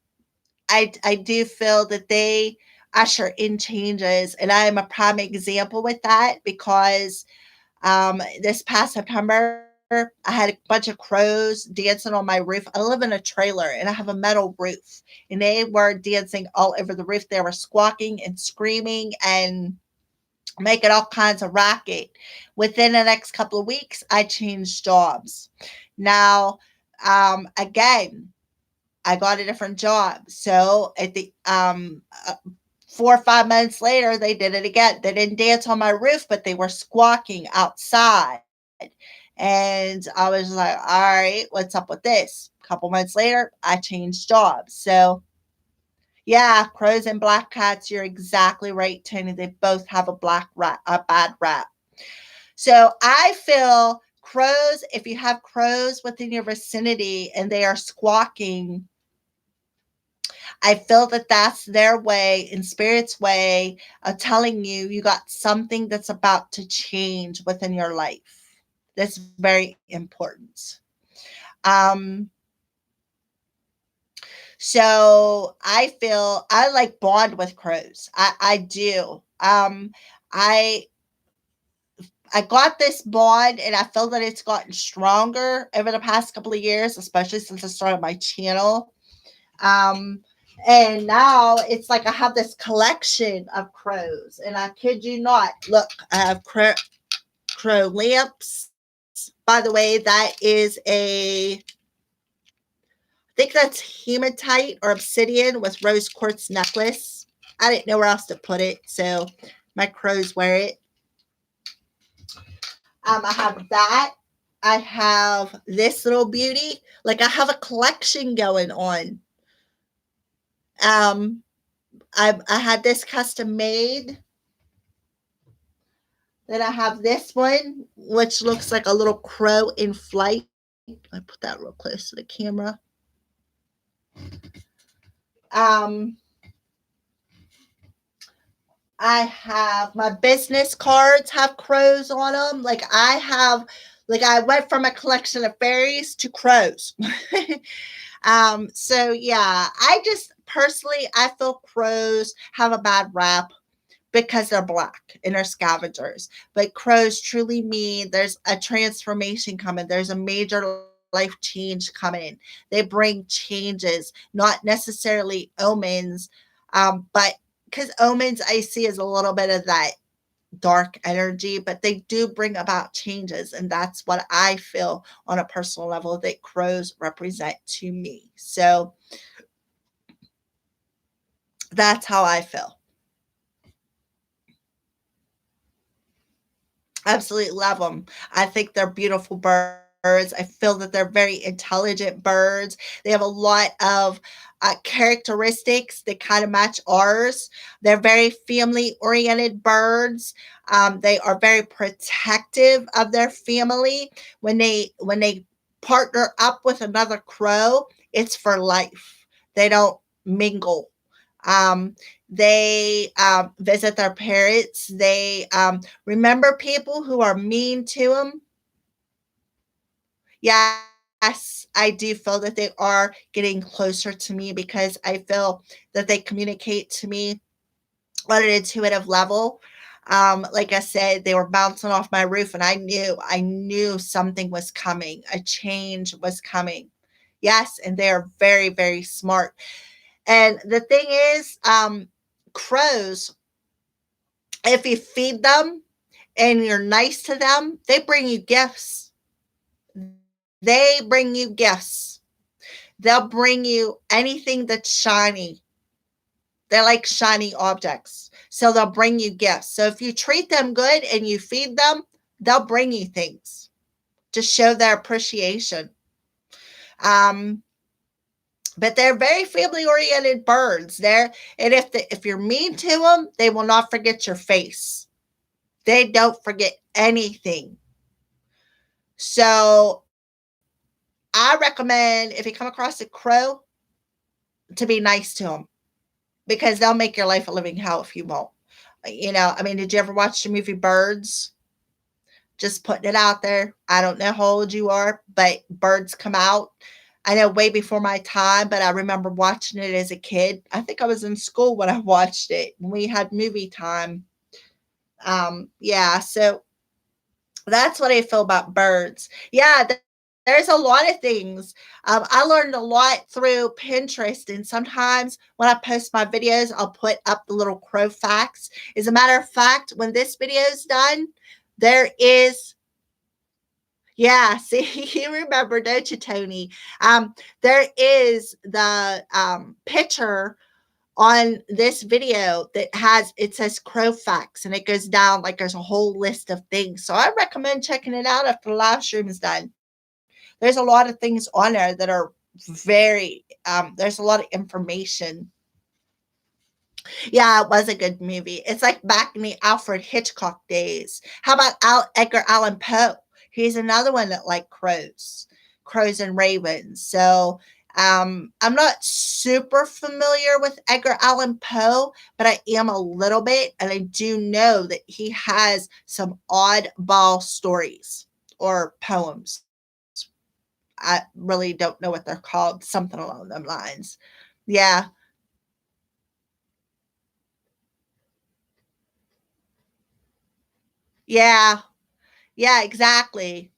I do feel that they usher in changes, and I am a prime example with that, because this past September, I had a bunch of crows dancing on my roof. I live in a trailer and I have a metal roof, and they were dancing all over the roof. They were squawking and screaming and making all kinds of racket. Within the next couple of weeks, I changed jobs. Now, again, I got a different job. So at the 4 or 5 months later, they did it again. They didn't dance on my roof, but they were squawking outside. And I was like, all right, what's up with this? A couple months later, I changed jobs. So, Yeah, crows and black cats. You're exactly right, Tony. They both have a bad rap. So I feel crows, if you have crows within your vicinity and they are squawking, I feel that that's their way, in spirit's way, of telling you you got something that's about to change within your life. That's very important. Um, so I feel I like bond with crows. I do. I I got this bond and I feel that it's gotten stronger over the past couple of years, especially since I started my channel. Um, and now it's like I have this collection of crows, and I kid you not. Look, I have crow lamps. By the way, that is I think that's hematite or obsidian with rose quartz necklace. I didn't know where else to put it, so my crows wear it. I have that. I have this little beauty. Like I have a collection going on. Um, I had this custom made. Then I have this one, which looks like a little crow in flight. I put that real close to the camera. Um, I have my business cards have crows on them. Like I went from a collection of fairies to crows. So yeah, I just personally I feel crows have a bad rap because they're black and they're scavengers. But crows truly mean there's a transformation coming. There's a major life change coming. They bring changes, not necessarily omens, but because omens I see as a little bit of that dark energy, but they do bring about changes. And that's what I feel on a personal level that crows represent to me. So that's how I feel. Absolutely love them. I think they're beautiful birds. I feel that they're very intelligent birds. They have a lot of characteristics that kind of match ours. They're very family oriented birds. They are very protective of their family. When they partner up with another crow, it's for life. They don't mingle. Um, they visit their parents. They remember people who are mean to them. Yes, I do feel that they are getting closer to me because I feel that they communicate to me on an intuitive level. Like I said, they were bouncing off my roof, and I knew something was coming. A change was coming. Yes, and they are very, very smart. And the thing is, crows, if you feed them and you're nice to them, they bring you gifts. They bring you gifts. They'll bring you anything that's shiny. They like shiny objects. So they'll bring you gifts. So if you treat them good and you feed them, they'll bring you things to show their appreciation. Um, but they're very family oriented birds. And if you're mean to them, they will not forget your face. They don't forget anything. So I recommend if you come across a crow to be nice to them because they'll make your life a living hell if you won't. I mean, did you ever watch the movie Birds? Just putting it out there. I don't know how old you are, but Birds come out. I know way before my time, but I remember watching it as a kid. I think I was in school when I watched it. When we had movie time. Yeah, so that's what I feel about birds. Yeah, there's a lot of things. I learned a lot through Pinterest, and sometimes when I post my videos, I'll put up the little crow facts. As a matter of fact, when this video is done, there is yeah, see, you remember, don't you, Tony? There is the picture on this video that has it says crow facts, and it goes down like there's a whole list of things. So I recommend checking it out after the live stream is done. There's a lot of things on there that are very there's a lot of information. Yeah, it was a good movie. It's like back in the Alfred Hitchcock days. How about Edgar Allan Poe? He's another one that like crows and ravens. So I'm not super familiar with Edgar Allan Poe, but I am a little bit, and I do know that he has some oddball stories or poems. I really don't know what they're called, something along them lines. Yeah, yeah, yeah, exactly.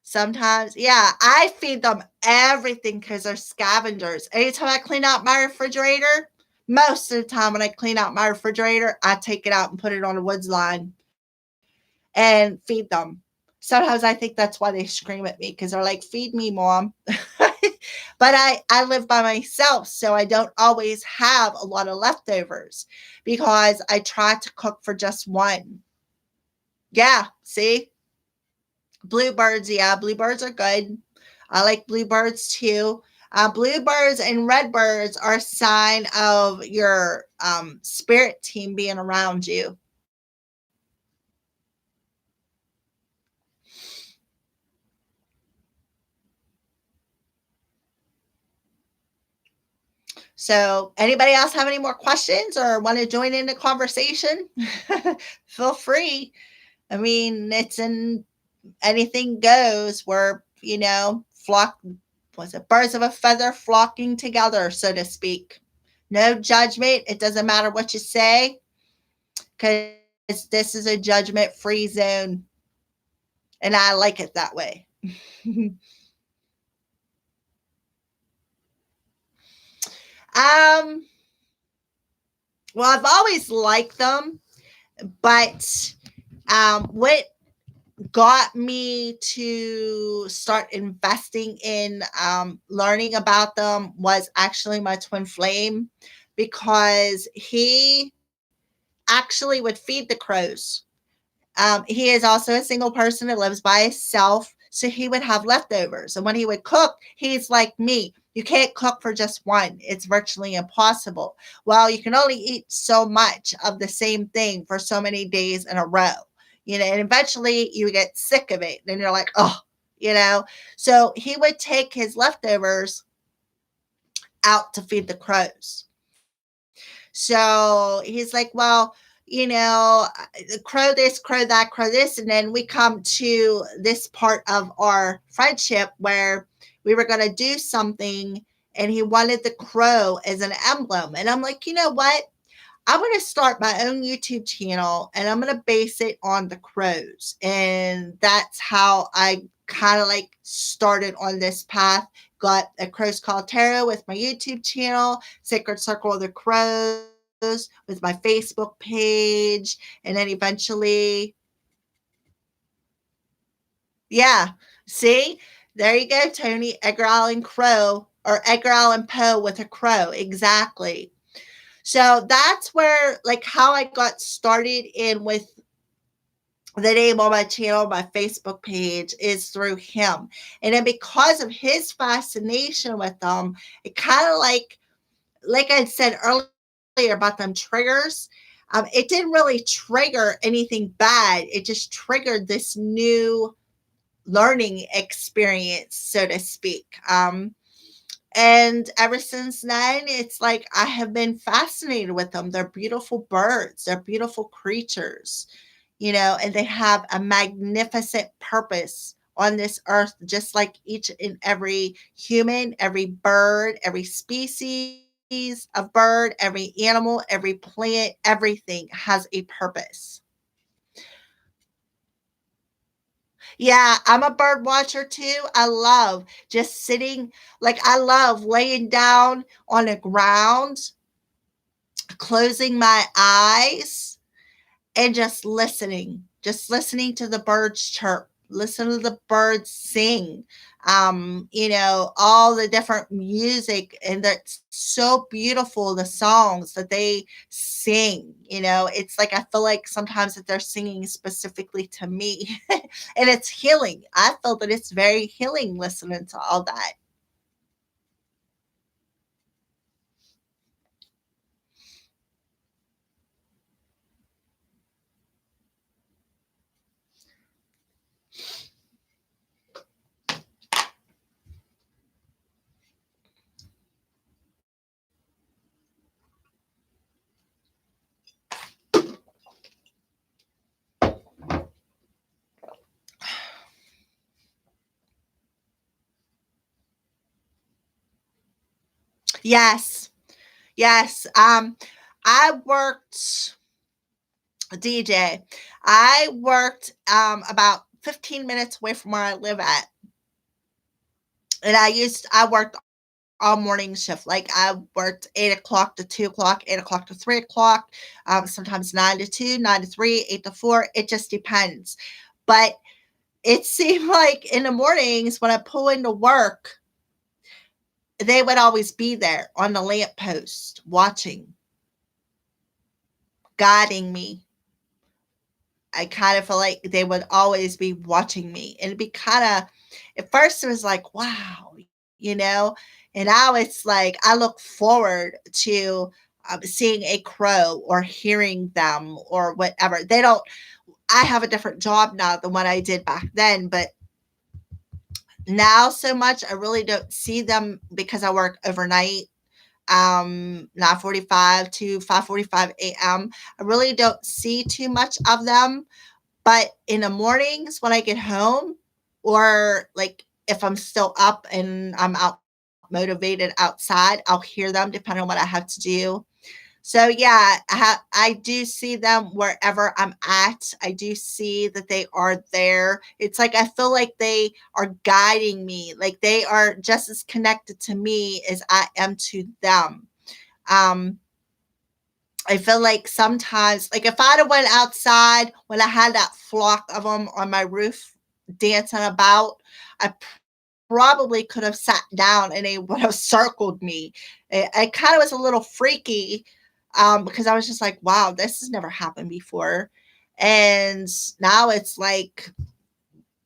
Sometimes, yeah, I feed them everything because they're scavengers. Anytime I clean out my refrigerator, most of the time when I clean out my refrigerator, I take it out and put it on a woods line and feed them. Sometimes I think that's why they scream at me because they're like, feed me, mom. But I live by myself, so I don't always have a lot of leftovers because I try to cook for just one. Yeah, see? Bluebirds, yeah, bluebirds are good. I like bluebirds too. Bluebirds and redbirds are a sign of your spirit team being around you. So, anybody else have any more questions or want to join in the conversation? Feel free. I mean, it's in anything goes where, flock, was it birds of a feather flocking together, so to speak. No judgment. It doesn't matter what you say because this is a judgment free zone. And I like it that way. um, well, I've always liked them, but what got me to start investing in learning about them was actually my twin flame because he actually would feed the crows. He is also a single person that lives by himself. So he would have leftovers. And when he would cook, he's like me. You can't cook for just one. It's virtually impossible. Well, you can only eat so much of the same thing for so many days in a row. And eventually you get sick of it. Then you're like, oh, you know. So he would take his leftovers out to feed the crows. So he's like, well, crow this, crow that, crow this. And then we come to this part of our friendship where we were going to do something and he wanted the crow as an emblem. And I'm like, you know what? I'm going to start my own YouTube channel and I'm going to base it on the crows. And that's how I kind of like started on this path. Got a Crows Call Tarot with my YouTube channel, Sacred Circle of the Crows with my Facebook page. And then eventually, yeah, see, there you go, Tony. Edgar Allan Crow or Edgar Allan Poe with a crow. Exactly. So that's where, like, how I got started in with the name on my channel, my Facebook page is through him. And then because of his fascination with them, it kind of like I said earlier about them triggers, it didn't really trigger anything bad. It just triggered this new learning experience, so to speak. And ever since then, it's like I have been fascinated with them. They're beautiful birds, they're beautiful creatures, and they have a magnificent purpose on this earth, just like each and every human, every bird, every species of bird, every animal, every plant, everything has a purpose. Yeah, I'm a bird watcher too. I love just sitting, like, I love laying down on the ground, closing my eyes, and just listening to the birds chirp, listen to the birds sing, all the different music, and that's so beautiful, the songs that they sing. It's like I feel like sometimes that they're singing specifically to me. And it's healing. I feel that it's very healing listening to all that. Yes. Yes. I worked DJ. I worked about 15 minutes away from where I live at. And I worked all morning shift. Like I worked 8 o'clock to 2 o'clock, 8 o'clock to 3 o'clock, sometimes 9 to 2, 9 to 3, 8 to 4. It just depends. But it seemed like in the mornings when I pull into work, they would always be there on the lamppost watching, guiding me. I kind of feel like they would always be watching me. And it'd be kind of, at first it was like, wow, and now it's like I look forward to seeing a crow or hearing them or whatever. They don't, I have a different job now than what I did back then, but now so much I really don't see them because I work overnight 9:45 to 5:45 a.m. I really don't see too much of them, but in the mornings when I get home, or like if I'm still up and I'm out motivated outside, I'll hear them depending on what I have to do. So yeah, I do see them wherever I'm at. I do see that they are there. It's like I feel like they are guiding me. Like they are just as connected to me as I am to them. Um, I feel like sometimes, like if I'd have went outside when I had that flock of them on my roof dancing about, I probably could have sat down and they would have circled me. It kind of was a little freaky because I was just like, wow, this has never happened before. And now it's like,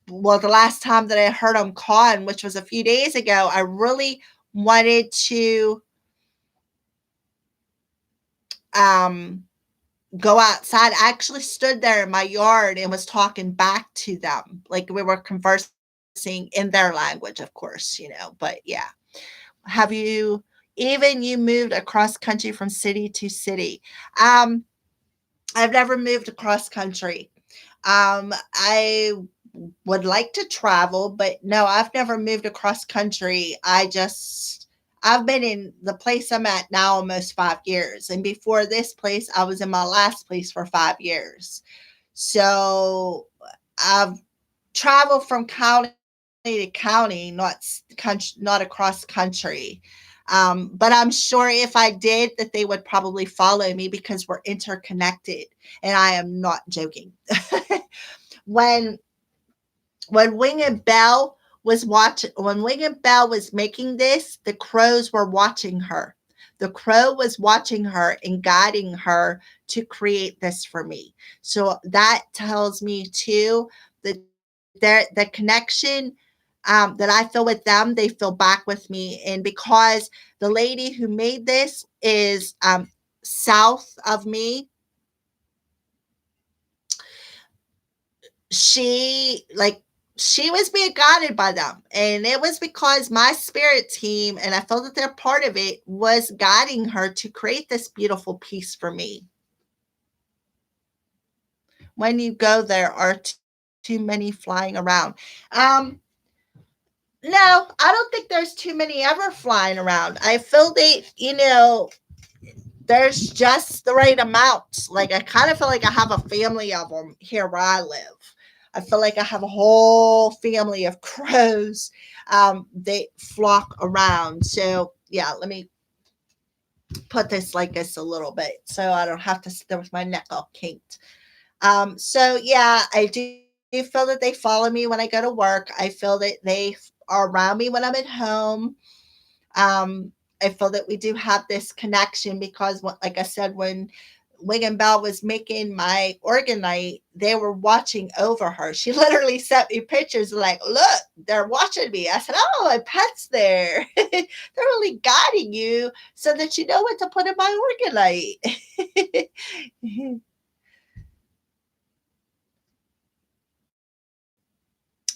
well, the last time that I heard them cawing, which was a few days ago, I really wanted to um go outside. I actually stood there in my yard and was talking back to them. Like we were conversing in their language, of course. But yeah. Have you even you moved across country from city to city? Um, I've never moved across country. I would like to travel, but no, I've never moved across country. I've been in the place I'm at now almost 5 years. And before this place, I was in my last place for 5 years. So I've traveled from county to county, not across country. But I'm sure if I did, that they would probably follow me because we're interconnected, and I am not joking. when when Wing and Bell when Wing and Bell was making this, the crows were watching her. The crow was watching her and guiding her to create this for me. So that tells me too that the connection that I feel with them, they feel back with me. And because the lady who made this is south of me, she like she was being guided by them, and it was because my spirit team, and I felt that they're part of it, was guiding her to create this beautiful piece for me. When you go, there are too many flying around. um no, I don't think there's too many ever flying around. I feel there's just the right amount. Like I kind of feel like I have a family of them here where I live. I feel like I have a whole family of crows. They flock around. So yeah, let me put this like this a little bit so I don't have to sit there with my neck all kinked. So yeah, I do feel that they follow me when I go to work. I feel that they are around me when I'm at home. I feel that we do have this connection because, like I said, when Wing and Bell was making my organite, they were watching over her. She literally sent me pictures like, look, they're watching me. I said, oh, my pet's there. They're really guiding you so that you know what to put in my organite.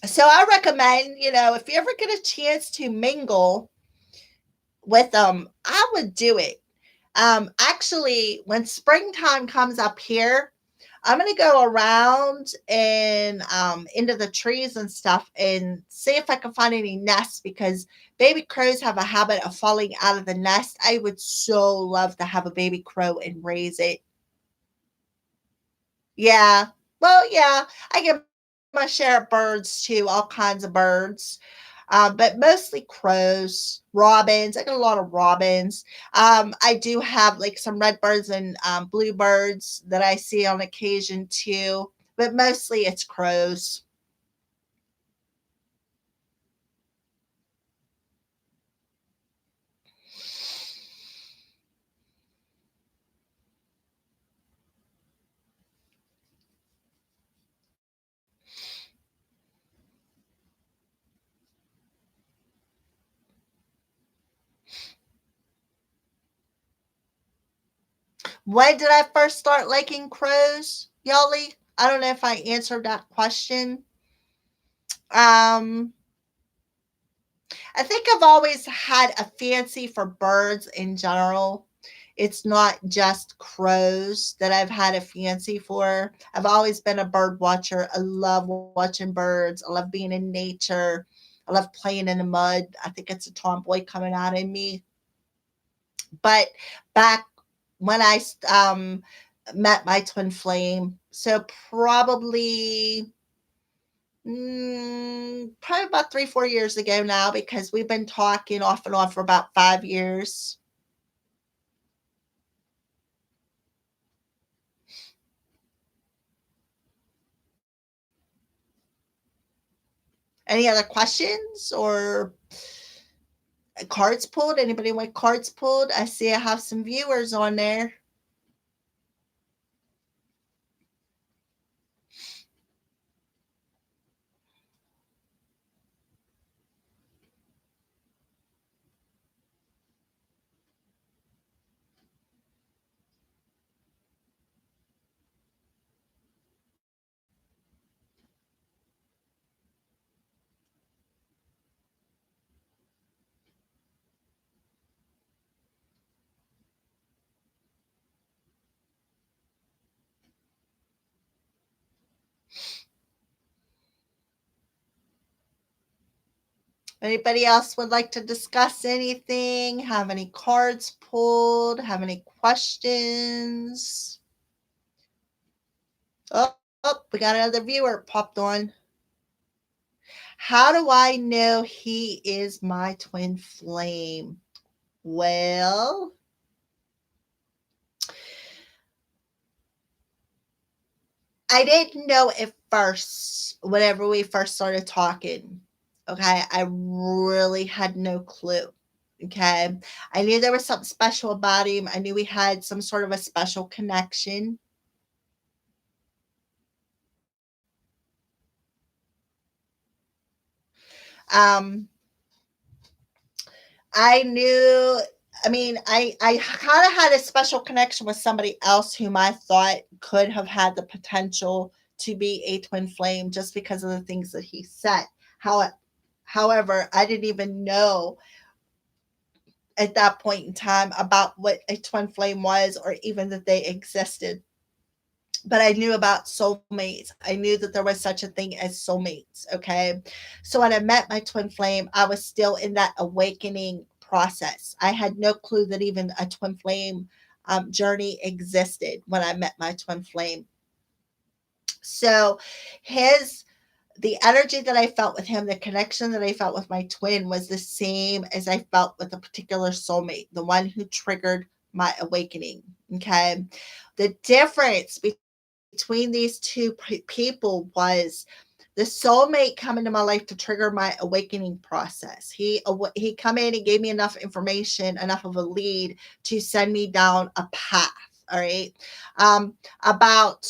So I recommend, if you ever get a chance to mingle with them, I would do it. Actually, when springtime comes up here, I'm gonna go around and into the trees and stuff and see if I can find any nests because baby crows have a habit of falling out of the nest. I would so love to have a baby crow and raise it. Yeah. Well, yeah, I get my share of birds too, all kinds of birds. But mostly crows, robins. I got a lot of robins. I do have like some red birds and bluebirds that I see on occasion too, but mostly it's crows. When did I first start liking crows, Yali? I don't know if I answered that question. Um, I think I've always had a fancy for birds in general. It's not just crows that I've had a fancy for. I've always been a bird watcher. I love watching birds. I love being in nature. I love playing in the mud. I think it's a tomboy coming out in me. But back when I met my twin flame, so probably about 3, 4 years ago now because we've been talking off and on for about 5 years. Any other questions or cards pulled? Anybody want cards pulled? I see I have some viewers on there. Anybody else would like to discuss anything? Have any cards pulled? Have any questions? Oh, we got another viewer popped on. How do I know he is my twin flame? Well, I didn't know at first, whenever we first started talking. Okay. I really had no clue. Okay. I knew there was something special about him. I knew we had some sort of a special connection. Um, I knew, I kind of had a special connection with somebody else whom I thought could have had the potential to be a twin flame just because of the things that he said. How, however, I didn't even know at that point in time about what a twin flame was or even that they existed. But I knew about soulmates. I knew that there was such a thing as soulmates. Okay. So when I met my twin flame, I was still in that awakening process. I had no clue that even a twin flame journey existed when I met my twin flame. So his the energy that I felt with him, the connection that I felt with my twin was the same as I felt with a particular soulmate, the one who triggered my awakening. Okay. The difference between these two people was the soulmate come into my life to trigger my awakening process. He come in and gave me enough information, enough of a lead to send me down a path. All right. About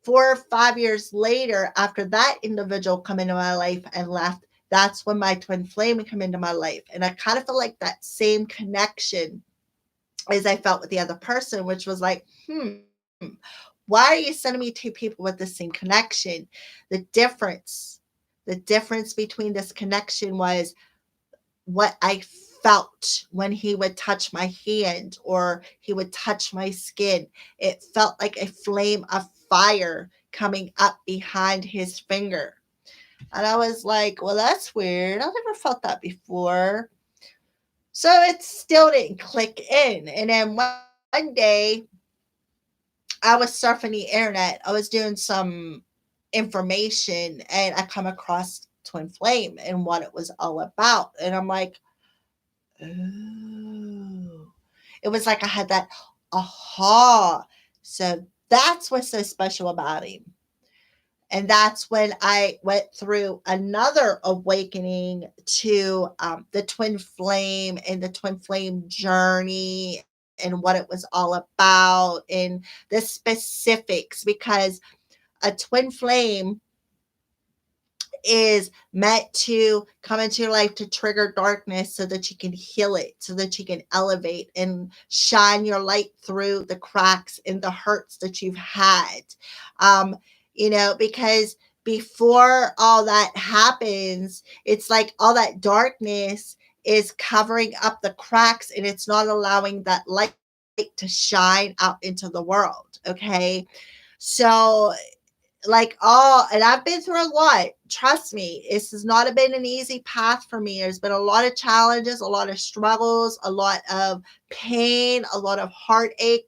4 or 5 years later, after that individual come into my life and left, that's when my twin flame come into my life. And I kind of feel like that same connection as I felt with the other person, which was like, why are you sending me two people with the same connection? The difference, the difference between this connection was what I felt when he would touch my hand or he would touch my skin. It felt like a flame of fire coming up behind his finger. And I was like, well, that's weird. I've never felt that before. So it still didn't click in. And then one day I was surfing the internet. I was doing some information and I come across Twin Flame and what it was all about. And I'm like, oh. It was like I had that aha. So that's what's so special about him. And that's when I went through another awakening to the twin flame and the twin flame journey and what it was all about and the specifics, because a twin flame is meant to come into your life to trigger darkness so that you can heal it, so that you can elevate and shine your light through the cracks and the hurts that you've had. Um, because before all that happens, it's like all that darkness is covering up the cracks and it's not allowing that light to shine out into the world. Okay. So and I've been through a lot. Trust me, this has not been an easy path for me. There's been a lot of challenges, a lot of struggles, a lot of pain, a lot of heartache,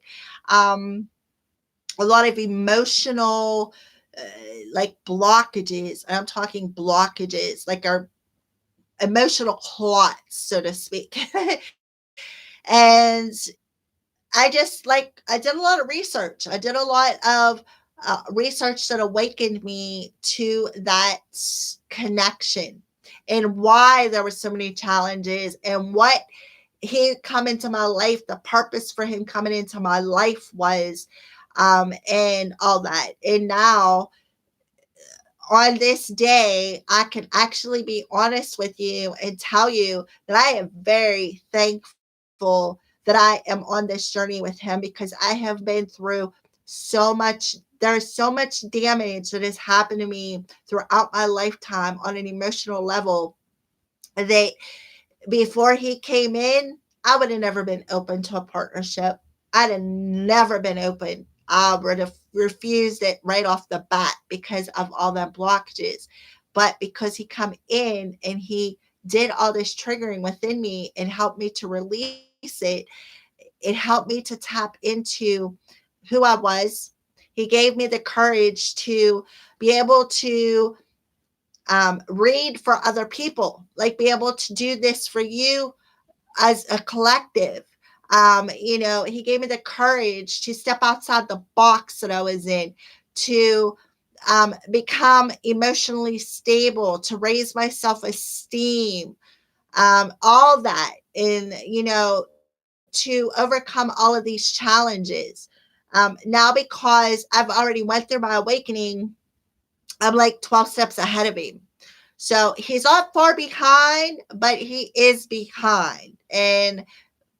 um, a lot of emotional blockages. And I'm talking blockages, like our emotional clots, so to speak. And I did a lot of research. I did a lot of research that awakened me to that connection and why there were so many challenges and what he come into my life, the purpose for him coming into my life was, and all that. And now on this day, I can actually be honest with you and tell you that I am very thankful that I am on this journey with him, because I have been through so much. There's so much damage that has happened to me throughout my lifetime on an emotional level that before he came in, I would have never been open to a partnership. I'd have never been open. I would have refused it right off the bat because of all the blockages. But because he come in and he did all this triggering within me and helped me to release it, it helped me to tap into who I was. He gave me the courage to be able to read for other people, like be able to do this for you as a collective. He gave me the courage to step outside the box that I was in, to become emotionally stable, to raise my self esteem, all that. And, to overcome all of these challenges. Now, because I've already went through my awakening, I'm like 12 steps ahead of him. So he's not far behind, but he is behind. And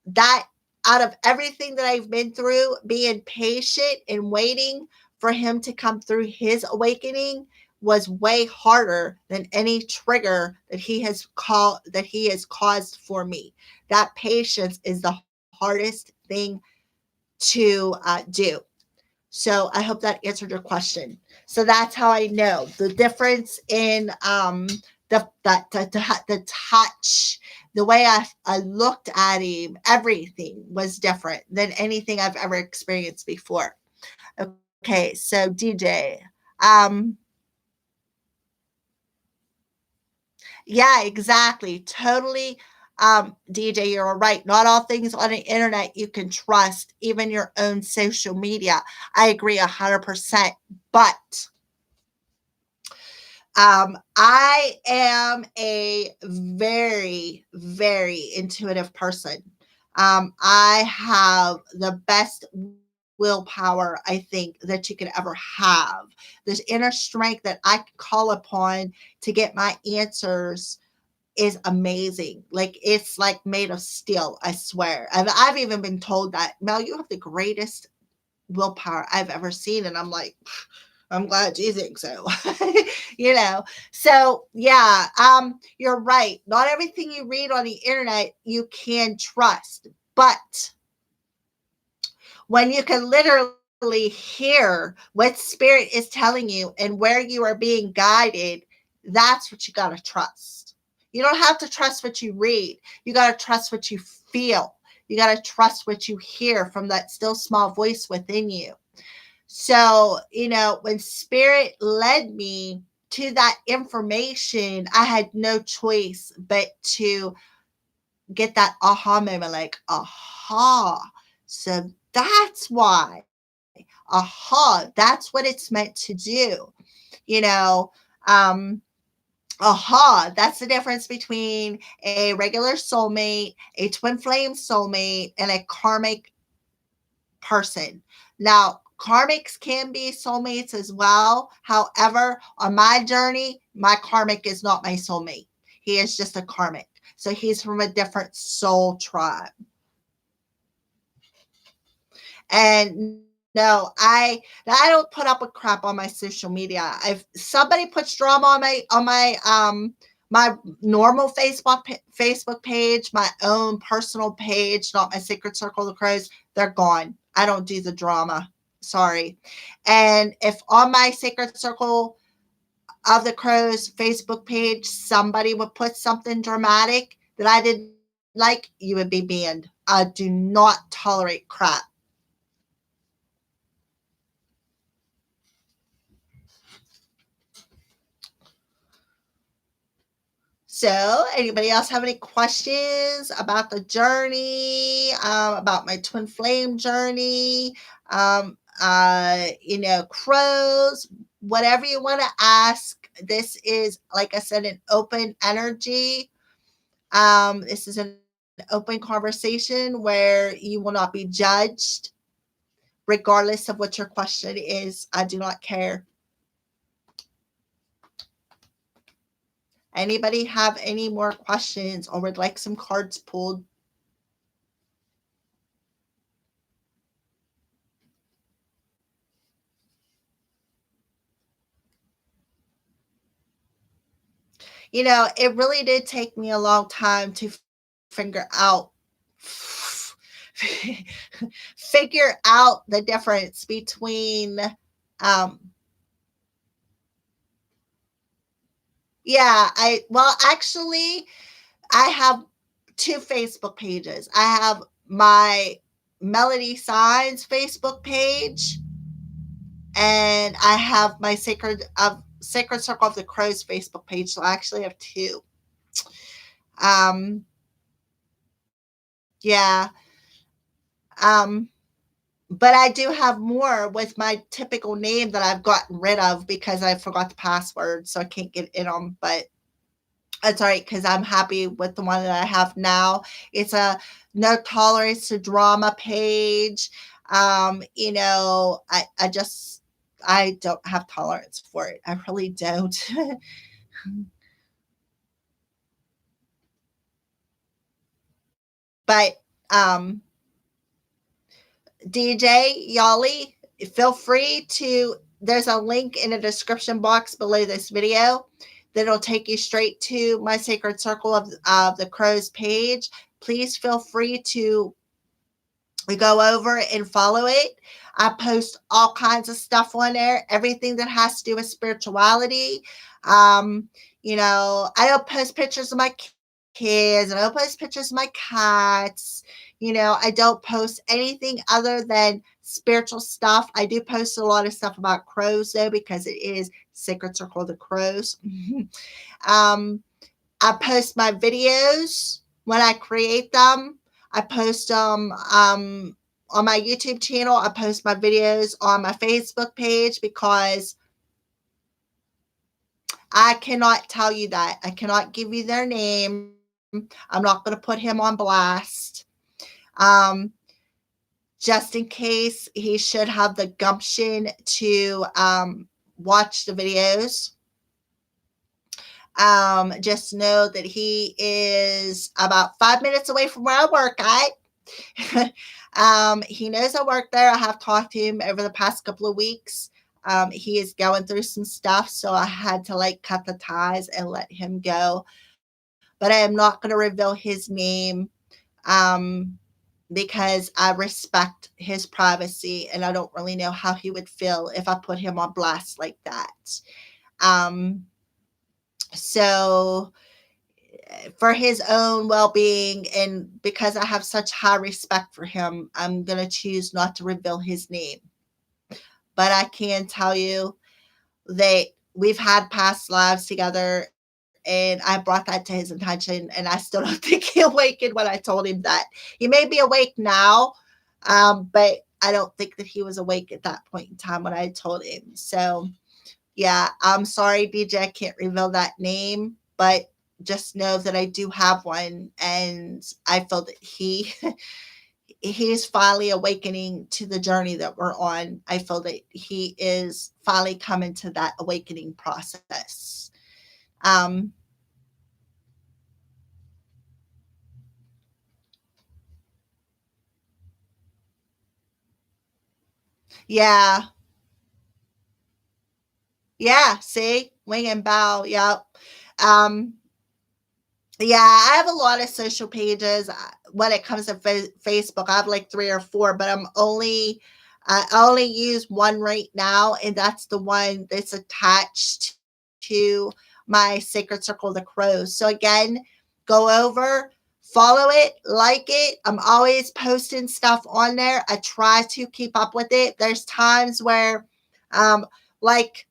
that, out of everything that I've been through, being patient and waiting for him to come through his awakening was way harder than any trigger that he has caused for me. That patience is the hardest thing to do. So I hope that answered your question. So that's how I know the difference in the touch, the way I looked at him, everything was different than anything I've ever experienced before. Okay, so DJ, um, yeah, exactly, totally. DJ, you're right. Not all things on the internet you can trust, even your own social media. I agree 100%. But I am a very, very intuitive person. I have the best willpower, I think, that you could ever have. This inner strength that I can call upon to get my answers is amazing. Like it's like made of steel, I swear. And I've even been told that, Mel, you have the greatest willpower I've ever seen. And I'm like, I'm glad you think so. you know. So yeah, you're right. Not everything you read on the internet you can trust, but when you can literally hear what spirit is telling you and where you are being guided, that's what you got to trust. You don't have to trust what you read. You got to trust what you feel. You got to trust what you hear from that still small voice within you. So, when spirit led me to that information, I had no choice but to get that aha moment, like, aha. So that's why. Aha, that's what it's meant to do. You know, um, aha, that's the difference between a regular soulmate, a twin flame soulmate, and a karmic person. Now, karmics can be soulmates as well. However, on my journey, my karmic is not my soulmate. He is just a karmic. So he's from a different soul tribe. And no, I don't put up with crap on my social media. If somebody puts drama on my normal Facebook page, my own personal page, not my Sacred Circle of the Crows, they're gone. I don't do the drama. Sorry. And if on my Sacred Circle of the Crows Facebook page somebody would put something dramatic that I didn't like, you would be banned. I do not tolerate crap. So, anybody else have any questions about the journey, about my twin flame journey, crows, whatever you want to ask? This is, like I said, an open energy. This is an open conversation where you will not be judged, regardless of what your question is. I do not care. Anybody have any more questions or would like some cards pulled? It really did take me a long time to figure out figure out the difference between um yeah, actually I have two Facebook pages. I have my Melody Signs Facebook page and I have my Sacred Circle of the Crows Facebook page. So I actually have two. Um yeah. Um but I do have more with my typical name that I've gotten rid of because I forgot the password, so I can't get in them. But it's all right because I'm happy with the one that I have now. It's a no tolerance to drama page. I don't have tolerance for it. I really don't. But DJ Yali, feel free to. There's a link in the description box below this video that'll take you straight to my Sacred Circle of the Crows page. Please feel free to go over and follow it. I post all kinds of stuff on there, everything that has to do with spirituality. I don't post pictures of my kids, and I don't post pictures of my cats. I don't post anything other than spiritual stuff. I do post a lot of stuff about crows though, because it is Sacred Circle of the Crows. um, I post my videos when I create them. I post them on my YouTube channel. I post my videos on my Facebook page because I cannot tell you that. I cannot give you their name. I'm not going to put him on blast. Um, just in case he should have the gumption to watch the videos. Just know that he is about 5 minutes away from where I work at. He knows I work there. I have talked to him over the past couple of weeks. He is going through some stuff, so I had to like cut the ties and let him go. But I am not going to reveal his name, um, because I respect his privacy and I don't really know how he would feel if I put him on blast like that. Um, so for his own well-being and because I have such high respect for him, I'm going to choose not to reveal his name. But I can tell you that we've had past lives together and I brought that to his attention and I still don't think he awakened when I told him that. He may be awake now, but I don't think that he was awake at that point in time when I told him. So yeah, I'm sorry, DJ, I can't reveal that name, but just know that I do have one, and I feel that he's finally awakening to the journey that we're on. I feel that he is finally coming to that awakening process. Um, yeah, yeah. See, wing and bow. Yep. Um, Yeah, I have a lot of social pages. When it comes to Facebook, I have like three or four, but I only use one right now, and that's the one that's attached to my Sacred Circle of the Crows. So again, go over, follow it, like it. I'm always posting stuff on there. I try to keep up with it. There's times where, like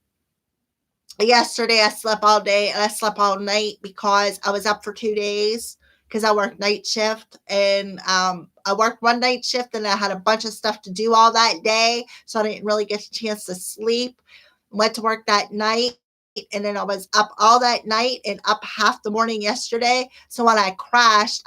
yesterday I slept all day and I slept all night because I was up for 2 days because I worked night shift and I worked one night shift and I had a bunch of stuff to do all that day. So I didn't really get a chance to sleep. Went to work that night and then I was up all that night and up half the morning yesterday. So when I crashed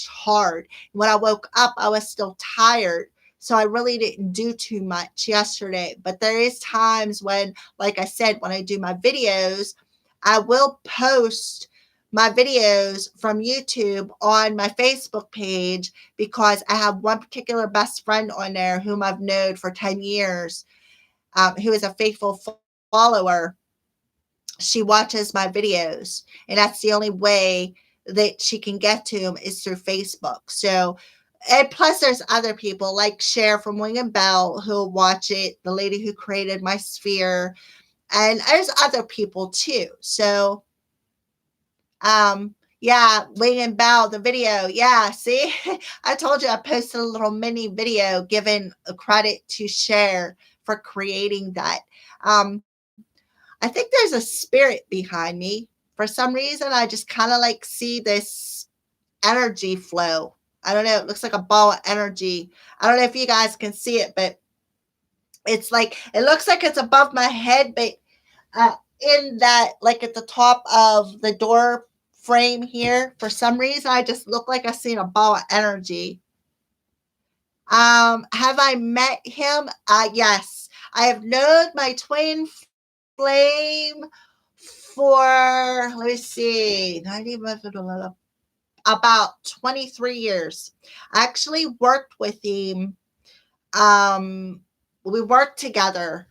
hard. When I woke up, I was still tired. So I really didn't do too much yesterday. But there is times when, like I said, when I do my videos, I will post my videos from YouTube on my Facebook page because I have one particular best friend on there whom I've known for 10 years, who is a faithful follower. She watches my videos, and that's the only way that she can get to them is through Facebook. So, and plus, there's other people like Cher from Wing and Bell who'll watch it, the lady who created my sphere, and there's other people too. So, yeah, Wing and Bell, the video. Yeah, see, I told you I posted a little mini video giving a credit to Cher for creating that. Um, I think there's a spirit behind me. For some reason, I just kind of like see this energy flow. I don't know. It looks like a ball of energy. I don't know if you guys can see it, but it's like, it looks like it's above my head, but in that, like at the top of the door frame here, for some reason, I just look like I seen a ball of energy. Have I met him? Yes. I have known my twin flame for, let me see, 90, about 23 years. I actually worked with him. Um, we worked together.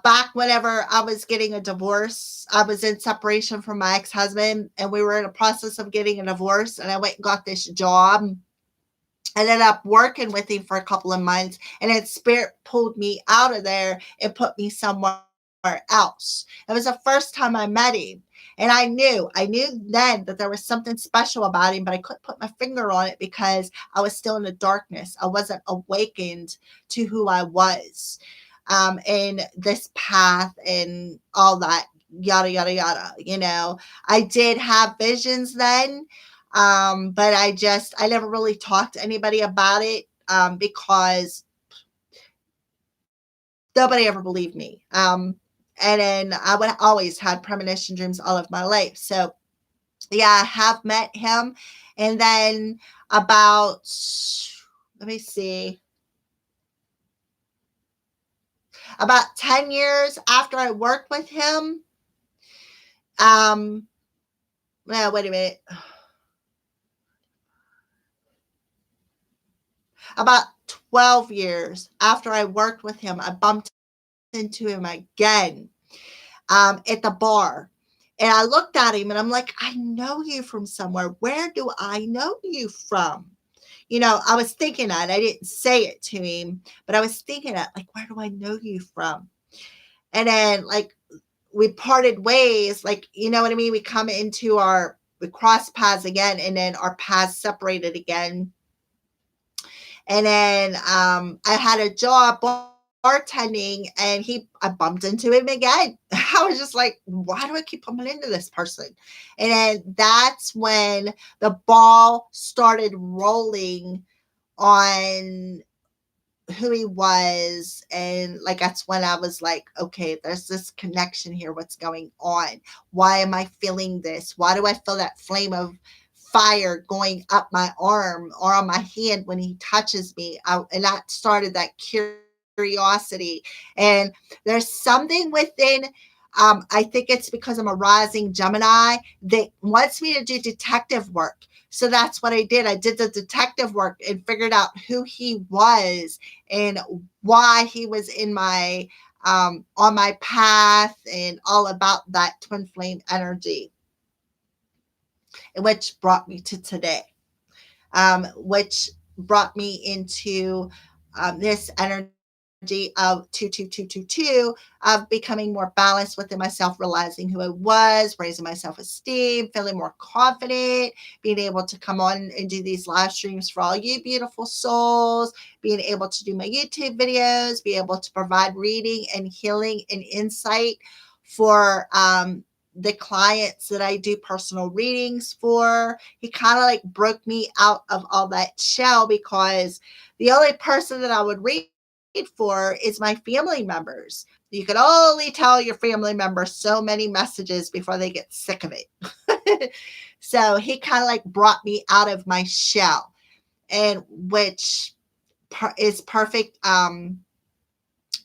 Back whenever I was getting a divorce, I was in separation from my ex husband, and we were in the process of getting a divorce. And I went and got this job. I ended up working with him for a couple of months, and then Spirit pulled me out of there and put me somewhere else. It was the first time I met him, and I knew then that there was something special about him, but I couldn't put my finger on it because I was still in the darkness. I wasn't awakened to who I was, and this path and all that, yada yada yada. I did have visions then, but I never really talked to anybody about it, because nobody ever believed me. And then I would always had premonition dreams all of my life. So yeah, I have met him. And then about, let me see, about 10 years after I worked with him, um, no, wait a minute. About 12 years after I worked with him, I bumped into him again at the bar. And I looked at him and I'm like, I know you from somewhere. Where do I know you from? I was thinking that. I didn't say it to him, but I was thinking that, like, where do I know you from? And then, like, we parted ways, like, you know what I mean? We crossed paths again, and then our paths separated again. And then I had a job bartending, and I bumped into him again. I was just like, why do I keep bumping into this person? And then that's when the ball started rolling on who he was. And like, that's when I was like, okay, there's this connection here. What's going on? Why am I feeling this? Why do I feel that flame of fire going up my arm or on my hand when he touches me? And that started that curiosity. And there's something within, I think it's because I'm a rising Gemini that wants me to do detective work. So that's what I did. I did the detective work and figured out who he was and why he was in my on my path, and all about that twin flame energy, which brought me to today, which brought me into this energy of 22222, of becoming more balanced within myself, realizing who I was, raising my self-esteem, feeling more confident, being able to come on and do these live streams for all you beautiful souls, being able to do my YouTube videos, be able to provide reading and healing and insight for the clients that I do personal readings for. He kind of like broke me out of all that shell, because the only person that I would read for is my family members. You could only tell your family members so many messages before they get sick of it. So he kind of like brought me out of my shell, and which is perfect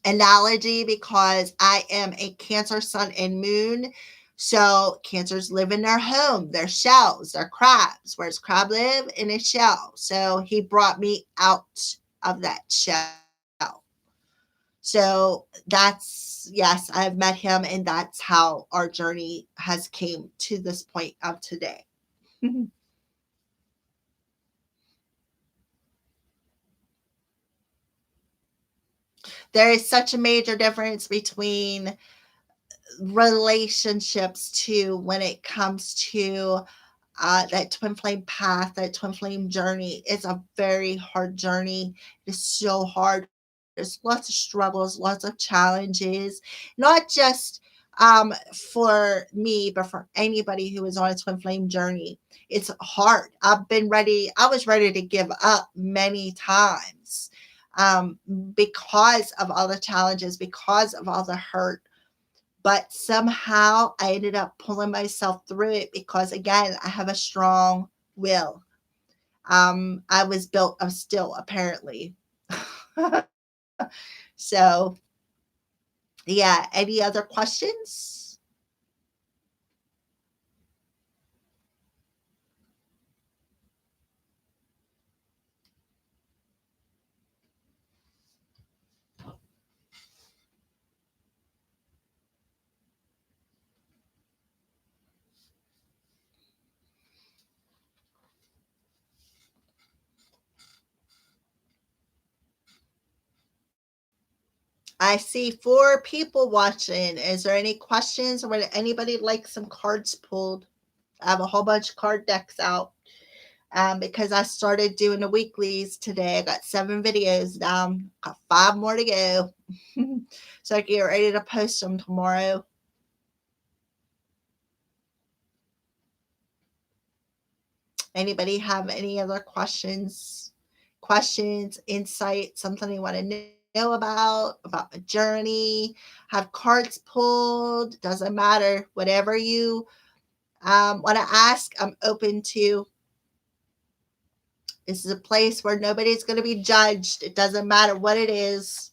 analogy, because I am a Cancer sun and moon. So Cancers live in their home, their shells, their crabs. Where's crab live? In a shell. So he brought me out of that shell. So that's, yes, I've met him, and that's how our journey has came to this point of today. There is such a major difference between relationships too, when it comes to that twin flame path, that twin flame journey. It's a very hard journey. It's so hard. There's lots of struggles, lots of challenges, not just for me, but for anybody who is on a twin flame journey. It's hard. I was ready to give up many times, um, because of all the challenges, because of all the hurt. But somehow I ended up pulling myself through it, because, again, I have a strong will. I was built of steel, apparently. So, yeah, any other questions? I see 4 people watching. Is there any questions, or would anybody like some cards pulled? I have a whole bunch of card decks out, because I started doing the weeklies today. I got 7 videos down, got 5 more to go. So I get ready to post them tomorrow. Anybody have any other questions, insight, something you want to know about the journey? Have cards pulled? Doesn't matter. Whatever you want to ask, I'm open to. This is a place where nobody's going to be judged. It doesn't matter what it is.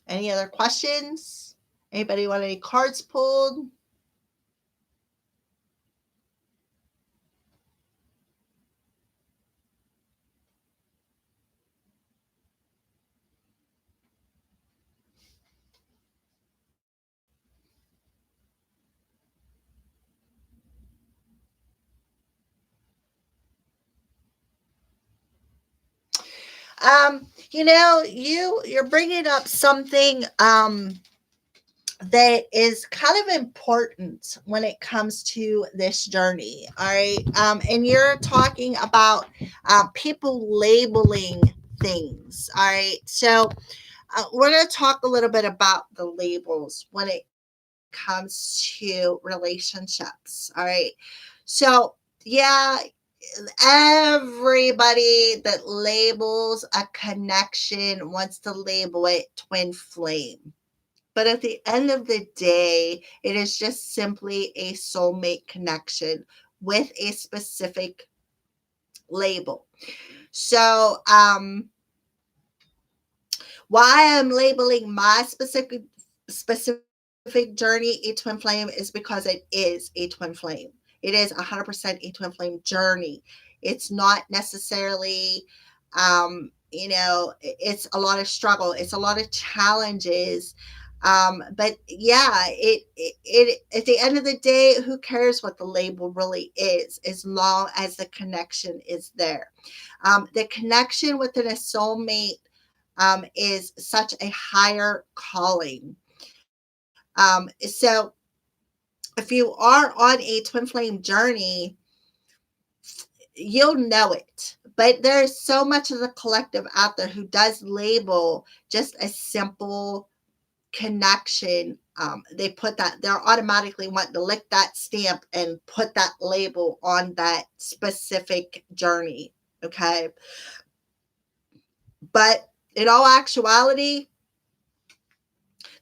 Any other questions? Anybody want any cards pulled? You're bringing up something that is kind of important when it comes to this journey. All right. And you're talking about people labeling things. All right. So we're going to talk a little bit about the labels when it comes to relationships. All right. So, yeah, everybody that labels a connection wants to label it twin flame. But at the end of the day, it is just simply a soulmate connection with a specific label. So, why I'm labeling my specific journey a twin flame is because it is a twin flame. It is 100% a twin flame journey. It's not necessarily, it's a lot of struggle. It's a lot of challenges. But yeah, it at the end of the day, who cares what the label really is, as long as the connection is there. The connection within a soulmate is such a higher calling. So if you are on a twin flame journey, you'll know it. But there's so much of the collective out there who does label just a simple connection. They put that, they're automatically wanting to lick that stamp and put that label on that specific journey. Okay. But in all actuality,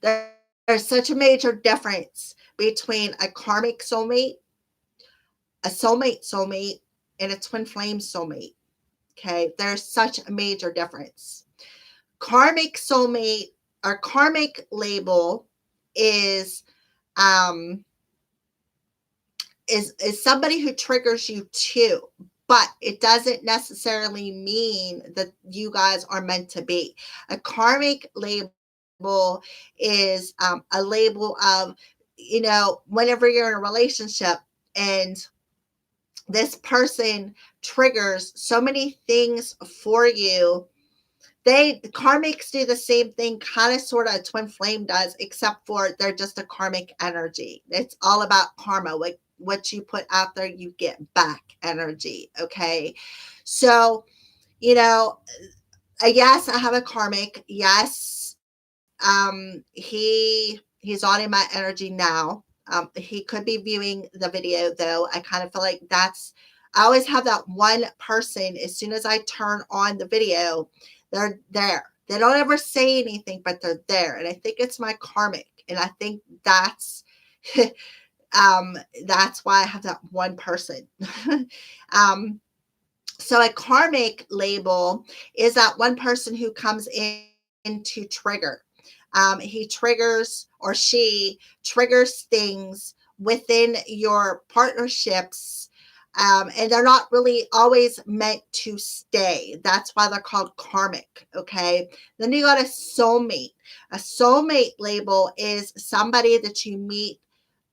there's such a major difference between a karmic soulmate, a soulmate, and a twin flame soulmate. Okay. There's such a major difference. Karmic soulmate or karmic label is um is somebody who triggers you too, but it doesn't necessarily mean that you guys are meant to be. A karmic label is a label of, whenever you're in a relationship and this person triggers so many things for you. They karmics do the same thing, kind of sort of a twin flame does, except for they're just a karmic energy. It's all about karma. Like what you put out there, you get back energy. Okay. So, you know, yes, I have a karmic. Yes. He's on in my energy now. He could be viewing the video though. I kind of feel like I always have that one person. As soon as I turn on the video, they're there. They don't ever say anything, but they're there. And I think it's my karmic. And I think that's why I have that one person. um, so a karmic label is that one person who comes in to trigger. He triggers, or she triggers things within your partnerships, and they're not really always meant to stay. That's why they're called karmic. Okay. Then you got a soulmate. A soulmate label is somebody that you meet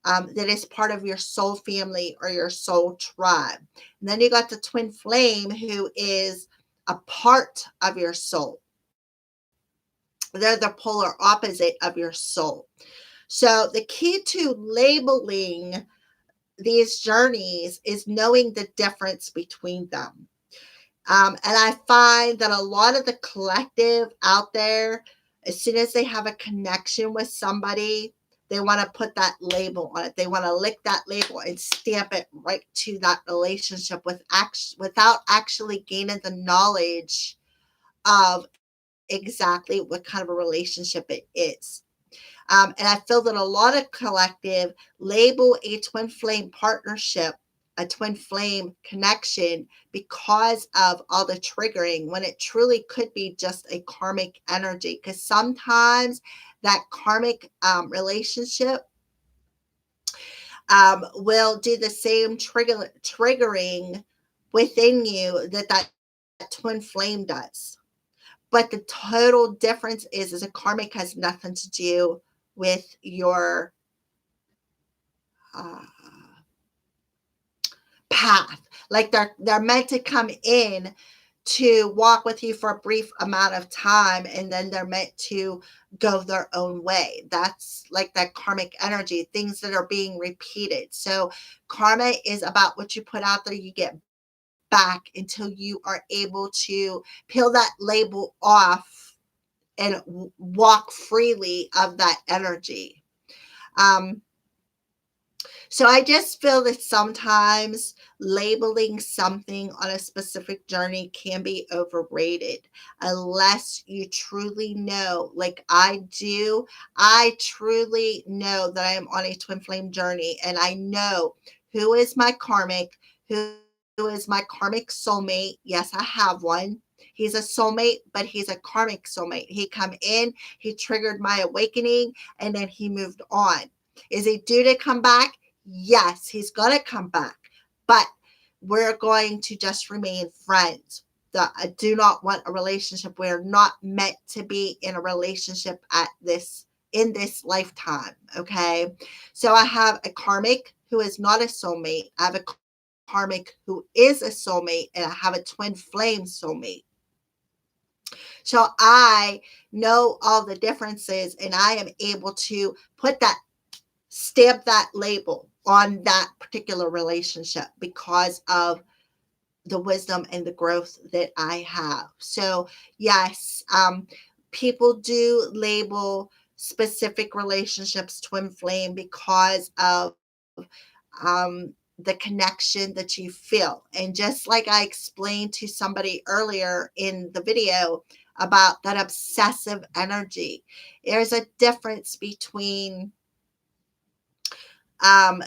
that is part of your soul family or your soul tribe. And then you got the twin flame, who is a part of your soul. They're the polar opposite of your soul. So the key to labeling these journeys is knowing the difference between them. And I find that a lot of the collective out there, as soon as they have a connection with somebody, they want to put that label on it. They want to lick that label and stamp it right to that relationship without actually gaining the knowledge of exactly what kind of a relationship it is. And I feel that a lot of collective label a twin flame partnership a twin flame connection because of all the triggering, when it truly could be just a karmic energy. Because sometimes that karmic relationship will do the same triggering within you that twin flame does. But the total difference is a karmic has nothing to do with your uh, path. Like they're meant to come in to walk with you for a brief amount of time, and then they're meant to go their own way. That's like that karmic energy, things that are being repeated. So karma is about what you put out there, you get back until you are able to peel that label off and walk freely of that energy. Um, So I just feel that sometimes labeling something on a specific journey can be overrated unless you truly know, like I do. I truly know that I am on a twin flame journey, and I know who is my karmic, who is my karmic soulmate. Yes, I have one. He's a soulmate, but he's a karmic soulmate. He come in, he triggered my awakening, and then he moved on. Is he due to come back? Yes, he's going to come back, but we're going to just remain friends. I do not want a relationship. We're not meant to be in a relationship in this lifetime. Okay. So I have a karmic who is not a soulmate. I have a karmic who is a soulmate, and I have a twin flame soulmate. So I know all the differences, and I am able to stamp that label on that particular relationship because of the wisdom and the growth that I have. So, yes, people do label specific relationships twin flame because of the connection that you feel. And just like I explained to somebody earlier in the video about that obsessive energy, there's a difference between um,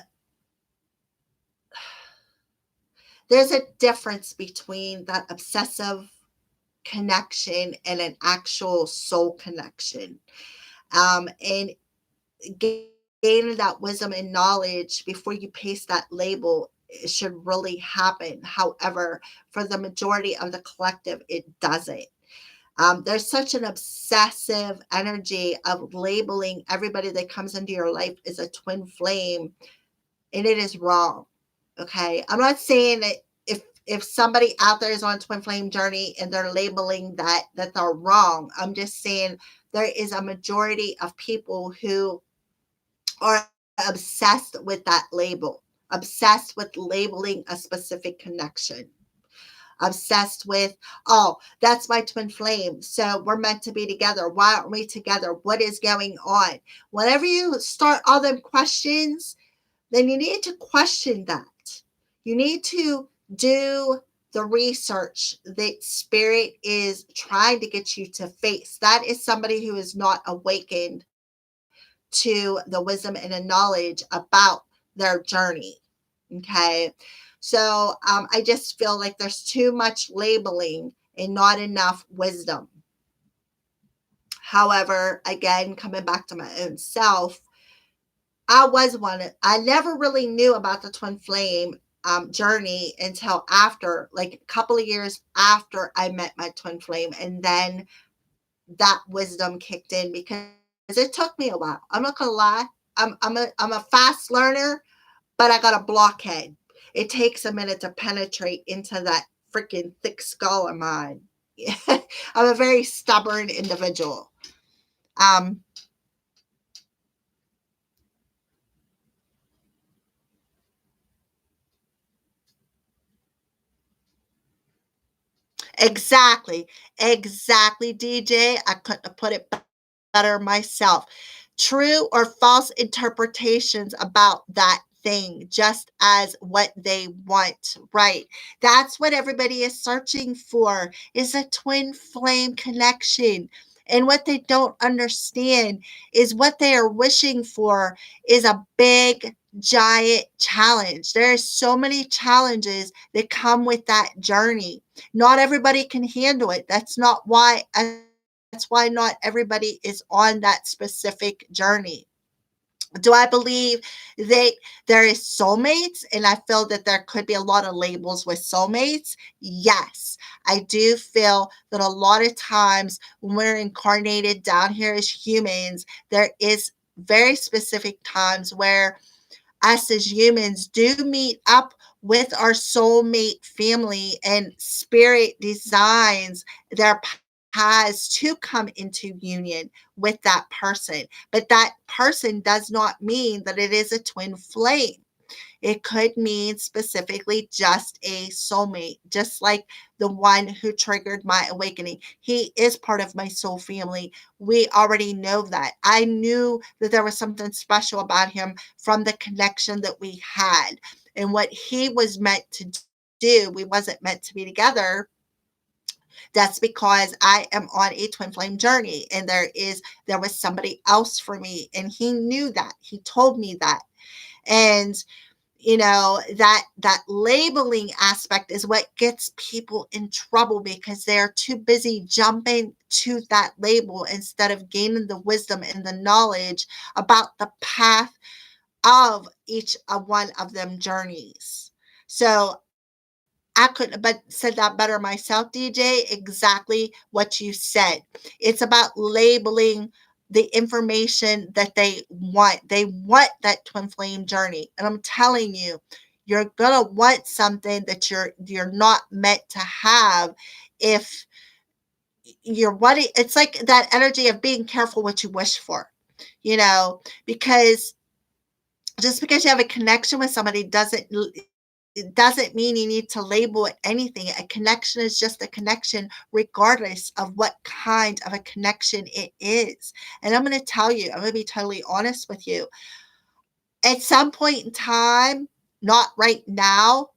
there's a difference between that obsessive connection and an actual soul connection. And gaining that wisdom and knowledge before you paste that label, it should really happen. However, for the majority of the collective, it doesn't. There's such an obsessive energy of labeling everybody that comes into your life as a twin flame, and it is wrong. Okay, I'm not saying that if somebody out there is on a twin flame journey and they're labeling that they're wrong. I'm just saying there is a majority of people who are obsessed with that label, obsessed with labeling a specific connection, obsessed with, oh, that's my twin flame, so we're meant to be together. Why aren't we together? What is going on? Whenever you start all them questions, then you need to question that. You need to do the research that spirit is trying to get you to face. That is somebody who is not awakened to the wisdom and the knowledge about their journey. Okay. So I just feel like there's too much labeling and not enough wisdom. However, again, coming back to my own self, I never really knew about the twin flame journey until after, like a couple of years after I met my twin flame. And then that wisdom kicked in because it took me a while. I'm not gonna lie. I'm a fast learner, but I got a blockhead. It takes a minute to penetrate into that freaking thick skull of mine. I'm a very stubborn individual. Um, Exactly. Exactly, DJ. I couldn't have put it better myself. True or false interpretations about that thing, just as what they want. Right. That's what everybody is searching for, is a twin flame connection. And what they don't understand is what they are wishing for is a big giant challenge. There are so many challenges that come with that journey. Not everybody can handle it. That's why not everybody is on that specific journey. Do I believe that there is soulmates? And I feel that there could be a lot of labels with soulmates. Yes, I do feel that a lot of times when we're incarnated down here as humans, there is very specific times where us as humans do meet up with our soulmate family, and spirit designs their paths to come into union with that person. But that person does not mean that it is a twin flame. It could mean specifically just a soulmate, just like the one who triggered my awakening. He is part of my soul family. We already know that. I knew that there was something special about him from the connection that we had and what he was meant to do. We wasn't meant to be together. That's because I am on a twin flame journey, and there was somebody else for me, and he knew that. He told me that. And that labeling aspect is what gets people in trouble, because they're too busy jumping to that label instead of gaining the wisdom and the knowledge about the path of each one of them journeys. So I couldn't but said that better myself, DJ. Exactly what you said. It's about labeling the information that they want. They want that twin flame journey. And I'm telling you, you're gonna want something that you're not meant to have if you're wanting. It's like that energy of being careful what you wish for, because just because you have a connection with somebody it doesn't mean you need to label it anything. A connection is just a connection, regardless of what kind of a connection it is. And I'm going to tell you, I'm going to be totally honest with you. At some point in time, not right now,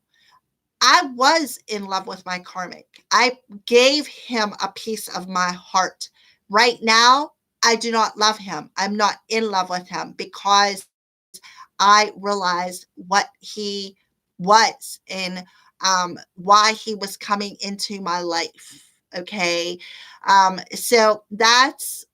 I was in love with my karmic. I gave him a piece of my heart. Right now, I do not love him. I'm not in love with him because I realized what he was and why he was coming into my life. Okay. So that's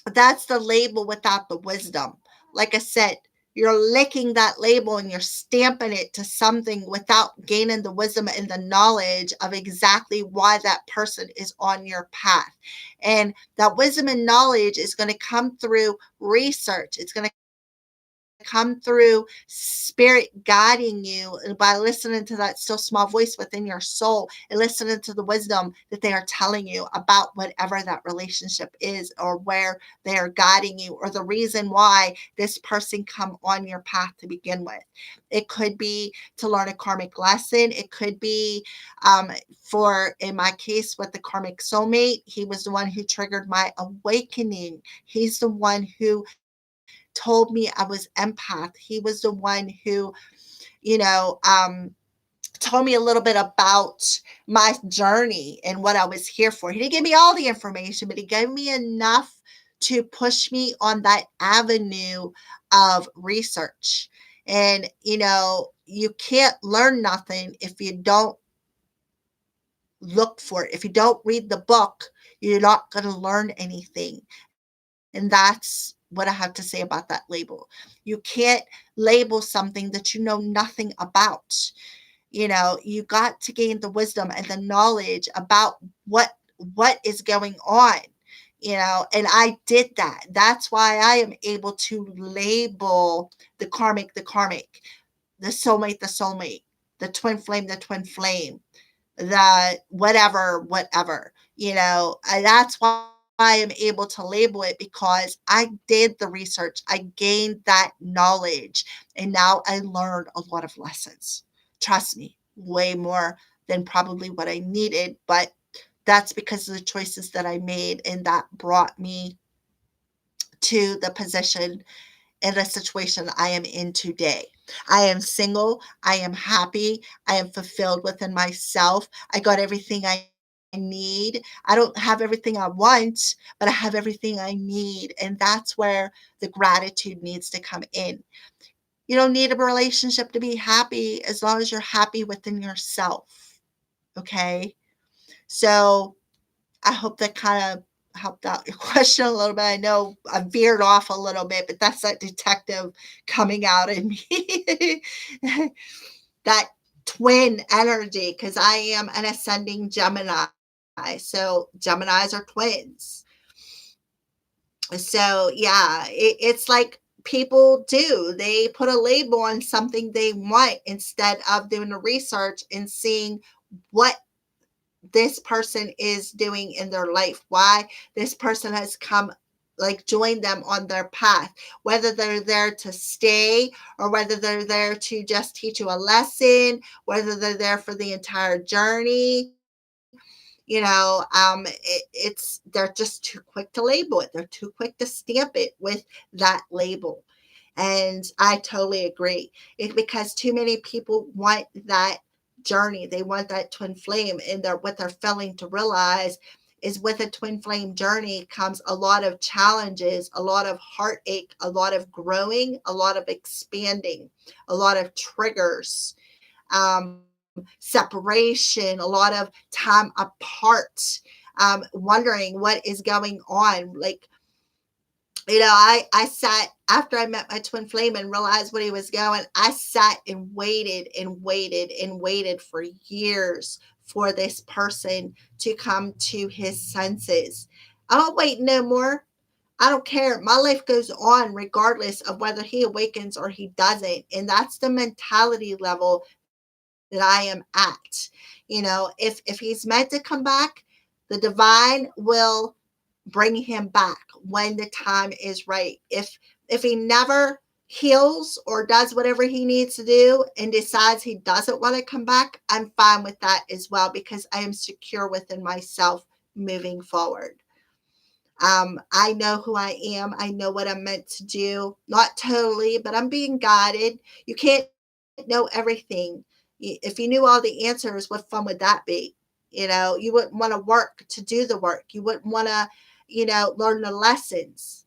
the label without the wisdom. Like I said, you're licking that label and you're stamping it to something without gaining the wisdom and the knowledge of exactly why that person is on your path. And that wisdom and knowledge is going to come through research. It's going to come through spirit guiding you by listening to that still small voice within your soul and listening to the wisdom that they are telling you about whatever that relationship is, or where they are guiding you, or the reason why this person come on your path to begin with. It could be to learn a karmic lesson. It could be for, in my case, with the karmic soulmate, he was the one who triggered my awakening. He's the one who told me I was empath. He was the one who, you know, told me a little bit about my journey and what I was here for. He didn't give me all the information, but he gave me enough to push me on that avenue of research. And, you can't learn nothing if you don't look for it. If you don't read the book, you're not going to learn anything. And that's what I have to say about that label. You can't label something that you know nothing about. You got to gain the wisdom and the knowledge about what is going on. And I did that. That's why I am able to label the karmic, the soulmate, the twin flame, the whatever. That's why I'm able to label it, because I did the research, I gained that knowledge, and now I learned a lot of lessons. Trust me, way more than probably what I needed, but that's because of the choices that I made, and that brought me to the position in the situation I am in today. I am single. I am happy. I am fulfilled within myself. I got everything I need. I don't have everything I want, but I have everything I need. And that's where the gratitude needs to come in. You don't need a relationship to be happy as long as you're happy within yourself. Okay. So I hope that kind of helped out your question a little bit. I know I veered off a little bit, but that's that detective coming out in me. That twin energy, because I am an ascending Gemini. So Geminis are twins. So yeah, it's like people do. They put a label on something they want instead of doing the research and seeing what this person is doing in their life, why this person has come, like joined them on their path, whether they're there to stay or whether they're there to just teach you a lesson, whether they're there for the entire journey. It's they're just too quick to label it. They're too quick to stamp it with that label. And I totally agree. It's because too many people want that journey. They want that twin flame. And what they're failing to realize is with a twin flame journey comes a lot of challenges, a lot of heartache, a lot of growing, a lot of expanding, a lot of triggers, separation, a lot of time apart, wondering what is going on. Like, I sat after I met my twin flame and realized what he was going. I sat and waited and waited and waited for years for this person to come to his senses. I don't wait no more. I don't care. My life goes on regardless of whether he awakens or he doesn't. And that's the mentality level that I am at. If he's meant to come back, the divine will bring him back when the time is right. If he never heals or does whatever he needs to do and decides he doesn't want to come back, I'm fine with that as well because I am secure within myself moving forward. I know who I am. I know what I'm meant to do. Not totally, but I'm being guided. You can't know everything. If you knew all the answers, what fun would that be? You wouldn't want to work to do the work. You wouldn't want to, learn the lessons.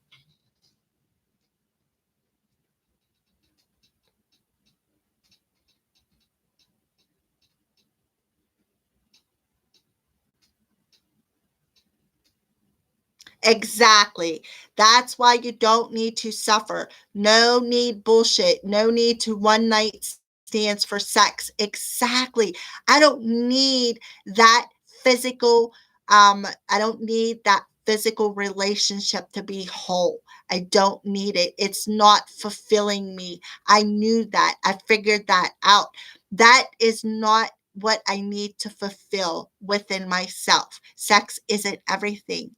Exactly. That's why you don't need to suffer. No need bullshit. No need to one night stands for sex. Exactly. I don't need that physical I don't need that physical relationship to be whole. I don't need it. It's not fulfilling me. I knew that. I figured that out. That is not what I need to fulfill within myself. Sex isn't everything.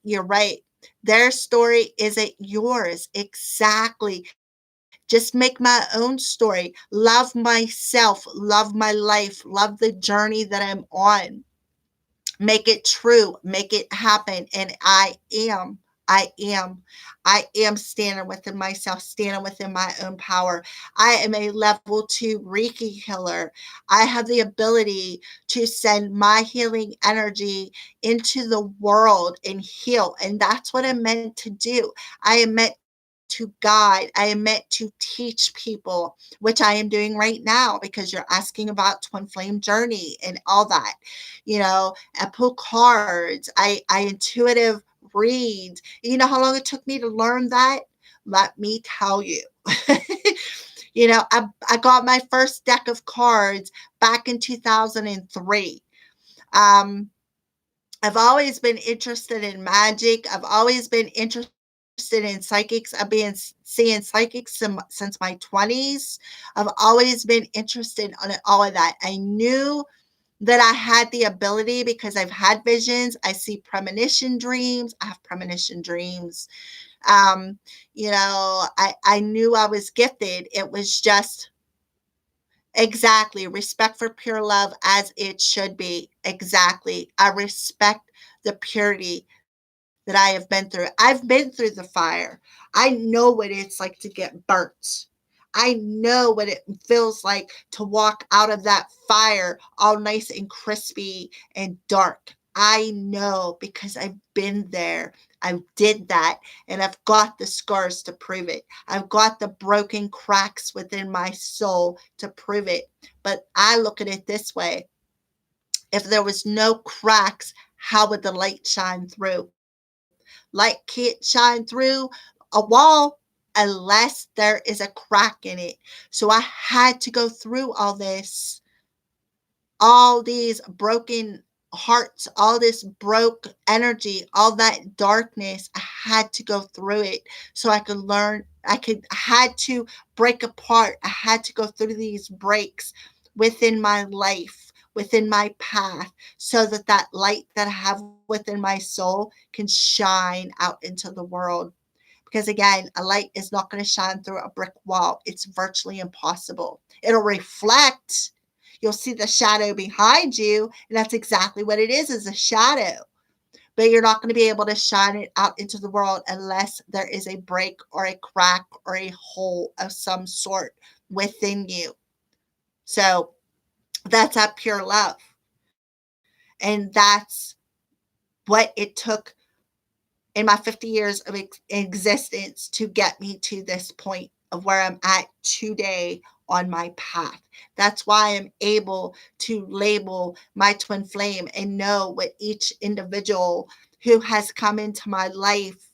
You're right. Their story isn't yours. Exactly. Just make my own story. Love myself. Love my life. Love the journey that I'm on. Make it true. Make it happen. And am. I am. I am standing within myself, standing within my own power. I am a level 2 Reiki healer. I have the ability to send my healing energy into the world and heal. And that's what I'm meant to do. I am meant to guide. I am meant to teach people, which I am doing right now because you're asking about twin flame journey and all that. I pull cards. I intuitive read. You know how long it took me to learn that? Let me tell you. I got my first deck of cards back in 2003. Um, I've always been interested in magic. I've always been interested in psychics. I've been seeing psychics since my 20s. I've always been interested in all of that. I knew that I had the ability because I've had visions. I see premonition dreams. I have premonition dreams. Um, I knew I was gifted. It was just exactly respect for pure love as it should be. Exactly. I respect the purity that I have been through. I've been through the fire. I know what it's like to get burnt. I know what it feels like to walk out of that fire all nice and crispy and dark. I know because I've been there. I did that, and I've got the scars to prove it. I've got the broken cracks within my soul to prove it. But I look at it this way: if there was no cracks, how would the light shine through? Light can't shine through a wall unless there is a crack in it. So I had to go through all these broken hearts, all this broke energy, all that darkness. I had to go through it so I could learn. I had to break apart. I had to go through these breaks within my life, within my path, so that that light that I have within my soul can shine out into the world. Because again, a light is not going to shine through a brick wall. It's virtually impossible. It'll reflect. You'll see the shadow behind you, and that's exactly what it is a shadow. But you're not going to be able to shine it out into the world unless there is a break or a crack or a hole of some sort within you. So that's that pure love. And that's what it took in my 50 years of existence to get me to this point of where I'm at today on my path. That's why I'm able to label my twin flame and know what each individual who has come into my life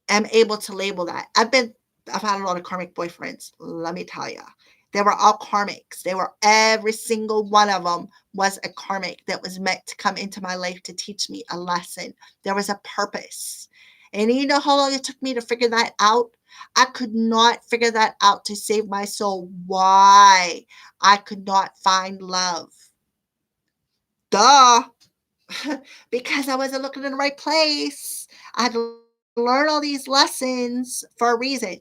am able to label that. I've had a lot of karmic boyfriends, let me tell you. They were all karmics. They were every single one of them was a karmic that was meant to come into my life to teach me a lesson. There was a purpose. And you know how long it took me to figure that out? I could not figure that out to save my soul. Why? I could not find love. Duh. Because I wasn't looking in the right place. I had to learn all these lessons for a reason.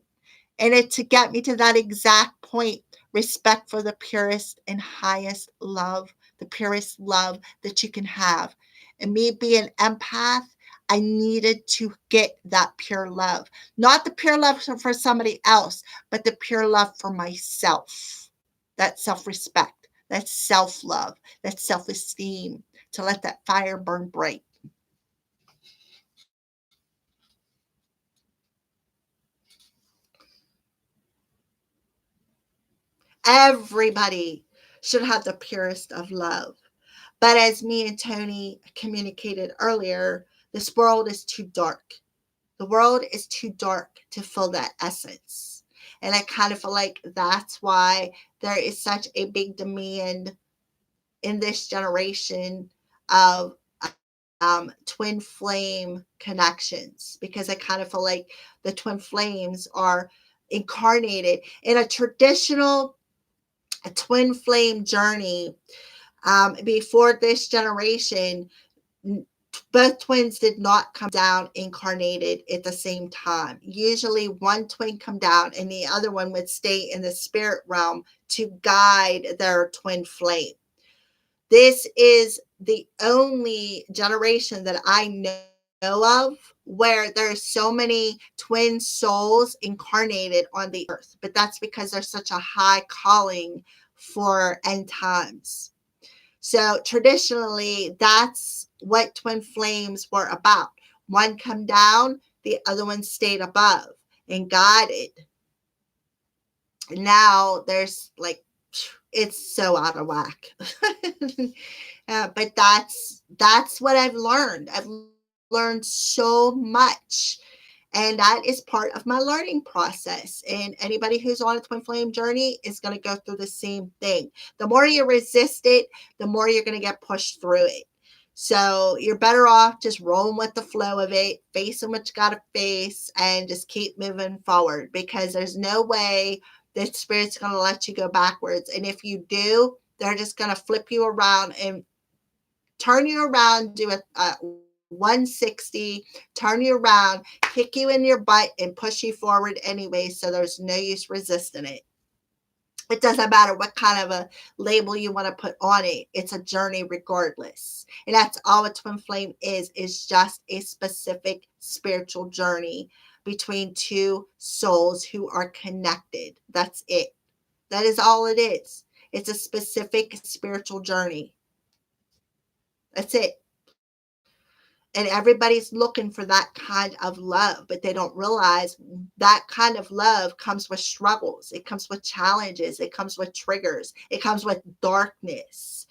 And it to get me to that exact point, respect for the purest and highest love, the purest love that you can have. And me being an empath, I needed to get that pure love. Not the pure love for somebody else, but the pure love for myself. That self respect, that self love, that self esteem, to let that fire burn bright. Everybody should have the purest of love. But as me and Tony communicated earlier, this world is too dark. The world is too dark to feel that essence. And I kind of feel like that's why there is such a big demand in this generation of twin flame connections, because I kind of feel like the twin flames are incarnated in a traditional twin flame journey. Before this generation, both twins did not come down incarnated at the same time. Usually one twin come down and the other one would stay in the spirit realm to guide their twin flame. This is the only generation that I know of where there's so many twin souls incarnated on the earth. But that's because there's such a high calling for end times. So traditionally, that's what twin flames were about. One come down, the other one stayed above and guided. Now there's like, it's so out of whack. But that's what I've learned. I've learned so much. And that is part of my learning process. And anybody who's on a twin flame journey is going to go through the same thing. The more you resist it, the more you're going to get pushed through it. So you're better off just rolling with the flow of it, facing what you got to face, and just keep moving forward, because there's no way that spirit's going to let you go backwards. And if you do, they're just going to flip you around and turn you around, do a 160, turn you around, kick you in your butt, and push you forward anyway. So there's no use resisting it. It doesn't matter what kind of a label you want to put on it. It's a journey regardless. And that's all a twin flame is just a specific spiritual journey between two souls who are connected. That's it. That is all it is. It's a specific spiritual journey. That's it. And everybody's looking for that kind of love, but they don't realize that kind of love comes with struggles. It comes with challenges. It comes with triggers. It comes with darkness,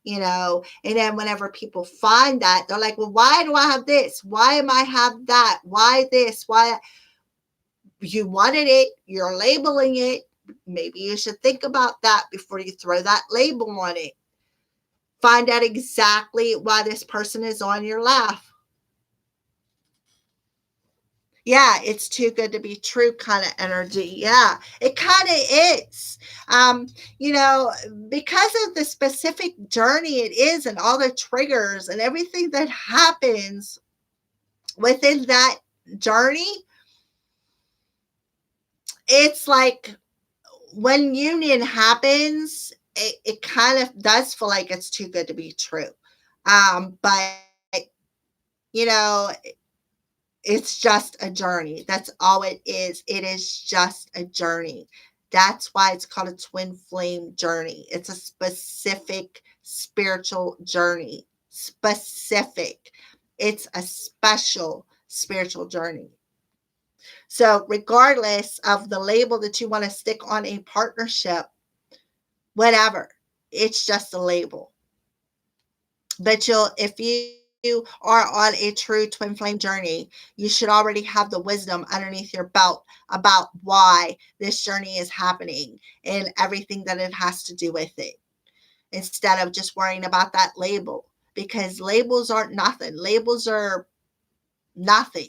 And then whenever people find that, they're like, well, why do I have this? Why am I have that? Why this? Why? You wanted it. You're labeling it. Maybe you should think about that before you throw that label on it. Find out exactly why this person is on your lap. Yeah, it's too good to be true kind of energy. Yeah, it kind of is. Um, because of the specific journey it is and all the triggers and everything that happens within that journey, it's like when union happens, it kind of does feel like it's too good to be true. But, you know, it's just a journey. That's all it is. It is just a journey. That's why it's called a twin flame journey. It's a specific spiritual journey. Specific. It's a special spiritual journey. So, regardless of the label that you want to stick on a partnership, whatever, it's just a label. But if you are on a true twin flame journey, you should already have the wisdom underneath your belt about why this journey is happening and everything that it has to do with it, instead of just worrying about that label, because labels aren't nothing. Labels are nothing.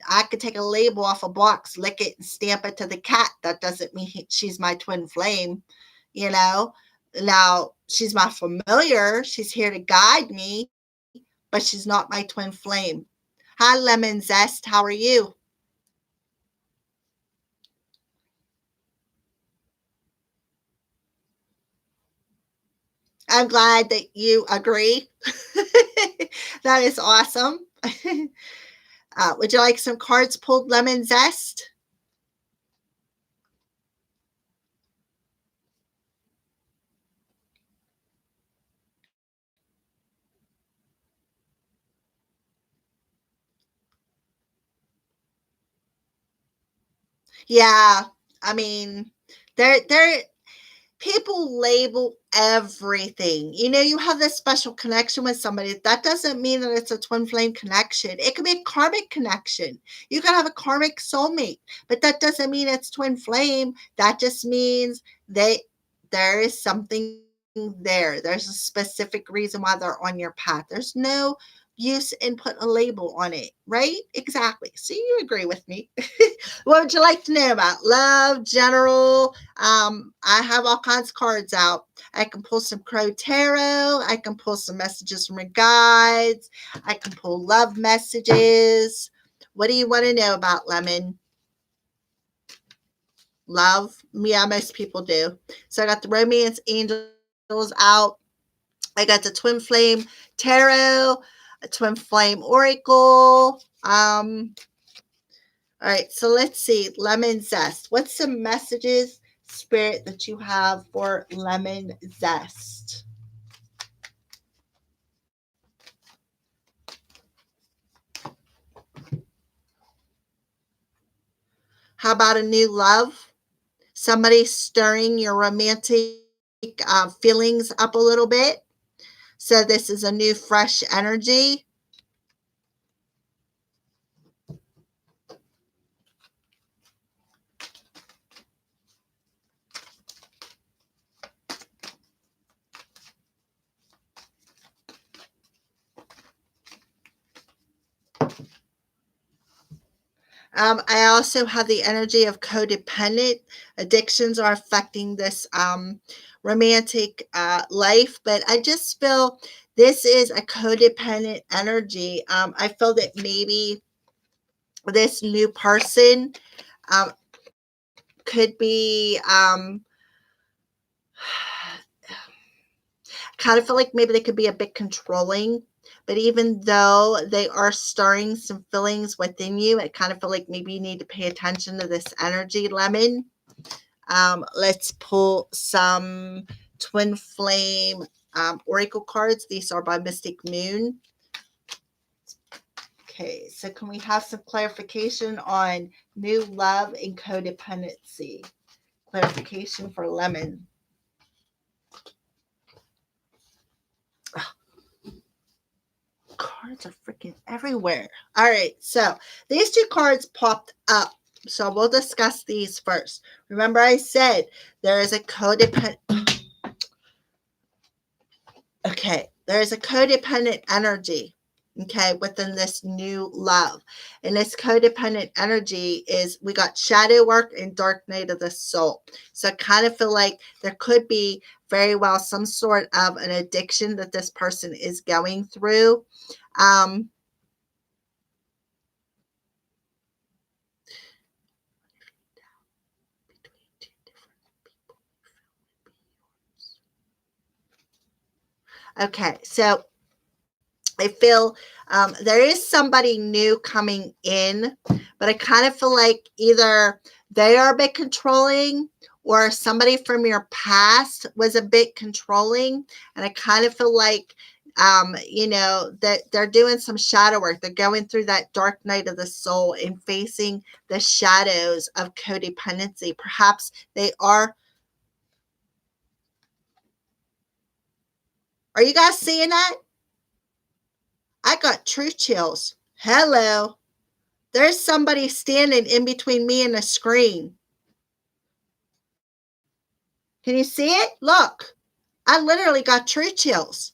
I could take a label off a box, lick it, and stamp it to the cat. That doesn't mean she's my twin flame, you know. Now, she's my familiar. She's here to guide me, but she's not my twin flame. Hi, Lemon Zest. How are you? I'm glad that you agree. That is awesome. Would you like some cards pulled, Lemon Zest? Yeah, I mean, they're people label everything. You have this special connection with somebody. That doesn't mean that it's a twin flame connection. It could be a karmic connection. You can have a karmic soulmate, but that doesn't mean it's twin flame. That just means there is something there. There's a specific reason why they're on your path. There's no use in putting a label on it, right? Exactly. So you agree with me. What would you like to know about love, general? I have all kinds of cards out. I can pull some Crow Tarot. I can pull some messages from your guides. I can pull love messages. What do you want to know about, Lemon? Love? Yeah, most people do. So I got the Romance Angels out. I got the Twin Flame Tarot, a Twin Flame Oracle. All right, so let's see. Lemon Zest. What's some messages, Spirit, that you have for Lemon Zest? How about a new love? Somebody stirring your romantic feelings up a little bit. So this is a new, fresh energy. I also have the energy of codependent. Addictions are affecting this romantic life, but I just feel this is a codependent energy. I feel that maybe this new person um, could be kind of feel like maybe they could be a bit controlling. But even though they are stirring some feelings within you, I kind of feel like maybe you need to pay attention to this energy, Lemon. Let's pull some twin flame oracle cards. These are by Mystic Moon. Okay, so can we have some clarification on new love and codependency? Clarification for lemon. Cards are freaking everywhere. All right, so these two cards popped up. So we'll discuss these first. Remember, I said there is a codependent. Okay, there is a codependent energy. Okay, within this new love. And this codependent energy is we got shadow work and dark night of the soul. So I kind of feel like there could be very well some sort of an addiction that this person is going through. Um, okay, so I feel there is somebody new coming in, but I kind of feel like either they are a bit controlling or somebody from your past was a bit controlling. And I kind of feel like, that they're doing some shadow work. They're going through that dark night of the soul and facing the shadows of codependency. Perhaps they are. Are you guys seeing that? I got truth chills. Hello. There's somebody standing in between me and the screen. Can you see it? Look, I literally got true chills.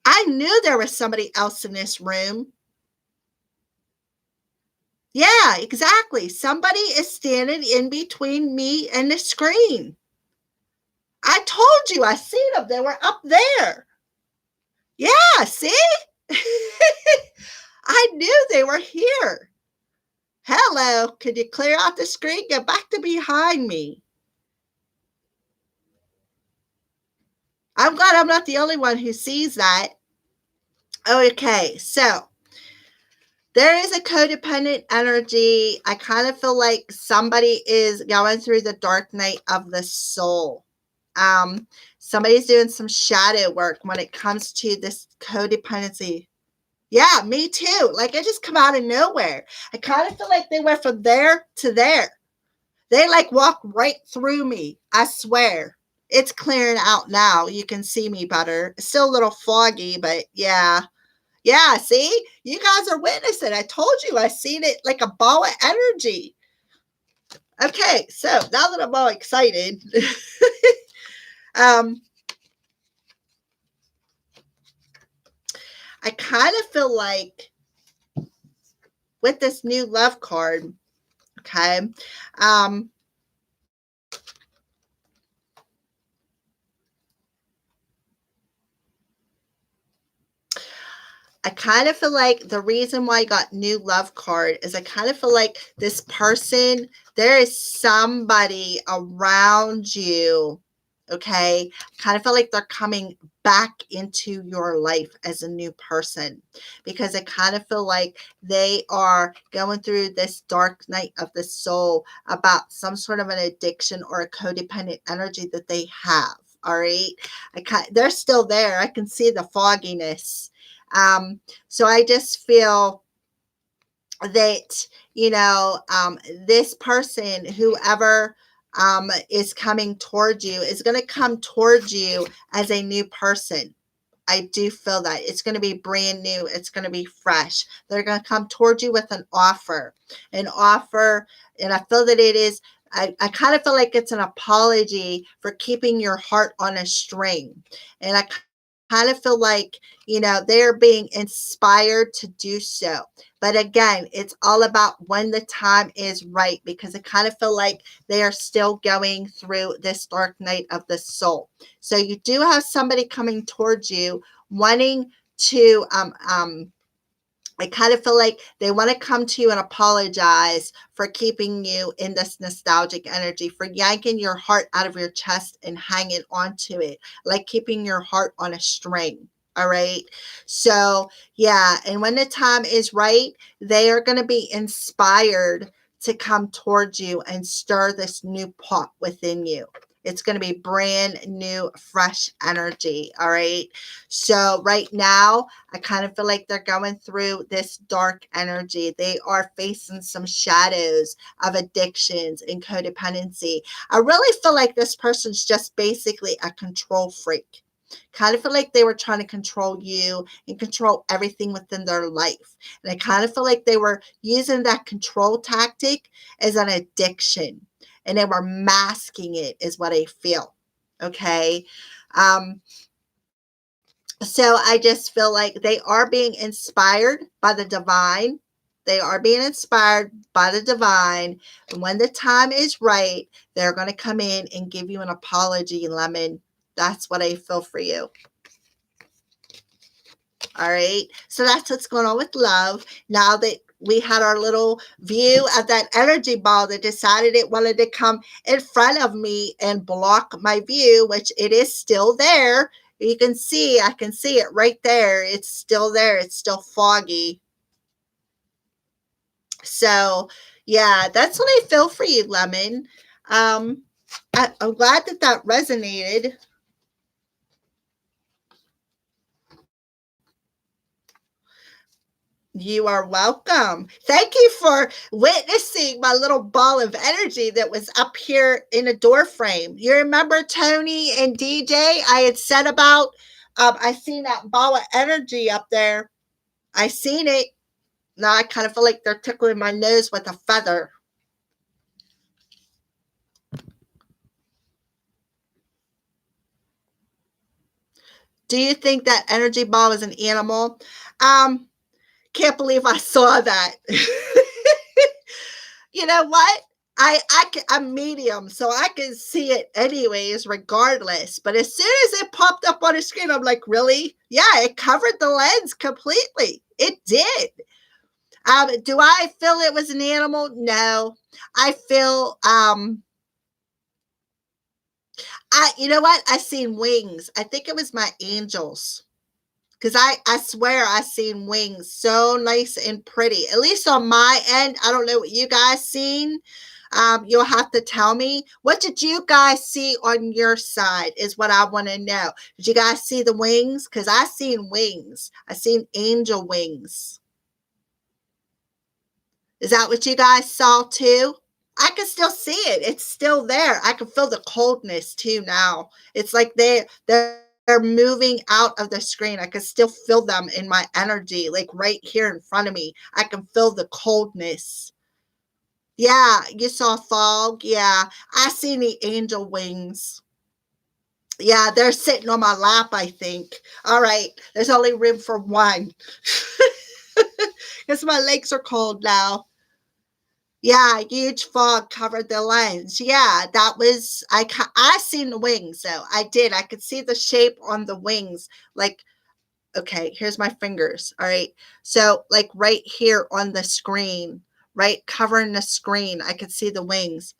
I knew there was somebody else in this room. Yeah, exactly. Somebody is standing in between me and the screen. I told you, I seen them. They were up there. Yeah, see? I knew they were here. Hello, could you clear out the screen? Get back to behind me. I'm glad I'm not the only one who sees that. Okay, so there is a codependent energy. I kind of feel like somebody is going through the dark night of the soul. Somebody's doing some shadow work when it comes to this codependency. Yeah, me too. Like I just come out of nowhere. I kind of feel like they went from there to there. They like walked right through me. I swear. It's clearing out now. You can see me better. It's still a little foggy, but yeah. Yeah, see? You guys are witnessing. I told you I seen it like a ball of energy. Okay, so now that I'm all excited, I kind of feel like with this new love card, okay, I kind of feel like the reason why I got new love card is I kind of feel like this person, there is somebody around you. Okay. Kind of feel like they're coming back into your life as a new person because I kind of feel like they are going through this dark night of the soul about some sort of an addiction or a codependent energy that they have. All right. They're still there. I can see the fogginess. So I just feel that, this person, whoever is coming towards you, is going to come towards you as a new person. I do feel that it's going to be brand new. It's going to be fresh. They're going to come towards you with an offer, and I feel that it is. I kind of feel like it's an apology for keeping your heart on a string. And I kind of feel like, they're being inspired to do so. But again, it's all about when the time is right because I kind of feel like they are still going through this dark night of the soul. So you do have somebody coming towards you wanting to I kind of feel like they want to come to you and apologize for keeping you in this nostalgic energy, for yanking your heart out of your chest and hanging onto it, like keeping your heart on a string. All right. So, yeah. And when the time is right, they are going to be inspired to come towards you and stir this new pot within you. It's going to be brand new, fresh energy. All right. So, right now, I kind of feel like they're going through this dark energy. They are facing some shadows of addictions and codependency. I really feel like this person's just basically a control freak. Kind of feel like they were trying to control you and control everything within their life. And I kind of feel like they were using that control tactic as an addiction, and they were masking it, is what I feel. Okay. Um, so I just feel like they are being inspired by the divine. They are being inspired by the divine. And when the time is right, they're going to come in and give you an apology, Lemon. That's what I feel for you. All right. So that's what's going on with love. Now that we had our little view of that energy ball that decided it wanted to come in front of me and block my view, which it is still there. You can see, I can see it right there. It's still there. It's still foggy. So, yeah, that's what I feel for you, Lemon. I'm glad that that resonated. You are welcome. Thank you for witnessing my little ball of energy that was up here in a door frame. You remember Tony and DJ? I had said about, I seen that ball of energy up there. I seen it. Now I kind of feel like they're tickling my nose with a feather. Do you think that energy ball is an animal? Um, can't believe I saw that. You know what? I'm medium, so I can see it anyways, regardless. But as soon as it popped up on the screen, I'm like, really? Yeah, it covered the lens completely. It did. Do I feel it was an animal? No. I feel you know what? I seen wings. I think it was my angels. Because I swear I seen wings so nice and pretty. At least on my end. I don't know what you guys seen. You'll have to tell me. What did you guys see on your side is what I want to know. Did you guys see the wings? Because I seen wings. I seen angel wings. Is that what you guys saw too? I can still see it. It's still there. I can feel the coldness too now. It's like they're moving out of the screen. I can still feel them in my energy, like right here in front of me. I can feel the coldness. Yeah, you saw fog. Yeah, I seen the angel wings. Yeah, they're sitting on my lap, I think. All right, there's only room for one. Because my legs are cold now. Yeah, huge fog covered the lens. Yeah, that was I seen the wings though. I did. I could see the shape on the wings. Like, okay, here's my fingers. All right. So like right here on the screen, right covering the screen, I could see the wings.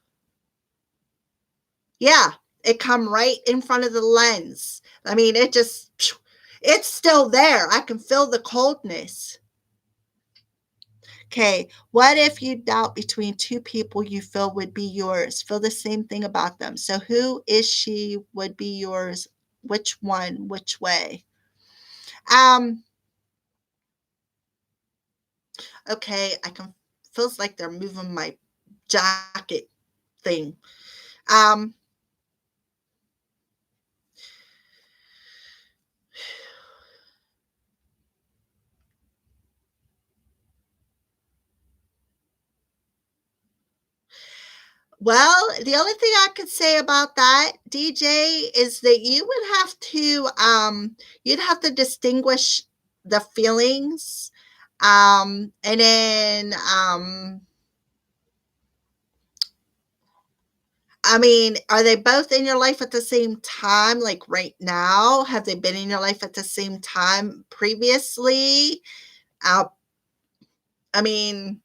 Yeah, it come right in front of the lens. I mean, it's still there. I can feel the coldness. Okay, what if you doubt between two people you feel would be yours? Feel the same thing about them. So, who is she would be yours? Which one? Which way? Um, okay, I can feels like they're moving my jacket thing. Um, well, the only thing I could say about that, DJ, is that you would have to you'd have to distinguish the feelings. And then I mean, are they both in your life at the same time, like right now? Have they been in your life at the same time previously? Uh, I mean,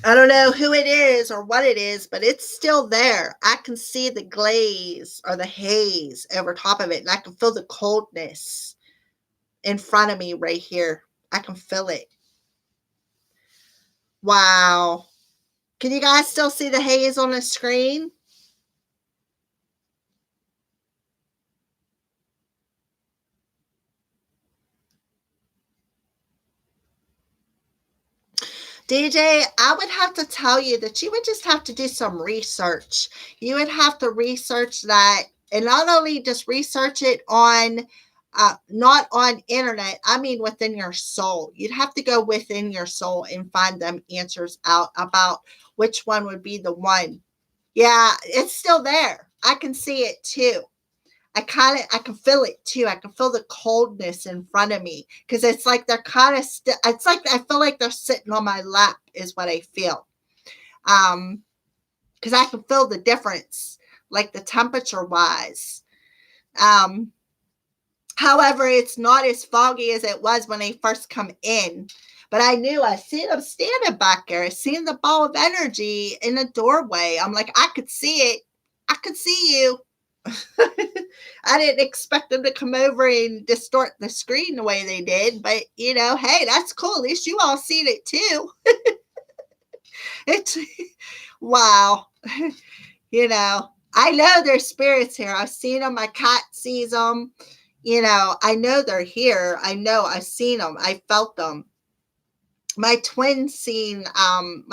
I don't know who it is or what it is, but it's still there. I can see the glaze or the haze over top of it, and I can feel the coldness in front of me right here. I can feel it. Wow. Can you guys still see the haze on the screen? DJ, I would have to tell you that you would just have to do some research. You would have to research that, and not only just research it on not on internet, I mean within your soul. You'd have to go within your soul and find them answers out about which one would be the one. Yeah, it's still there. I can see it too. I can feel it too. I can feel the coldness in front of me because it's like they're kind of it's like I feel like they're sitting on my lap is what I feel. Because I can feel the difference, like the temperature wise. Um, However, it's not as foggy as it was when they first come in. But I seen them standing back there. I seen the ball of energy in the doorway. I'm like, I could see it. I could see you. I didn't expect them to come over and distort the screen the way they did, but hey, that's cool. At least you all seen it too. It's wow. I know there's spirits here. I've seen them. My cat sees them. I know they're here. I know I've seen them. I felt them. My twin's seen them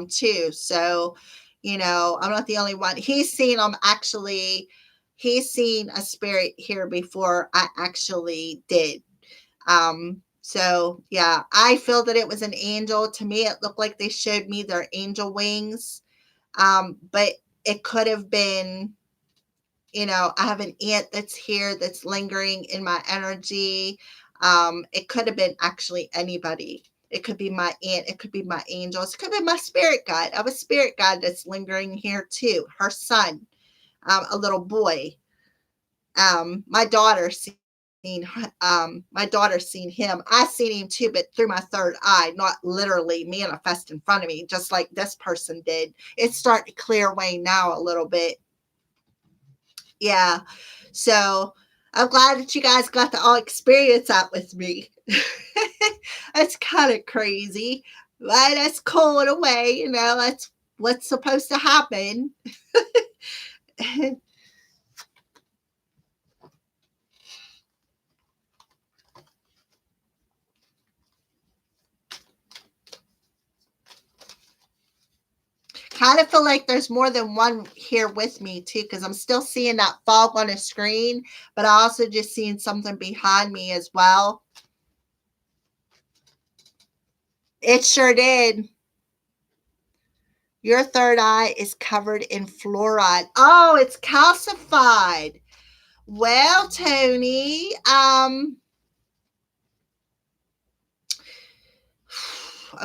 too. So, I'm not the only one. He's seen them actually. He's seen a spirit here before I actually did. So yeah, I feel that it was an angel. To me, it looked like they showed me their angel wings. But it could have been, I have an aunt that's here that's lingering in my energy. It could have been actually anybody. It could be my aunt. It could be my angels. It could be my spirit guide. I have a spirit guide that's lingering here too. Her son, a little boy. My daughter's seen. My daughter's seen him. I seen him too, but through my third eye, not literally manifest in front of me, just like this person did. It's starting to clear away now a little bit. Yeah. So I'm glad that you guys got to all experience that with me. That's kind of crazy, but that's cool in a way. That's what's supposed to happen. Kind of feel like there's more than one here with me too, because I'm still seeing that fog on the screen, but I also just seeing something behind me as well. It sure did. Your third eye is covered in fluoride. Oh, it's calcified. Well, Tony, I'm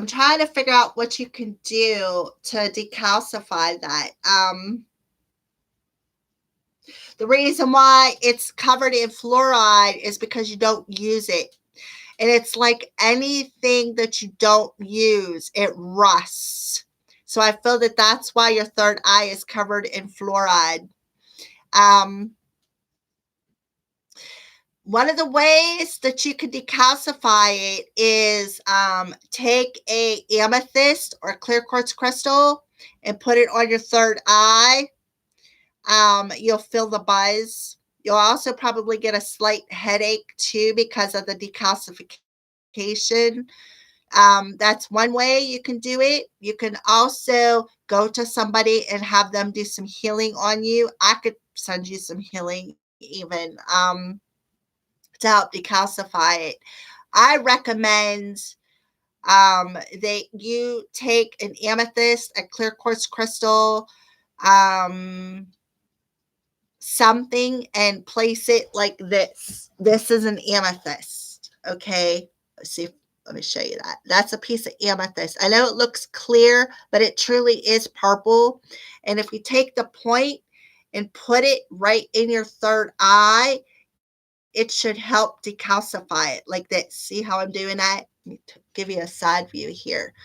trying to figure out what you can do to decalcify that. The reason why it's covered in fluoride is because you don't use it. And it's like anything that you don't use, it rusts. So I feel that that's why your third eye is covered in fluoride. One of the ways that you can decalcify it is take a amethyst or clear quartz crystal and put it on your third eye. You'll feel the buzz. You'll also probably get a slight headache too because of the decalcification. That's one way you can do it. You can also go to somebody and have them do some healing on you. I could send you some healing even. To help decalcify it. I recommend that you take an amethyst, a clear quartz crystal, something, and place it like this. This is an amethyst. Okay. Let me show you that. That's a piece of amethyst. I know it looks clear, but it truly is purple. And if you take the point and put it right in your third eye, it should help decalcify it like that. See how I'm doing that? Let me give you a side view here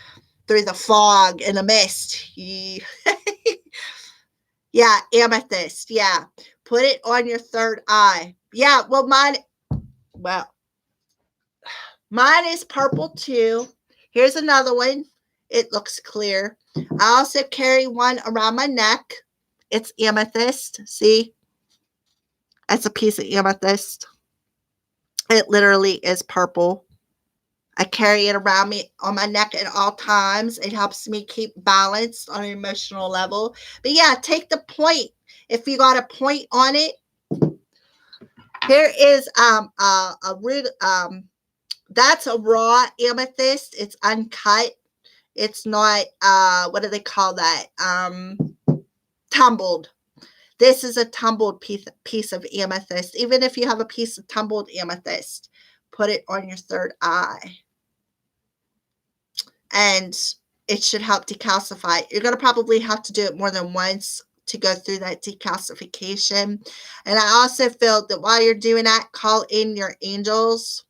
through the fog and the mist. Yeah, amethyst. Yeah. Put it on your third eye. Yeah, mine is purple too. Here's another one. It looks clear. I also carry one around my neck. It's amethyst. See? It's a piece of amethyst. It literally is purple. I carry it around me on my neck at all times. It helps me keep balanced on an emotional level. But yeah, take the point. If you got a point on it, here is a root. That's a raw amethyst. It's uncut. It's not what do they call that? Tumbled. This is a tumbled piece of amethyst. Even if you have a piece of tumbled amethyst, put it on your third eye. And it should help decalcify. You're going to probably have to do it more than once to go through that decalcification. And I also feel that while you're doing that, call in your angels.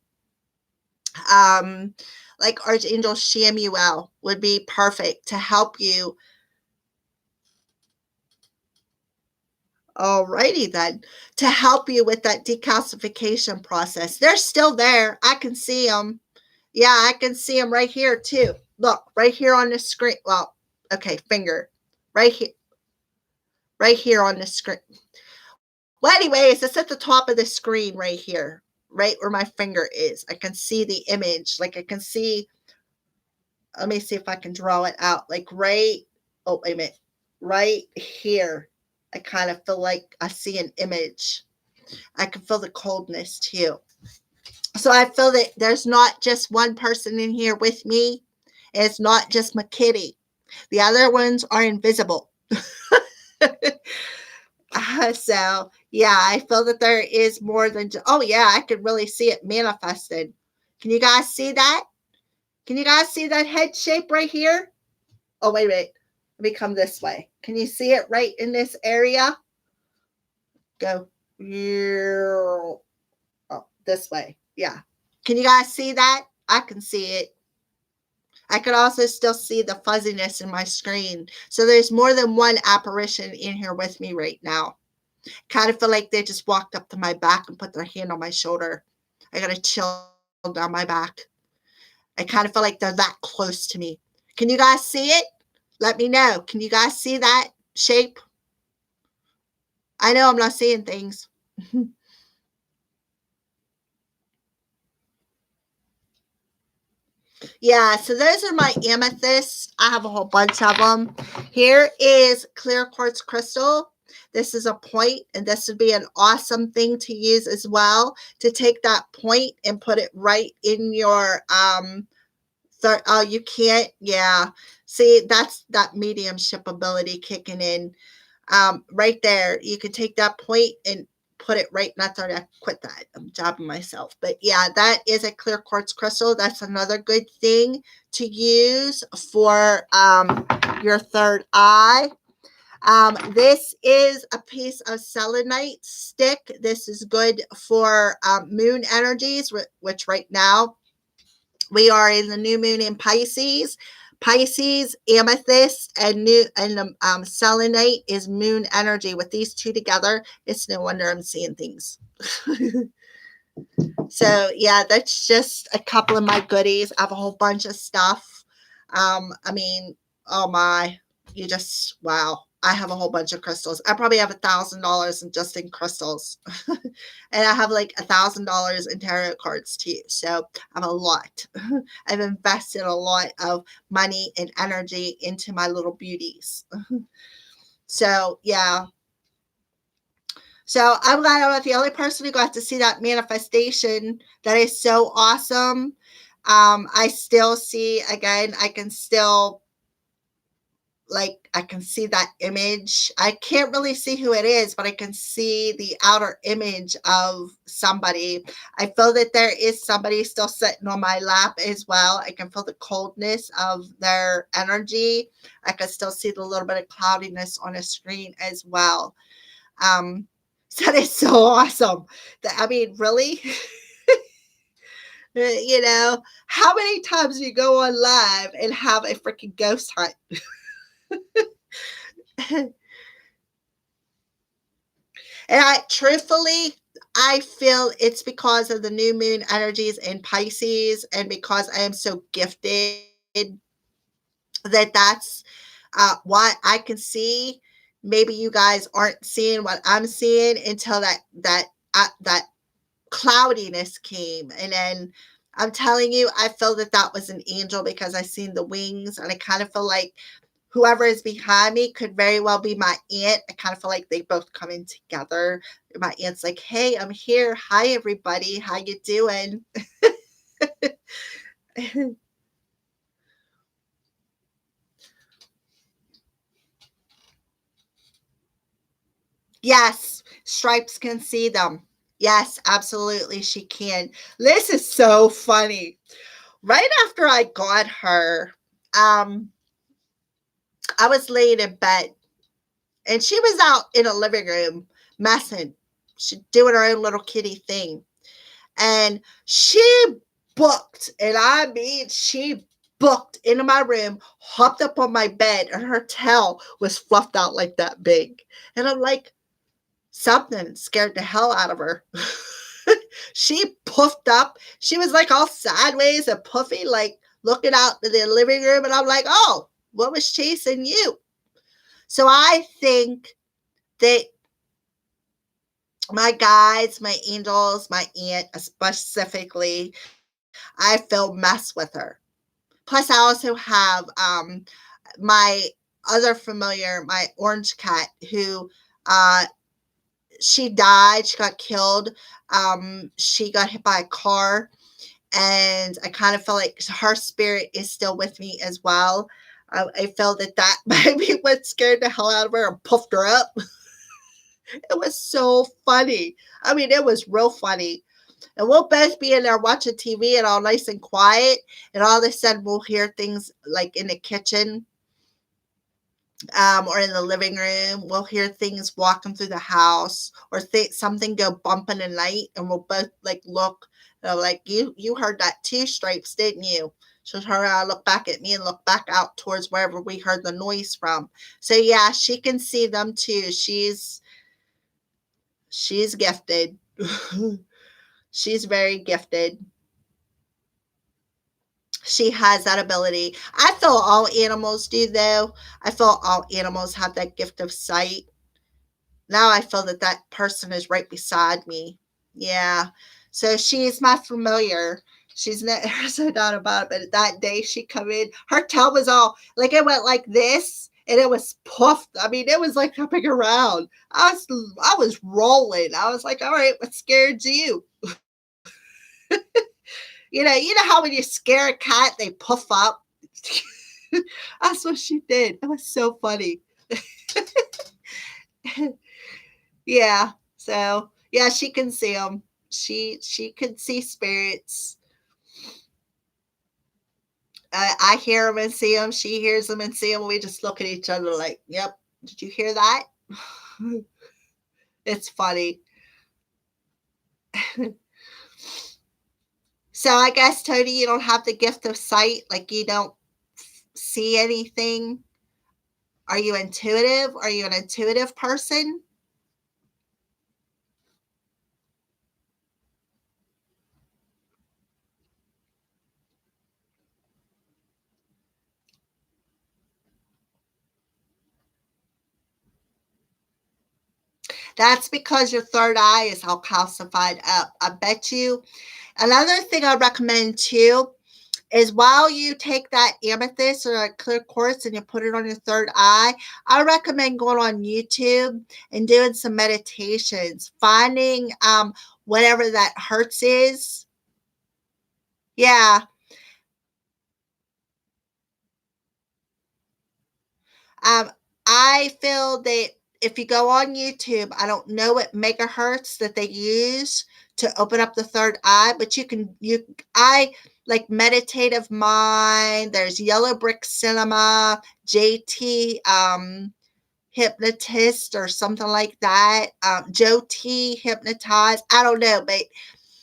Like Archangel Shamuel would be perfect to help you. Alrighty then, to help you with that decalcification process. They're still there. I can see them. Yeah, I can see them right here too. Look, right here on the screen. Well, okay, finger. Right here on the screen. Well, anyways, it's at the top of the screen right here, right where my finger is. I can see the image. Like I can see, let me see if I can draw it out. Like right, oh, wait a minute. Right here. I kind of feel like I see an image. I can feel the coldness too. So I feel that there's not just one person in here with me. It's not just my kitty. The other ones are invisible. So yeah, I feel that there is more than just, oh yeah, I could really see it manifested. Can you guys see that? Can you guys see that head shape right here? Oh, wait. Let me come this way. Can you see it right in this area? Go. Oh, this way. Yeah. Can you guys see that? I can see it. I could also still see the fuzziness in my screen. So there's more than one apparition in here with me right now. Kind of feel like they just walked up to my back and put their hand on my shoulder. I got a chill down my back. I kind of feel like they're that close to me. Can you guys see it? Let me know. Can you guys see that shape? I know I'm not seeing things. Yeah, so those are my amethysts. I have a whole bunch of them. Here is clear quartz crystal. This is a point, and this would be an awesome thing to use as well, to take that point and put it right in your oh, you can't. Yeah, see, that's that mediumship ability kicking in. Right there, you can take that point and put it right. Not that I quit that. I'm jabbing myself, but yeah, that is a clear quartz crystal. That's another good thing to use for your third eye. This is a piece of selenite stick. This is good for moon energies, which right now we are in the new moon in Pisces. Pisces, amethyst, and selenite is moon energy. With these two together, it's no wonder I'm seeing things. So yeah, that's just a couple of my goodies. I have a whole bunch of stuff. I mean, oh my, you just wow. I have a whole bunch of crystals. I probably have $1,000 just in crystals. And I have like $1,000 in tarot cards too. So I have a lot. I've invested a lot of money and energy into my little beauties. So yeah. So I'm glad I'm not the only person who got to see that manifestation. That is so awesome. I still see, again, I can still, like, I can see that image. I can't really see who it is, but I can see the outer image of somebody. I feel that there is somebody still sitting on my lap as well. I can feel the coldness of their energy. I can still see the little bit of cloudiness on a screen as well. So that is so awesome. I mean, really? You know, how many times do you go on live and have a freaking ghost hunt? And truthfully, I feel it's because of the new moon energies in Pisces, and because I am so gifted that's what I can see. Maybe you guys aren't seeing what I'm seeing until that cloudiness came, and then I'm telling you, I feel that that was an angel because I seen the wings, and I kind of feel like whoever is behind me could very well be my aunt. I kind of feel like they both come in together. My aunt's like, "Hey, I'm here. Hi, everybody. How you doing?" Yes, Stripes can see them. Yes, absolutely, she can. This is so funny. Right after I got her, um, I was laying in bed, and she was out in a living room messing. She doing her own little kitty thing. And she booked, and I mean, she booked into my room, hopped up on my bed, and her tail was fluffed out like that big. And I'm like, something scared the hell out of her. She puffed up. She was like all sideways and puffy, like looking out in the living room. And I'm like, oh, what was chasing you? So I think that my guides, my angels, my aunt specifically, I feel mess with her. Plus, I also have my other familiar, my orange cat, who she died. She got killed. She got hit by a car, and I kind of feel like her spirit is still with me as well. I felt that that maybe what scared the hell out of her and puffed her up. It was so funny. I mean, it was real funny. And we'll both be in there watching TV and all nice and quiet. And all of a sudden, we'll hear things like in the kitchen or in the living room. We'll hear things walking through the house or something go bump in the night. And we'll both like look, like, you heard that too, Stripes, didn't you? She'll turn around, look back at me, and look back out towards wherever we heard the noise from. So yeah, she can see them too. She's gifted. She's very gifted. She has that ability. I feel all animals do, though. I feel all animals have that gift of sight. Now I feel that that person is right beside me. Yeah. So she's my familiar. She's not, there's no doubt about it. But that day she come in, her tail was all like it went like this, and it was puffed. I mean, it was like jumping around. I was rolling. I was like, all right, what scared you? You know how when you scare a cat, they puff up. That's what she did. It was so funny. Yeah. So yeah, she can see them. She can see spirits. I hear them and see them. She hears them and see them. We just look at each other like, "Yep. Did you hear that?" It's funny. So I guess Tony, you don't have the gift of sight. Like you don't see anything. Are you intuitive? Are you an intuitive person? That's because your third eye is all calcified up. I bet you. Another thing I recommend too is while you take that amethyst or a clear quartz and you put it on your third eye, I recommend going on YouTube and doing some meditations, finding whatever that hurts is. Yeah. Um, I feel that if you go on YouTube, I don't know what megahertz that they use to open up the third eye, but I like meditative mind. There's Yellow Brick Cinema, JT Hypnotist or something like that. Joe T Hypnotized. I don't know, but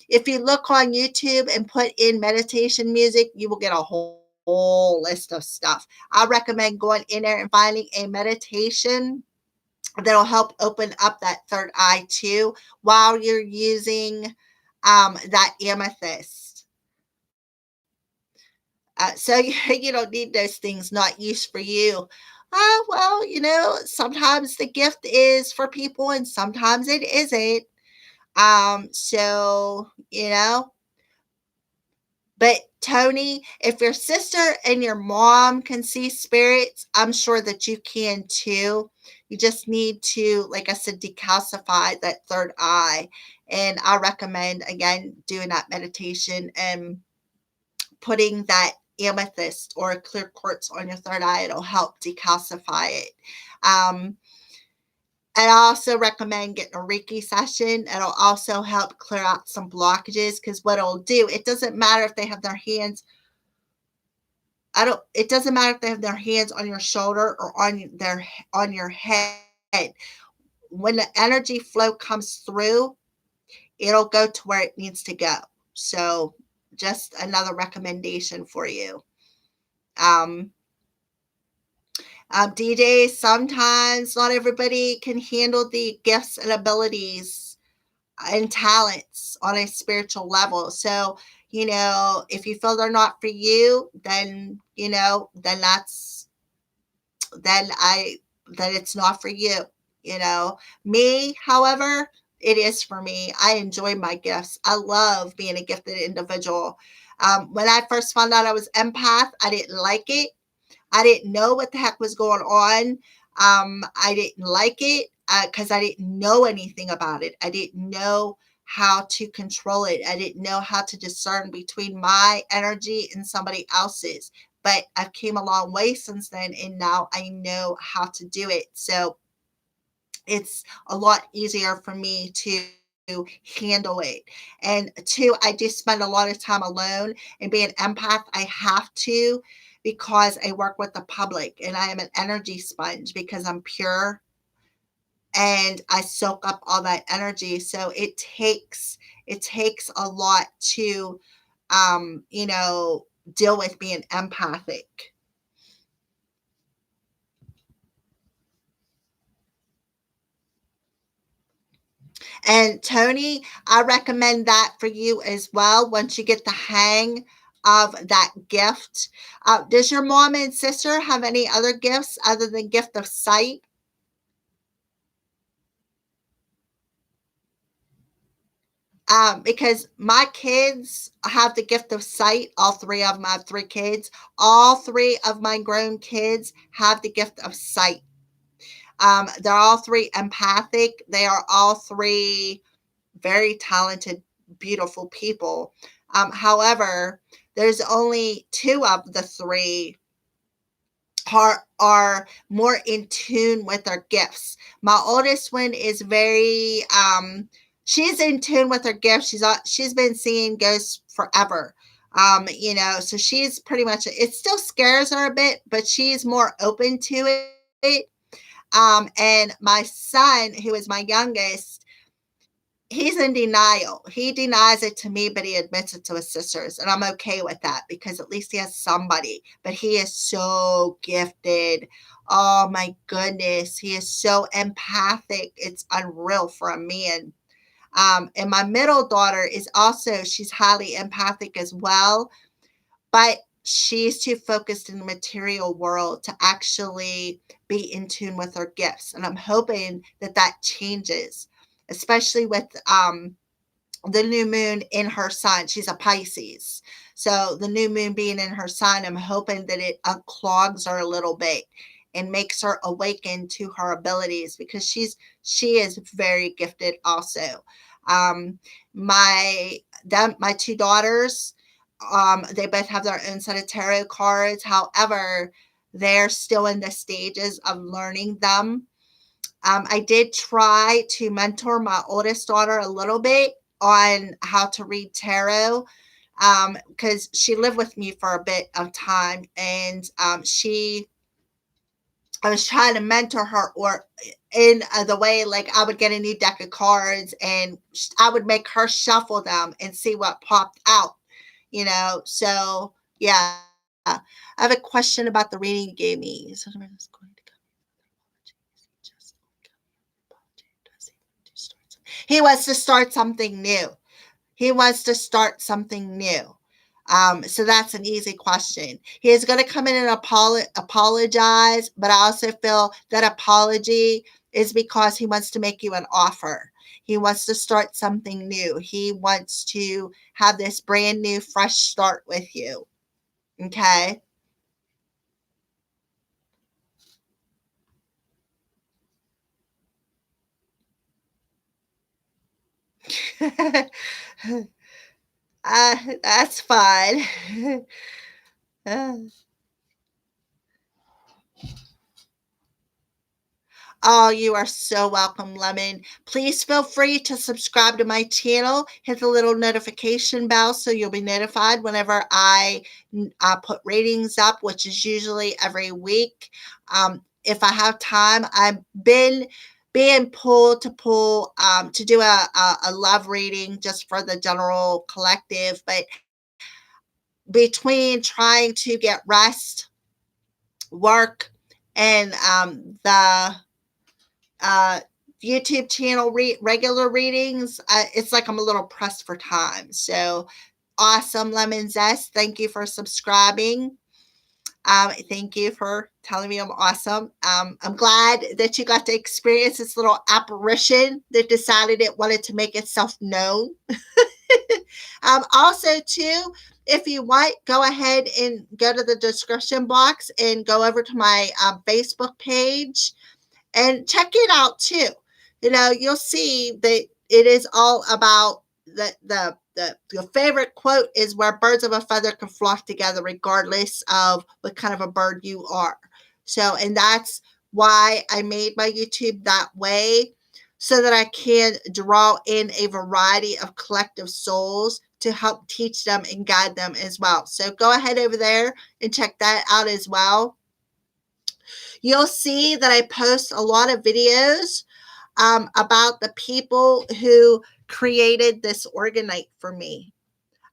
if you look on YouTube and put in meditation music, you will get a whole list of stuff. I recommend going in there and finding a meditation that'll help open up that third eye too while you're using that amethyst. So you don't need those things not used for you. Well, sometimes the gift is for people and sometimes it isn't. So, but Tony, if your sister and your mom can see spirits, I'm sure that you can too. You just need to, like I said, decalcify that third eye. And I recommend, again, doing that meditation and putting that amethyst or clear quartz on your third eye. It'll help decalcify it. Um, and I also recommend getting a Reiki session. It'll also help clear out some blockages because what it'll do, it doesn't matter if they have their hands it doesn't matter if they have their hands on your shoulder or on your head. When the energy flow comes through, it'll go to where it needs to go. So just another recommendation for you. Um, DJs, sometimes not everybody can handle the gifts and abilities and talents on a spiritual level. So, if you feel they're not for you, then, then I, then it's not for you. Me, however, it is for me. I enjoy my gifts. I love being a gifted individual. When I first found out I was empath, I didn't like it. I didn't know what the heck was going on. I didn't like it because I didn't know anything about it. I didn't know how to control it. I didn't know how to discern between my energy and somebody else's. But I've came a long way since then, and now I know how to do it. So it's a lot easier for me to handle it. And two, I do spend a lot of time alone, and being an empath, I have to because I work with the public and I am an energy sponge because I'm pure and I soak up all that energy. So it takes a lot to deal with being empathic. And Tony, I recommend that for you as well once you get the hang of that gift. Does your mom and sister have any other gifts other than gift of sight? Because my kids have the gift of sight. All three of them, I have three kids. All three of my grown kids have the gift of sight. They're all three empathic. They are all three very talented, beautiful people. However, there's only two of the three are more in tune with their gifts. My oldest one is very she's in tune with her gifts. She's been seeing ghosts forever. So she's pretty much, it still scares her a bit, but she's more open to it. And my son, who is my youngest, he's in denial. He denies it to me, but he admits it to his sisters. And I'm okay with that because at least he has somebody. But he is so gifted. Oh my goodness. He is so empathic. It's unreal for a man. And my middle daughter is also, she's highly empathic as well, but she's too focused in the material world to actually be in tune with her gifts. And I'm hoping that that changes, especially with the new moon in her sign. She's a Pisces. So the new moon being in her sign, I'm hoping that it unclogs her a little bit and makes her awaken to her abilities because she is very gifted also. Um, my two daughters, they both have their own set of tarot cards. However, they're still in the stages of learning them. I did try to mentor my oldest daughter a little bit on how to read tarot because she lived with me for a bit of time, and I was trying to mentor her or in the way like I would get a new deck of cards and I would make her shuffle them and see what popped out. So yeah. I have a question about the reading you gave me. He wants to start something new. He wants to start something new. So that's an easy question. He is going to come in and apologize, but I also feel that apology is because he wants to make you an offer. He wants to start something new. He wants to have this brand new, fresh start with you. Okay. That's fine. Uh, Oh, you are so welcome, Lemon. Please feel free to subscribe to my channel. Hit the little notification bell so you'll be notified whenever I put ratings up, which is usually every week. If I have time, I've been being pulled to do a love reading just for the general collective, but between trying to get rest, work, and the uh, YouTube channel regular readings, it's like I'm a little pressed for time. So awesome, Lemon Zest. Thank you for subscribing. Thank you for telling me I'm awesome. I'm glad that you got to experience this little apparition that decided it wanted to make itself known. Also, too, if you want, go ahead and go to the description box and go over to my Facebook page and check it out too. You'll see that it is all about your favorite quote is where birds of a feather can flock together regardless of what kind of a bird you are. So, and that's why I made my YouTube that way, so that I can draw in a variety of collective souls to help teach them and guide them as well. So go ahead over there and check that out as well. You'll see that I post a lot of videos about the people who created this orgonite for me.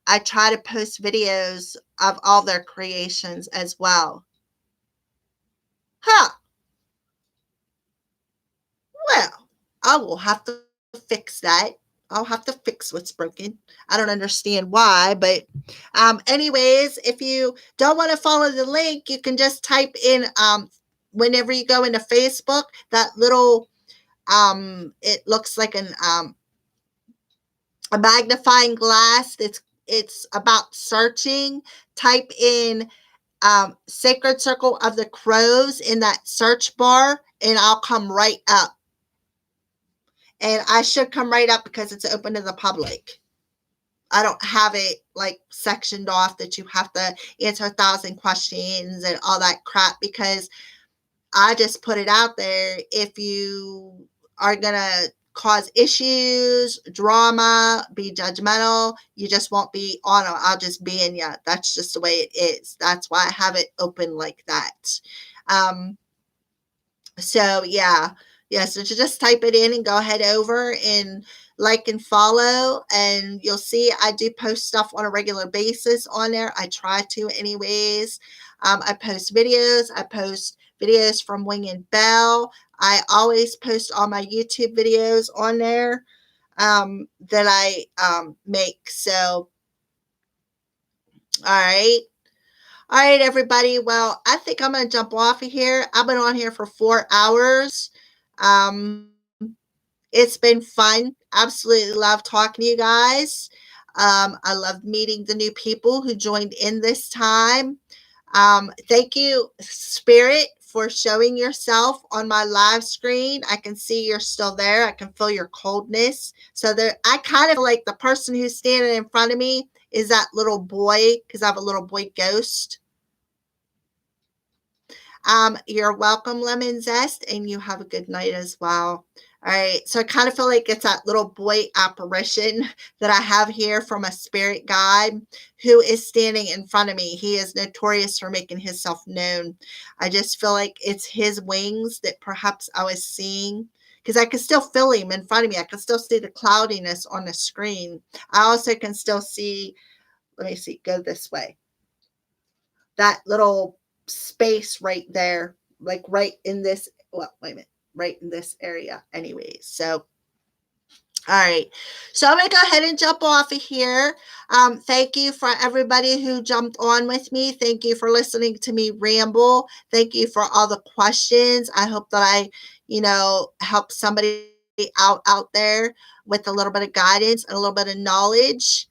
I try to post videos of all their creations as well. Huh. Well, I will have to fix that. I'll have to fix what's broken. I don't understand why, but anyways, if you don't want to follow the link, you can just type in whenever you go into Facebook, that little it looks like a magnifying glass. It's about searching. Type in Sacred Circle of the Crows in that search bar, and I'll come right up. And I should come right up because it's open to the public. I don't have it like sectioned off that you have to answer 1,000 questions and all that crap, because I just put it out there. If you are going to cause issues, drama, be judgmental, you just won't be on it. I'll just be in you. That's just the way it is. That's why I have it open like that. Um, so yeah. Yeah, so just type it in and go ahead over and like and follow, and you'll see I do post stuff on a regular basis on there. I try to anyways. I post videos. I post videos from Wing and Bell. I always post all my YouTube videos on there that I make. So, all right. All right, everybody. Well, I think I'm going to jump off of here. I've been on here for 4 hours. Um, it's been fun. Absolutely love talking to you guys. I love meeting the new people who joined in this time. Thank you, Spirit, for showing yourself on my live screen. I can see you're still there. I can feel your coldness. So there, I kind of feel like the person who's standing in front of me is that little boy, because I have a little boy ghost. You're welcome, Lemon Zest, and you have a good night as well. All right, so I kind of feel like it's that little boy apparition that I have here from a spirit guide who is standing in front of me. He is notorious for making himself known. I just feel like it's his wings that perhaps I was seeing, because I can still feel him in front of me. I can still see the cloudiness on the screen. I also can still see, let me see, go this way, that little space right there, like right in this, well, wait a minute, right in this area anyways. So All right. So I'm going to go ahead and jump off of here. Thank you for everybody who jumped on with me. Thank you for listening to me ramble. Thank you for all the questions. I hope that I, help somebody out there with a little bit of guidance and a little bit of knowledge.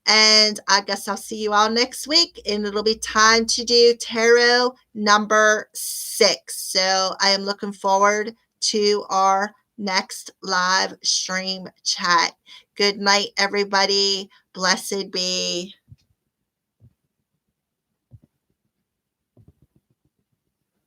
And I guess I'll see you all next week. And it'll be time to do tarot number 6. So I am looking forward to our next live stream chat. Good night, everybody. Blessed be.